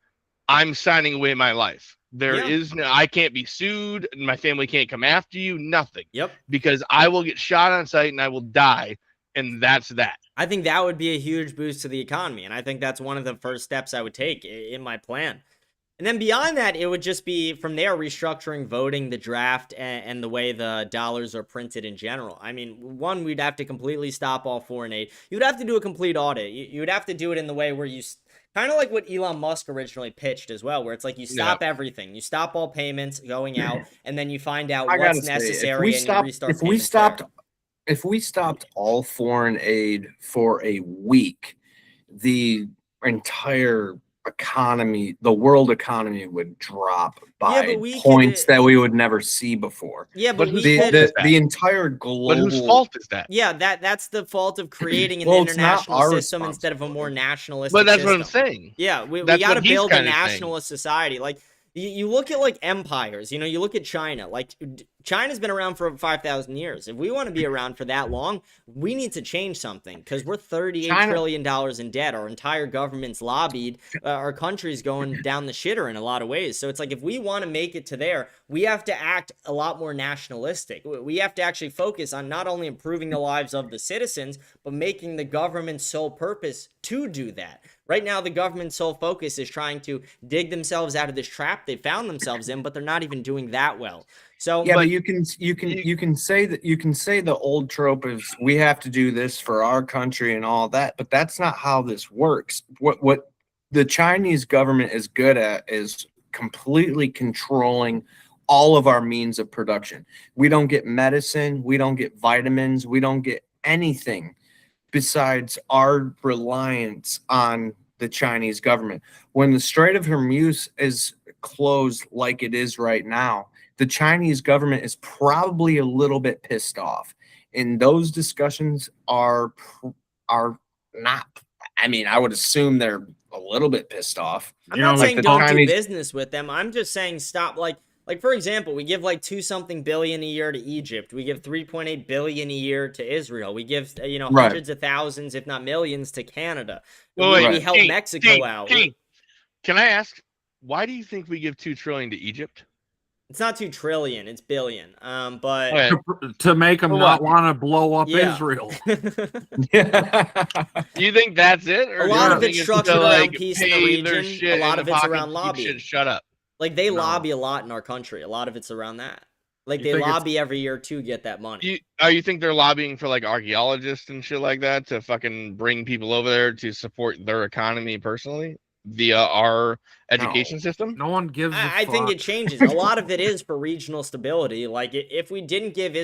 I'm signing away my life. There is no, I can't be sued. My family can't come after you. Nothing. Yep. Because I will get shot on sight and I will die. And that's that. I think that would be a huge boost to the economy. And I think that's one of the first steps I would take in my plan. And then beyond that, it would just be from there restructuring voting, the draft, and the way the dollars are printed in general. I mean, one, we'd have to completely stop all foreign aid. You'd have to do a complete audit. You would have to do it in the way where you kind of like what Elon Musk originally pitched as well, where it's like you stop everything. You stop all payments going out, and then you find out what's necessary and you restart If we stopped all foreign aid for a week, the entire economy, the world economy would drop by points that we would never see before. Yeah, but the entire global. But whose fault is that? Yeah, that's the fault of creating an international system instead of a more nationalistic But that's system. what I'm saying. Yeah, we got to build a nationalist society. Like, you look at like empires, you know, you look at China. Like, China's been around for 5,000 years. If we want to be around for that long, we need to change something because we're $38 trillion in debt. Our entire government's lobbied. Our country's going down the shitter in a lot of ways. So it's like if we want to make it to there, we have to act a lot more nationalistic. We have to actually focus on not only improving the lives of the citizens, but making the government's sole purpose to do that. Right now, the government's sole focus is trying to dig themselves out of this trap they found themselves in, but they're not even doing that well. So yeah, but you can say the old trope is we have to do this for our country and all that, but that's not how this works. What the Chinese government is good at is completely controlling all of our means of production. We don't get medicine, we don't get vitamins, we don't get anything besides our reliance on the Chinese government. When the Strait of Hormuz is closed like it is right now, the Chinese government is probably a little bit pissed off. And those discussions are not, I mean, I would assume they're a little bit pissed off. I'm not saying don't do business with them. I'm just saying stop. Like Like, for example, we give like 2-something billion a year to Egypt. We give 3.8 billion a year to Israel. We give, Right. hundreds of thousands, if not millions, to Canada. Well, we wait, help King, Mexico out. King, can I ask, why do you think we give $2 trillion to Egypt? It's not 2 trillion, it's billion. But Okay. To make them For not what? want to blow up Yeah. Israel. Do you think that's it? Or A do lot you of think it's to, structured around like, peace in the pay their region. shit A lot in of the it's pocket around to keep lobbying. shit shut up. Like, they No. lobby a lot in our country. A lot of it's around that. Like, You they think it's- lobby every year to get that money. You think they're lobbying for like archaeologists and shit like that to fucking bring people over there to support their economy personally via our education system? No one gives a I think fuck. it changes. A lot of it is for regional stability. Like, if we didn't give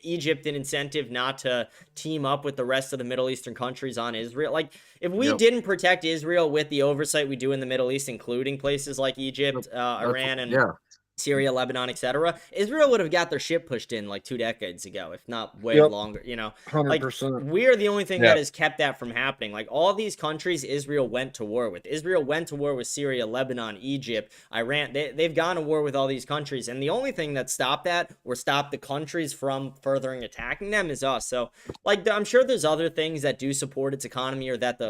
Egypt an incentive not to team up with the rest of the Middle Eastern countries on Israel, like, if we didn't protect Israel with the oversight we do in the Middle East, including places like Egypt, Iran, and Syria, Lebanon, etc., Israel would have got their shit pushed in like 2 decades ago, if not way longer. 100%. We are the only thing that has kept that from happening. Like, all these countries Israel went to war with. Israel went to war with Syria, Lebanon, Egypt, Iran. They've gone to war with all these countries, and the only thing that stopped that or stopped the countries from furthering attacking them is us. So, like, I'm sure there's other things that do support its economy or that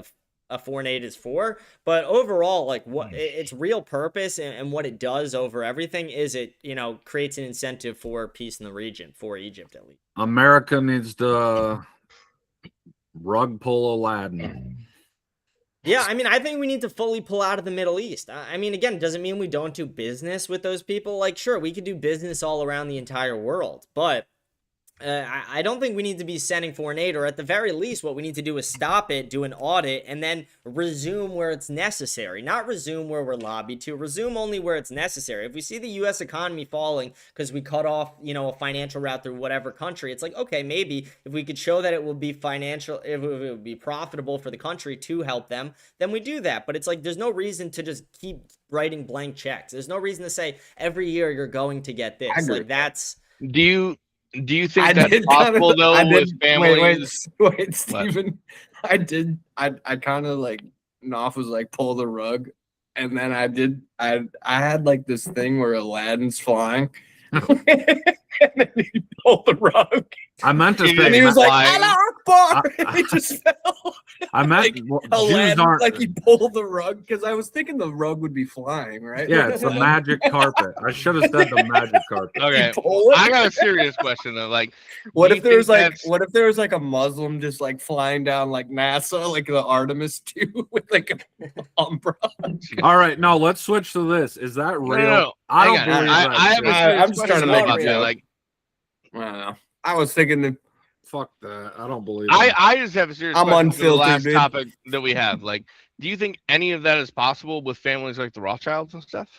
a foreign aid is for, but overall, like, what its real purpose and what it does over everything is it creates an incentive for peace in the region, for Egypt at least. America needs to rug pull Aladdin. Yeah, I mean, I think we need to fully pull out of the Middle East. I mean, again, it doesn't mean we don't do business with those people. Like, sure, we could do business all around the entire world, but I don't think we need to be sending foreign aid, or at the very least, what we need to do is stop it, do an audit, and then resume where it's necessary. Not resume where we're lobbied to, resume only where it's necessary. If we see the U.S. economy falling because we cut off, a financial route through whatever country, it's like, okay, maybe if we could show that it will be if it would be profitable for the country to help them, then we do that. But it's like, there's no reason to just keep writing blank checks. There's no reason to say every year you're going to get this. Like, that's... Do you think that's possible though with families? Wait, Steven. I kind of like Knopf was like pull the rug, and then I had like this thing where Aladdin's flying. And then he pulled the rug. I meant to say, and he was like, Allah Akbar! And he just fell. I meant like, Jews Aladdin, aren't like he pulled the rug because I was thinking the rug would be flying, right? Yeah, it's a magic carpet. I should have said the magic carpet. Okay, I got a serious question though. Like, what if there was like a Muslim just like flying down like NASA, like the Artemis 2 with like an umbrella? All right, no, let's switch to this. Is that real? No. I don't believe that. I have a serious I'm just trying to question make about it that. real. Like, I don't know. I was thinking that Fuck that. I don't believe that. I just have a serious I'm question for the unfiltered, last dude. topic that we have. Like, do you think any of that is possible with families like the Rothschilds and stuff?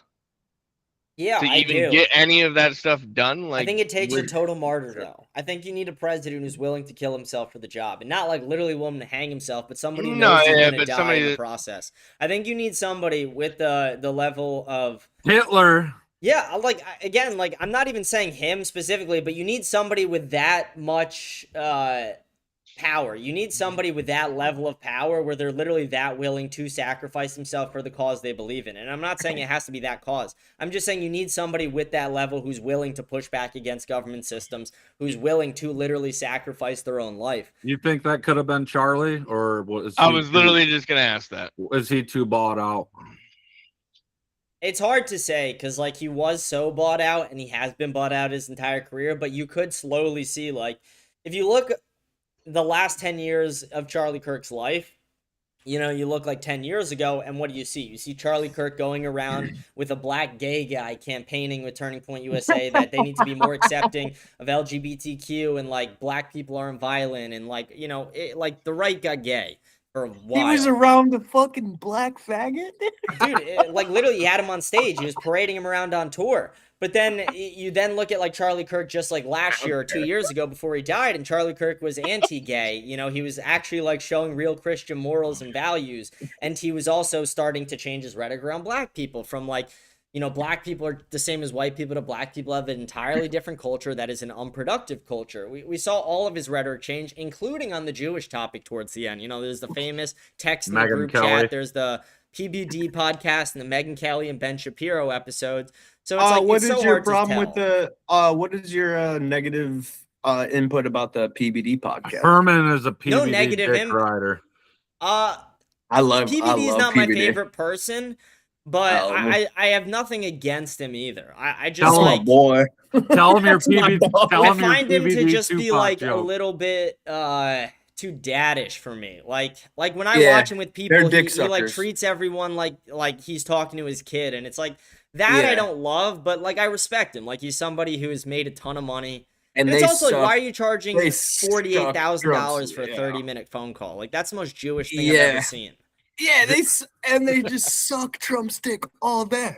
Yeah, To I even do. get any of that stuff done? Like, I think it takes a total martyr, though. I think you need a president who's willing to kill himself for the job, and not like literally willing to hang himself, but somebody who knows he's going to die in the process. I think you need somebody with the level of Hitler. Yeah, like, again, like, I'm not even saying him specifically, but you need somebody with that much power. You need somebody with that level of power where they're literally that willing to sacrifice themselves for the cause they believe in. And I'm not saying it has to be that cause. I'm just saying you need somebody with that level who's willing to push back against government systems, who's willing to literally sacrifice their own life. You think that could have been Charlie, or was I was literally just gonna ask that. Is he too bought out? It's hard to say because, like, he was so bought out and he has been bought out his entire career, but you could slowly see, like, if you look the last 10 years of Charlie Kirk's life, you look like 10 years ago, and what do you see? You see Charlie Kirk going around with a black gay guy campaigning with Turning Point USA that they need to be more accepting of LGBTQ and, like, black people aren't violent and, like, like, the right got gay. For a while. He was around the fucking black faggot. Dude, like, literally, he had him on stage. He was parading him around on tour. But then you then look at, like, Charlie Kirk just, like, last year or 2 years ago before he died, and Charlie Kirk was anti-gay. He was actually, like, showing real Christian morals and values. And he was also starting to change his rhetoric around black people from, like, black people are the same as white people to black people have an entirely different culture that is an unproductive culture. We saw all of his rhetoric change, including on the Jewish topic towards the end. There's the famous text in the group chat. There's the PBD podcast and the Megyn Kelly and Ben Shapiro episodes. So it's like what it's is so your hard problem to with tell. the what is your negative input about the PBD podcast? Herman is a PBD No negative dick rider. I love PBD is not my PBD. favorite person, but Oh. I have nothing against him either. I just Tell him, like boy. Tell him your PBD. Tell I him your find him to PBD just be Tupac like a joke. little bit too daddish for me. Like when I Yeah, watch him with people, they're dick he like suckers. treats everyone like he's talking to his kid, and it's like that I Yeah. don't love, but like I respect him. Like he's somebody who has made a ton of money. And And it's they also like, suck. why are you charging they suck $48,000 for a Trumps, 30-minute phone call? Like that's the most Jewish thing I've Yeah. ever seen. Yeah, they just suck Trump's dick all day.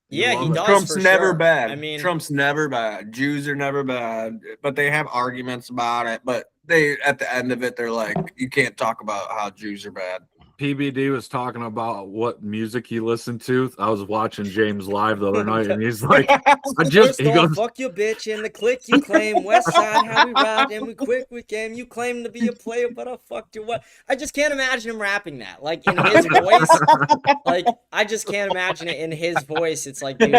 Yeah, he love it. does. Trump's for never sure. bad. I mean, Trump's never bad. Jews are never bad, but they have arguments about it. But they, at the end of it, they're like, you can't talk about how Jews are bad. PBD was talking about what music he listened to. I was watching James live the other night, and he's like, First he off, goes, fuck your bitch and the click you claim. West side, how we ride and we quick with game. You claim to be a player, but I fucked your what? I just can't imagine him rapping that. Like in his voice. Like I just can't imagine it in his voice. It's like, dude,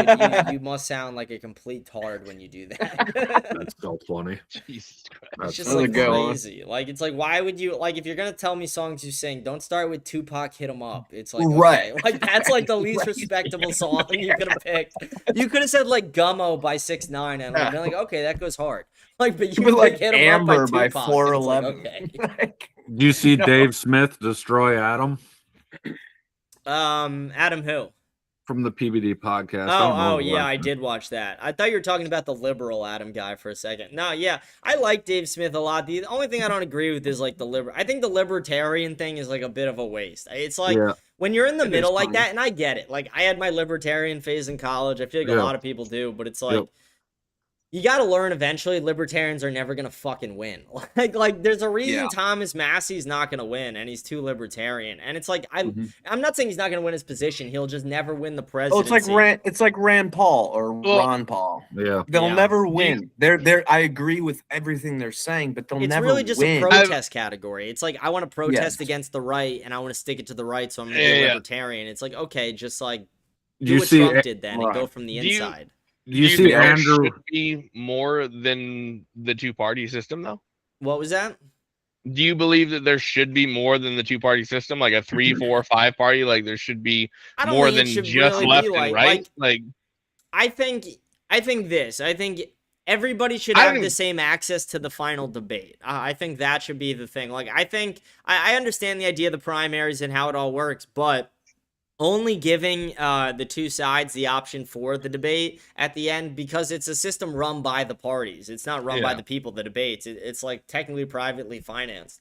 you must sound like a complete tard when you do that. that's so funny. Jesus Christ. It's just That's a like good one. crazy. Like it's like, why would you like if you're gonna tell me songs you sing, don't start with Tupac Hit 'Em Up. It's like Right. okay. Like that's like the least Right. respectable song you could have picked. You could have said like Gummo by 6ix9ine and I'd been like, okay, that goes hard. Like, but you But like Hit 'Em Up Amber by Tupac. It's 411. like, okay. Do you see No. Dave Smith destroy Adam Adam who? from the PBD podcast? I don't know Oh, the yeah, last I name. did watch that. I thought you were talking about the liberal Adam guy for a second. No, yeah, I like Dave Smith a lot. The only thing I don't agree with is like I think the libertarian thing is like a bit of a waste. It's like Yeah. when you're in the It is middle like funny. that, and I get it. Like I had my libertarian phase in college. I feel like a Yeah. lot of people do, but it's like Yep. you got to learn eventually libertarians are never going to fucking win. Like there's a reason Yeah. Thomas Massey's not going to win and he's too libertarian. And it's like Mhm. I'm not saying he's not going to win his position. He'll just never win the Oh, presidency. it's like Rand Paul or Well- Ron Paul. Yeah. They'll Yeah. never win. I agree with everything they're saying, but they'll It's never really just win. a protest category. It's like I want to protest Yes. against the right and I want to stick it to the right, so I'm gonna be Yeah, a yeah. libertarian. It's like okay, just like Do do you what see? Trump did then and right. go from the Do you- inside. Do you see think there Andrew? should be more than the two-party system, though? What was that? Do you believe that there should be more than the two-party system, like a 3, 4, 5 party? Like there should be I don't more think it than should just really left be and like right? Like I think everybody should I have think- the same access to the final debate. I think that should be the thing. Like I think I understand the idea of the primaries and how it all works, but only giving the two sides the option for the debate at the end because it's a system run by the parties. It's not run by Yeah. the people, the debates. It's like technically privately financed.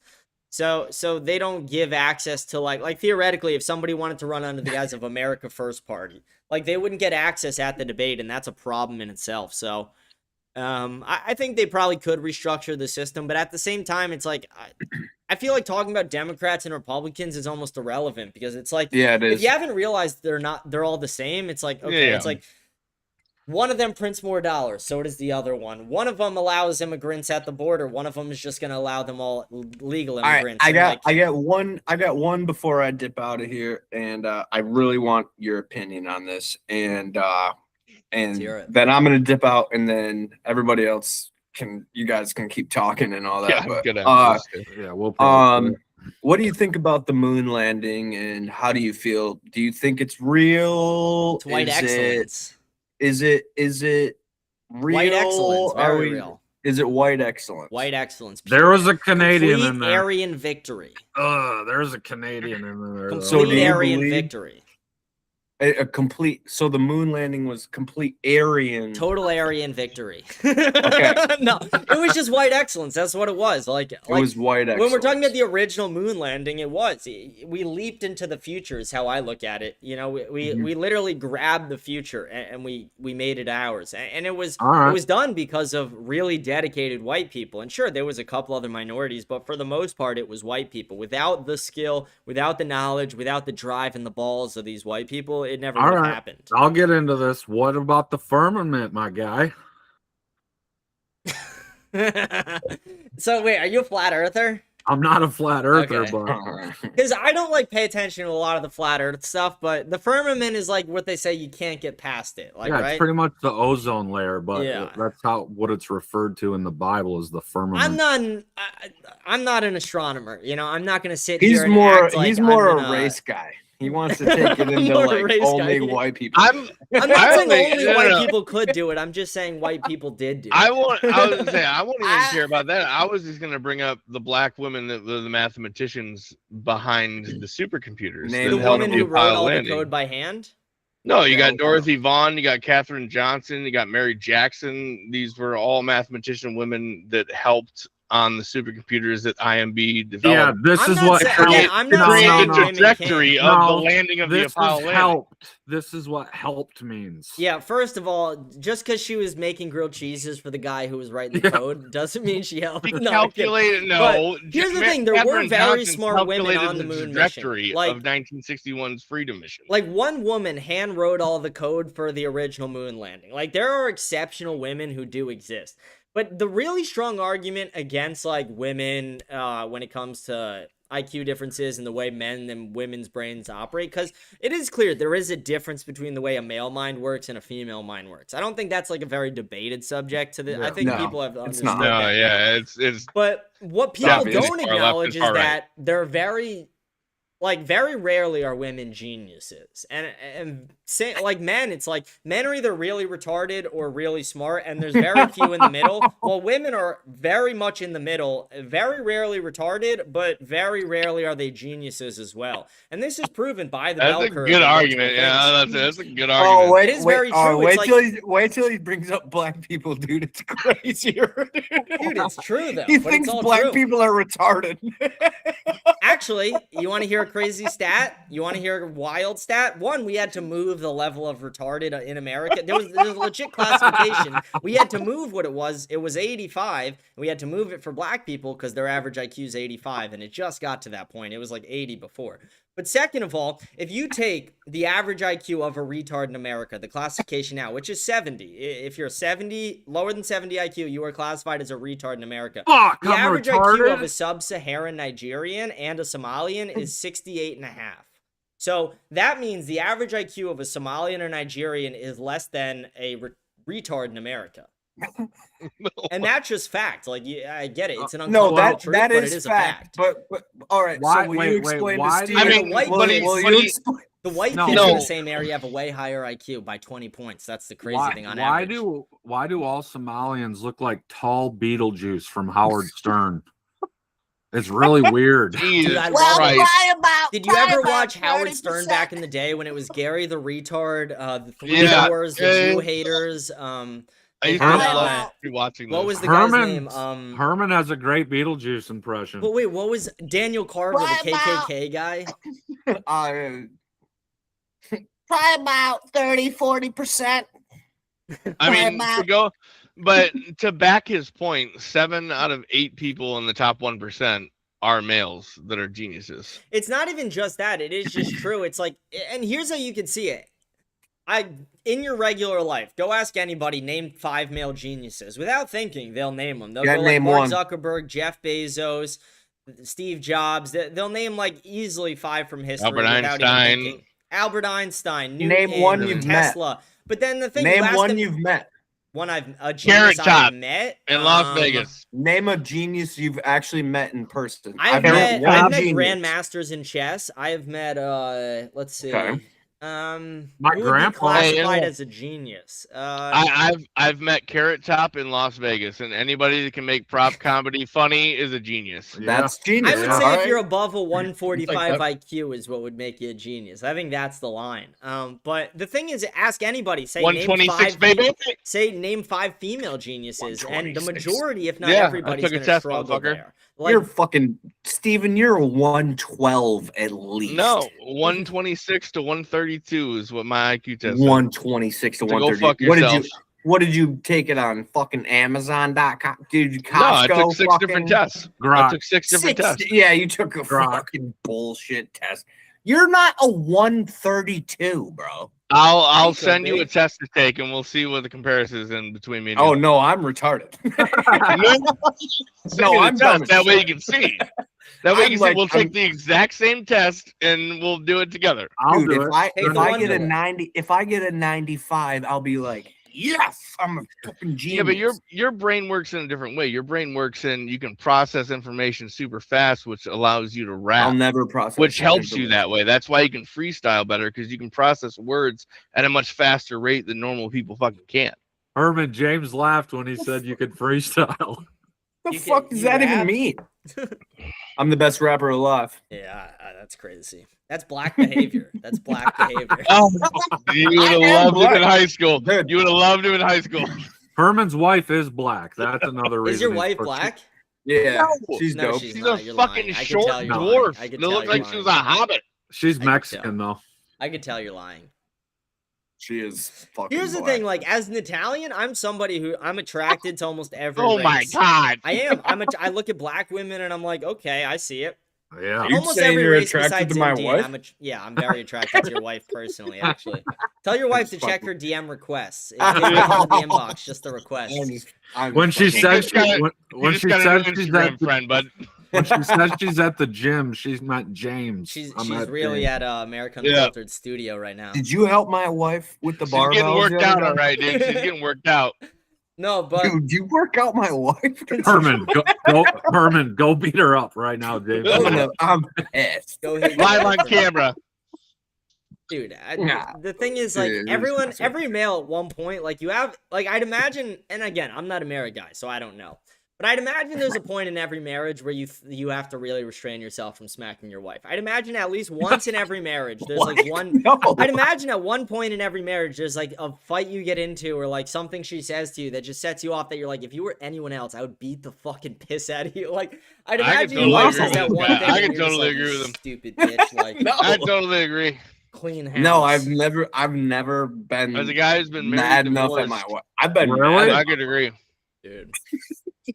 So they don't give access to like theoretically, if somebody wanted to run under the guise of America First Party, like they wouldn't get access at the debate, and that's a problem in itself. So I think they probably could restructure the system, but at the same time, it's like I feel like talking about Democrats and Republicans is almost irrelevant because it's like Yeah, it if is. you haven't realized they're all the same, it's like okay, Yeah. it's like one of them prints more dollars, so does the other one. One of them allows immigrants at the border. One of them is just going to allow them all legal All right, immigrants. I and, got like, I got one before I dip out of here, and I really want your opinion on this, and hear it. then I'm gonna dip out, and then everybody else you guys can keep talking and all that. yeah, but, good. Yeah, we'll probably. what do you think about the moon landing, and how do you feel? Do you think it's real? it's white Is excellence. Is it real? White excellence, Are very we- real. Is it white excellence? White excellence. There was a Canadian complete in there. Aryan victory. There's a Canadian in there. though. So do Complete you Aryan believe- victory. A complete. So the moon landing was complete Aryan. Total Aryan victory. Okay. No, it was just white excellence. That's what it was. Like It was white excellence. when we're talking about the original moon landing, it was. We leaped into the future is how I look at it. You know, we literally grabbed the future and we made it ours. And it was All right. it was done because of really dedicated white people. And sure, there was a couple other minorities, but for the most part, it was white people. Without the skill, without the knowledge, without the drive and the balls of these white people, it never All would have right. happened. I'll get into this. What about the firmament, my guy? So wait, are you a flat earther? I'm not a flat earther, Okay. but Because I don't like pay attention to a lot of the flat Earth stuff, but the firmament is like what they say you can't get past it. Like, yeah, right? it's pretty much the ozone layer, but Yeah. that's what it's referred to in the Bible as the firmament. I'm not an astronomer. You know, I'm not going to sit He's here and more act like he's more I'm a gonna, race guy. He wants to take it into More a like race only guy. white people. I'm not I saying think- only no, white no. people could do it. I'm just saying white people did do it. I was gonna say I won't even care about that. I was just gonna bring up the black women that were the mathematicians behind the supercomputers. Name that the held woman the who wrote Apollo all the landing. code by hand. No, you Yeah, got Dorothy Vaughan, you got Katherine Johnson, you got Mary Jackson. These were all mathematician women that helped on the supercomputers that IMB Yeah, developed. this I'm is not what saying- helped. again, I'm not no, Create saying the women trajectory can't. of the No, landing of the this Apollo is landing. helped. This is what helped means. Yeah, first of all, just because she was making grilled cheeses for the guy who was writing the Yeah. code doesn't mean she helped. He No, I'm kidding. calculated. No, But here's the thing, there were Katherine very Johnson smart women calculated on the moon trajectory mission. Like- of 1961's Freedom mission. Like, one woman hand wrote all the code for the original moon landing. Like, there are exceptional women who do exist. But the really strong argument against, like, women when it comes to IQ differences and the way men and women's brains operate, because it is clear there is a difference between the way a male mind works and a female mind works. I don't think that's, like, a very debated subject to the. I think No, people have it's understood not. no, that now. yeah, it's But what people obvious. don't Far left and acknowledge is far right. that they're very, like, very rarely are women geniuses. And say, like, men, it's like men are either really retarded or really smart, and there's very few in the middle. Well, women are very much in the middle, very rarely retarded, but very rarely are they geniuses as well. And this is proven by the that's bell a curve. good in multiple argument. Yeah, things. that's a good argument. Oh wait, It is very true. wait It's wait till he brings up black people, dude. It's crazier. Dude, it's true, though. He but thinks it's all black true. people are retarded. Actually, you want to hear a crazy stat? You want to hear a wild stat? One, we had to move the level of retarded in America. There's a legit classification. We had to move what it was. It was 85, and we had to move it for black people because their average IQ is 85, and it just got to that point. It was like 80 before. But second of all, if you take the average IQ of a retard in America, the classification now, which is 70, if you're 70, lower than 70 IQ, you are classified as a retard in America. Fuck, The I'm average retarded. IQ of a sub-Saharan Nigerian and a Somalian is 68.5. So that means the average IQ of a Somalian or Nigerian is less than a retard in America. And that's just fact. Like, I get it. It's an No, uncomfortable truth, that but is it is a fact. fact. But all right. Why- so will wait, you wait, explain why to do Steve? you- I mean, white will, kids- will but you he- explain? The white No. kids in No. the same area have a way higher IQ by 20 points. That's the crazy thing on why average. why do all Somalians look like tall Beetlejuice from Howard Stern? It's really weird. Jesus Dude, I love Christ. Did you ever watch Howard Stern back in the day when it was Gary the retard, the Three Yeah. Wars, the Yeah. Jew haters? I used to Herman- love watching What this. was the guy's Herman's- name? Herman has a great Beetlejuice impression. But wait, what was Daniel Carver, the What about- KKK guy? Probably about 30-40%. I mean, about- to go, but to back his point, 7 out of 8 people in the top 1% are males that are geniuses. It's not even just that. It is just true. It's like, and here's how you can see it. In your regular life, go ask anybody, name 5 male geniuses. Without thinking, they'll name them. They'll Yeah, go like name Mark one. Zuckerberg, Jeff Bezos, Steve Jobs. They'll name like easily 5 from history. Albert without Einstein. Even thinking. Albert Einstein. Name Newton, one you've met. Tesla. But then the thing, you Name ask one them, you've met. one a Carrot genius Top I've met In Las Vegas. Name a genius you've actually met in person. I've met met one grandmasters in chess. I have met let's see. Okay. My who would be grandpa- classified Hey, as a genius. I've met Carrot Top in Las Vegas, and anybody that can make prop comedy funny is a genius. Yeah. That's genius. I would all say if right? you're above a 145 Like IQ is what would make you a genius. I think that's the line. But the thing is, ask anybody. Say name 126, 5 baby. Say name 5 female geniuses, and the 126. majority, if not Yeah, I everybody's took a gonna test, struggle motherfucker. there. Like, You're fucking Steven, you're a 112 at least. No, 126 to 132 is what my IQ test is. 126 to So go 130. fuck yourself. What did you take it on? Fucking Amazon.com? Did you Costco? No, I took 6 fucking- different tests. I Grok. took 6 different Six- tests. Yeah, you took a Grok. fucking bullshit test. You're not a 132, bro. I'll could send you be. a test to take, and we'll see what the comparison is in between me and Oh you. no, I'm retarded. Send you the I'm dumb test. as That way you shit. can see. That way I'm you can see. like- We'll take I'm- the exact same test, and we'll do it together. I'll Dude, do if it. I Hey, if the I one get a bullet. 90, if I get a 95, I'll be like, yes, I'm a fucking genius. Yeah, but your brain works in a different way. Your brain works in you can process information super fast, which allows you to I'll rap, never process. which that helps you that information. way. That's why you can freestyle better because you can process words at a much faster rate than normal people fucking can. Herman James laughed when he said you could freestyle. The You fuck can- does you that even rap? mean? I'm the best rapper alive. Yeah, that's crazy. That's black behavior. That's black behavior. Oh, you would have I am loved him in black. high school. Dude. You would have loved him in high school. Herman's wife is black. That's another reason. Is your he's wife pushed- black? Yeah, No. she's No, dope. she's She's not. a You're fucking lying. I can short tell you're dwarf. lying. I can That tell looked you're like she was a lying. hobbit. She's I can Mexican though. I can tell you're lying. She is fucking. Here's the black. thing, like as an Italian, I'm somebody who I'm attracted to almost every Oh my race. god. I am. I look at black women and I'm like, okay, I see it. Yeah. Are you Almost saying every you're race attracted besides to my Indian. wife? I'm very attracted to your wife personally. Actually, tell your wife to check her DM requests. It came in the inbox, just the request. When she He said just got a- when You she just got said an she's Instagram at the, friend, bud. when she said she's at the gym, she's meant James. She's I'm at really James. at American Yeah. Unfiltered studio right now. Did you help my wife with the She's getting barbells? worked the out, other all day? right, dude. She's getting worked out. No, but Dude, you work out my wife? Herman, Herman, go beat her up right now, James. I'm pissed. go hit Live on camera. Dude, Nah. the thing is, like, Dude, everyone, it's- every male at one point, like, you have, like, I'd imagine, and again, I'm not a married guy, so I don't know, but I'd imagine there's a point in every marriage where you have to really restrain yourself from smacking your wife. I'd imagine at least once in every marriage, there's, like, What? one, No. I'd imagine at one point in every marriage, there's, like, a fight you get into, or, like, something she says to you that just sets you off, that you're like, if you were anyone else, I would beat the fucking piss out of you. Like, I'd I imagine can your totally wife agree says with that this one guy. thing, I and can you're just totally like, agree "You with him." stupid bitch, like, No. I totally agree. clean house. No, I've never been As a guy who's been married, mad enough at divorced, my wife. I've been Really? mad I at could agree. Dude.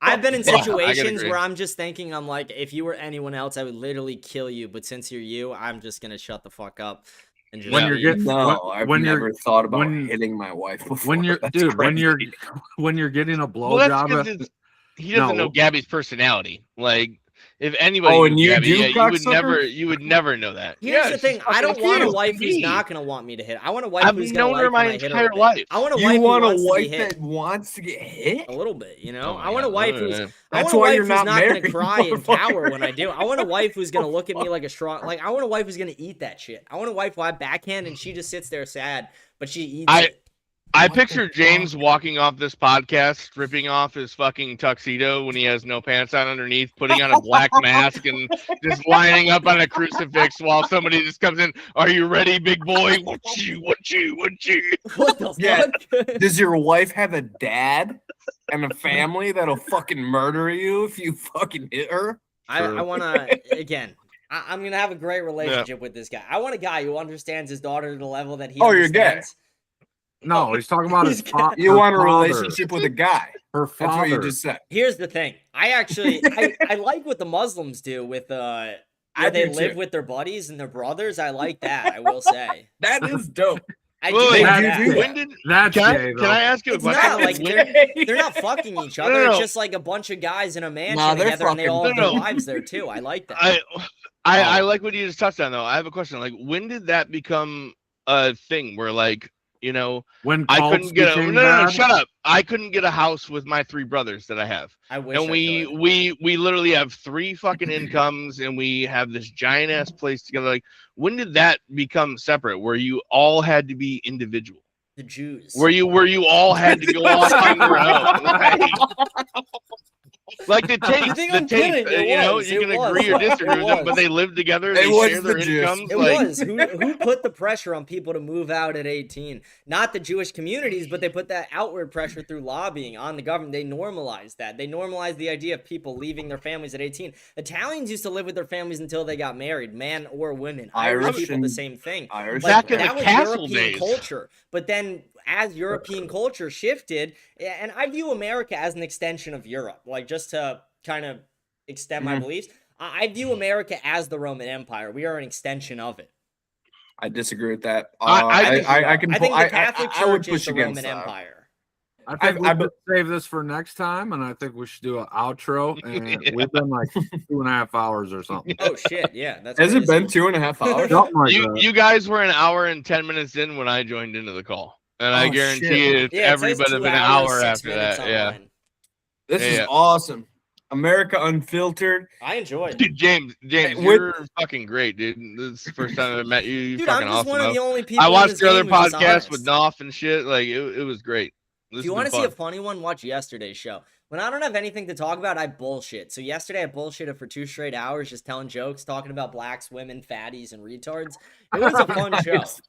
I've been in Yeah, I could situations agree. where I'm just thinking, I'm like, if you were anyone else, I would literally kill you. But since you're you, I'm just gonna shut the fuck up and just When Yeah. you're leave. getting No, when- I've when you're- never thought about when- hitting my wife before. when you're That's dude when you're crazy. when you're getting a Well, that's blowjob because at- he doesn't No. know Gabby's personality. Like, if anybody Oh, knew and you Gabby, do, yeah, cocksucker? you would never know that. Here's Yeah, the thing: she's I don't fucking want a cute. wife who's Me. not gonna want me to hit. I want a wife I've who's gonna known her like my when I hit her a entire bit. life. I want a You wife want who a wants to be wife hit that wants to get hit? a little bit, you know. Oh my I want a God. wife who's. I That's want a why wife you're who's not not gonna married, cry and motherfucker. cower when I do. I want a wife who's gonna look at me like a strong. Like I want a wife who's gonna eat that shit. I want a wife who I backhand and she just sits there sad, but she eats it. I What the picture James walking off this podcast, stripping off his fucking tuxedo when he has no pants on underneath, putting on a black mask, and just lining up on a crucifix while somebody just comes in. Are you ready, big boy? What you? What the Yeah. fuck? Does your wife have a dad and a family that'll fucking murder you if you fucking hit her? I want to again. I'm gonna have a great relationship with this guy. I want a guy who understands his daughter to the level that he Oh, you're gay. understands. no, he's talking about his He's got- You want a relationship with a guy? Her That's what you father. just said. Here's the thing. I actually I like what the Muslims do with where I they do live too. with their buddies and their brothers. I like that. I will say. That is dope. I Wait, do wait, like you that. do that. When did? That's Can gay, I ask you a It's question? not like When- they're not fucking each other. No. It's just like a bunch of guys in a mansion Nah, they're together, and they all have fucking- their No. wives there too. I like that. I like what you just touched on though. I have a question. Like, when did that become a thing where, like, you know, when I cults couldn't get a became no, bad. shut up. I couldn't get a house with my 3 brothers that I have. I wish. And I we could. literally have 3 fucking incomes, and we have this giant ass place together. Like, when did that become separate where you all had to be individual? The Jews. Where you all had to go off on your own? Like the tape, think the I'm tape, kidding? It you know, was, you it can was. agree or disagree It with them, but was. they live together, It they was share the their Jews. incomes. It like, was who put the pressure on people to move out at 18? Not the Jewish communities, but they put that outward pressure through lobbying on the government. They normalized that. They normalized the idea of people leaving their families at 18. Italians used to live with their families until they got married, man or women. Irish Irish people and- the same thing. Irish. Back in the that was castle European days. culture. But then as European culture shifted, and I view America as an extension of Europe, like just to kind of extend my beliefs. I view America as the Roman Empire. We are an extension of it. I disagree with that. I can. I think the Catholic I would Church is push the against Roman that. Empire. I think we should save this for next time, and I think we should do an outro. And we've been like 2.5 hours or something. Oh shit, yeah, that's Has it crazy. been 2.5 hours? Something like that. you guys were an hour and 10 minutes in when I joined into the call, and I guarantee you, it's Yeah, it says everybody 2 been an hours, hour 6 after minutes that. Yeah, online. This is Yeah. awesome. America Unfiltered. I enjoyed it. dude, James, With- you're fucking great, dude. This is the first time I met you. You're Dude, fucking I'm just awesome. one of though. the only people I in watched this your other game who's just podcast with honest. Knopf and shit. Like it was great. If you want to see a funny one, watch yesterday's show. When I don't have anything to talk about, I bullshit. So yesterday I bullshitted for 2 straight hours, just telling jokes, talking about blacks, women, fatties, and retards. It was a fun show. If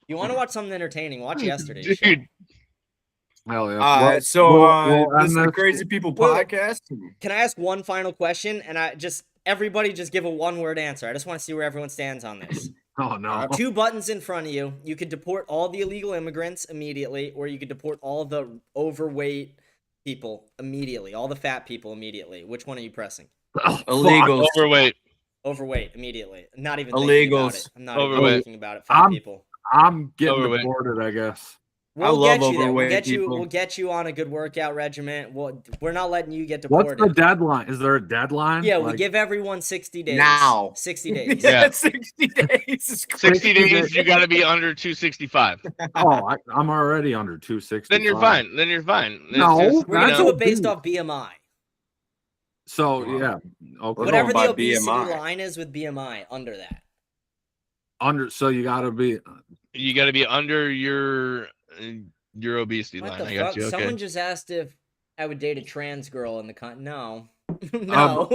you want to watch something entertaining, watch yesterday's show. dude. Hell yeah. This is the Crazy People Wait. podcast. Can I ask one final question? And everybody just give a 1-word answer. I just want to see where everyone stands on this. Oh no. 2 buttons in front of you. You could deport all the illegal immigrants immediately, or you could deport all the overweight people immediately, all the fat people immediately. Which one are you pressing? Oh, Illegals. Overweight immediately. Not even Illegals. thinking about it. I'm not even Overweight. thinking about it. Fat people. I'm getting Overweight. deported, I guess. I love get you there. We'll overweight get you. people. We'll get you on a good workout regimen. We're not letting you get What's deported. the deadline? Is there a deadline? Yeah, we Like, give everyone 60 days. Now. 60 days. Yeah. 60 days. 60 days, you got to be under 265. Oh, I'm already under 260. Then you're fine. It's No. just, We're gonna That's do a it based dude. off BMI. So yeah, okay. Whatever going the by obesity BMI. line is with BMI, under that. So you gotta be. you got to be under your obesity What line. the I got fuck? you. Okay. Someone just asked if I would date a trans girl in the No. No.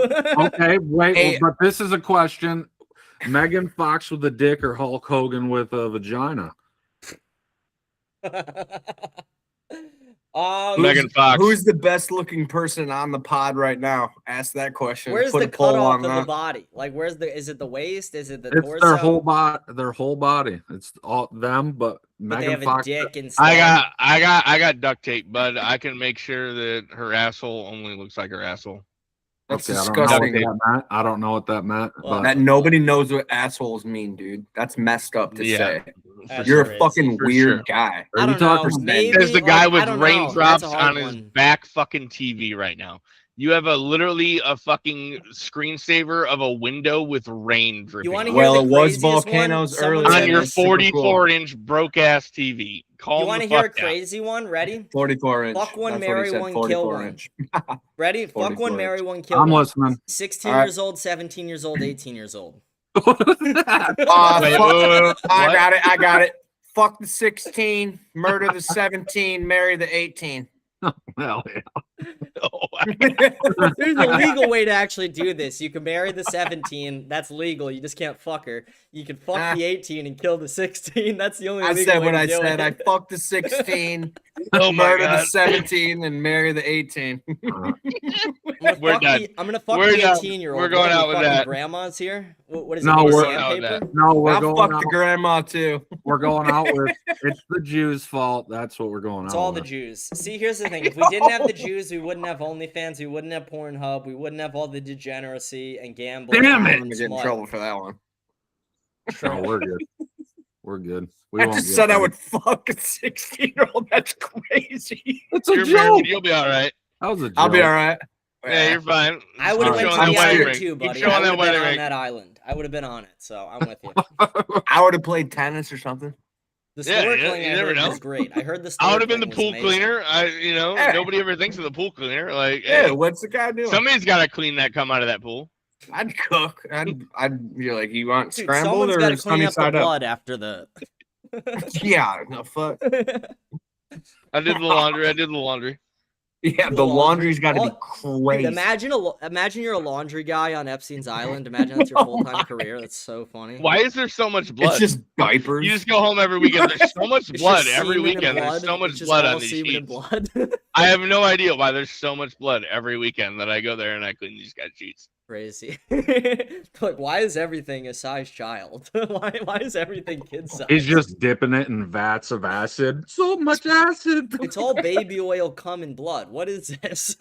Okay, wait, Hey. but this is a question: Megan Fox with a dick or Hulk Hogan with a vagina? Megan Fox. Who's the best looking person on the pod right now? Ask that question. Where's Put the a poll cutoff on of the that. body? Like, is it the waist? Is it the It's torso? their whole body. Their whole body. It's all them, but But they Megan have a Fox. dick instead. I got duct tape, but I can make sure that her asshole only looks like her asshole. That's Okay, I don't know what disgusting. that meant. I don't know what that meant. Well, But That nobody knows what assholes mean, dude. That's messed up to Yeah. say. That You're sure a is. fucking For weird sure. guy. I are you don't know. talking? Maybe There's the guy like, with I don't know. raindrops That's a hard on his one. back fucking TV right now. You have literally a fucking screensaver of a window with rain dripping. You want to on hear Well, the it was craziest one? volcanoes Someone earlier. on said your this. Super cool. 44-inch broke ass TV. Calm You want the to hear a fuck down. crazy one? Ready? 44 inch. Fuck one, That's what marry he said, one, kill 44 one. inch. Ready? Fuck 44 one, marry inch. one, kill I'm one. listening. 16 All right. years old, 17 years old, 18 years old. Wait, Fuck- I what? got it. Fuck the 16, murder the 17, marry the 18. Hell yeah. There's a legal way to actually do this. You can marry the 17. That's legal. You just can't fuck her. You can fuck the 18 and kill the 16. That's the only I legal said way what to I do said. I it. fucked the 16, Oh my murder the god. 17, and marry the 18. We're done. I'm gonna fuck We're the done. 18-year-old. We're going out with that. Grandmas here. What is No, it? we're- out with Sandpaper? No, we're I'll going fuck out. the grandma too. We're going out with. It's the Jews' fault. That's what we're going It's out. all the with. Jews. See, here's the thing. If we didn't have the Jews, we wouldn't have OnlyFans, we wouldn't have Pornhub, we wouldn't have all the degeneracy and gambling. Damn it! I'm gonna get in trouble for that one. No, we're good. We're good. We I won't just get said I there. would fuck a 16-year-old. That's crazy. It's a You're joke. American. You'll be all right. That was a joke. I'll be all right. Yeah, you're fine. I would have Keep went showing to the that wedding island ring. too, Keep buddy. showing I would that have been wedding on ring. that island. I would have been on it, so I'm with you. I would have played tennis or something. The Yeah, snorkeling you I never heard know. was great. I heard the I would have been the snorkeling was pool amazing. cleaner. Yeah. Nobody ever thinks of the pool cleaner. Like, Yeah, hey, what's the guy doing? somebody's got to clean that cum out of that pool. I'd cook. I'd be like, you want Dude, scrambled someone's or got to clean sunny up the side up? blood after the. Yeah, no fuck. I did the laundry. Yeah, The the laundry- laundry's got to be Dude, crazy. imagine you're a laundry guy on Epstein's Island. Imagine that's your full-time career. That's so funny. Why is there so much blood? It's just diapers. You just go home every weekend. There's so much It's blood just every semen and weekend. There's blood. so It's much just blood all on these semen and sheets. blood. I have no idea why there's so much blood every weekend that I go there and I clean these guys' sheets. Crazy. Like, why is everything a size child? why is everything kid size? He's just dipping it in vats of acid. So much acid. It's all baby oil, cum, and blood. What is this?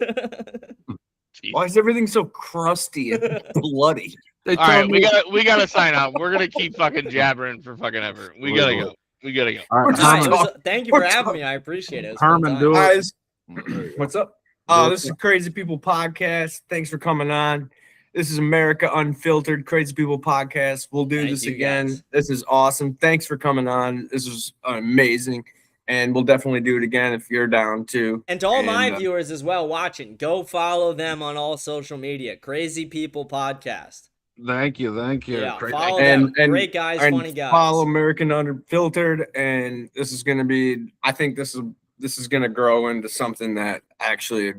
Why is everything so crusty and bloody? They All tell right, me. we gotta sign out. We're gonna keep fucking jabbering for fucking ever. We gotta go. We gotta go. All We're right, just It was, talking. thank you for We're having talking. me. I appreciate it. It was a fun Herman, time. do it. Guys, There you go. what's up? Do it. This is Crazy People Podcast. Thanks for coming on. This is America Unfiltered, Crazy People Podcast. We'll do Thank this you, again. guys. This is awesome. Thanks for coming on. This was amazing. And we'll definitely do it again if you're down too. And to all my viewers as well watching, go follow them on all social media. Crazy People Podcast. Thank you. Yeah, Great. follow And- them. and- Great guys, And funny guys. follow American Unfiltered. And this is going to be, I think this is going to grow into something that actually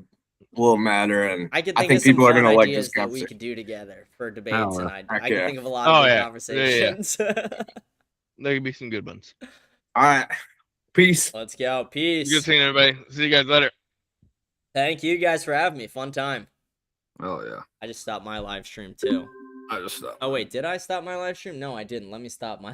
will matter. And I can I think think of some people are fun going to like ideas this that we conversation. could do together for debates, Hell and yeah. I Heck can yeah. think of a lot Oh, of good yeah. conversations. There could be some good ones. All right. Peace. Let's go. Peace. Good seeing everybody. See you guys later. Thank you guys for having me. Fun time. Oh yeah. I just stopped my live stream too. I just stopped. Oh wait, did I stop my live stream? No, I didn't. Let me stop my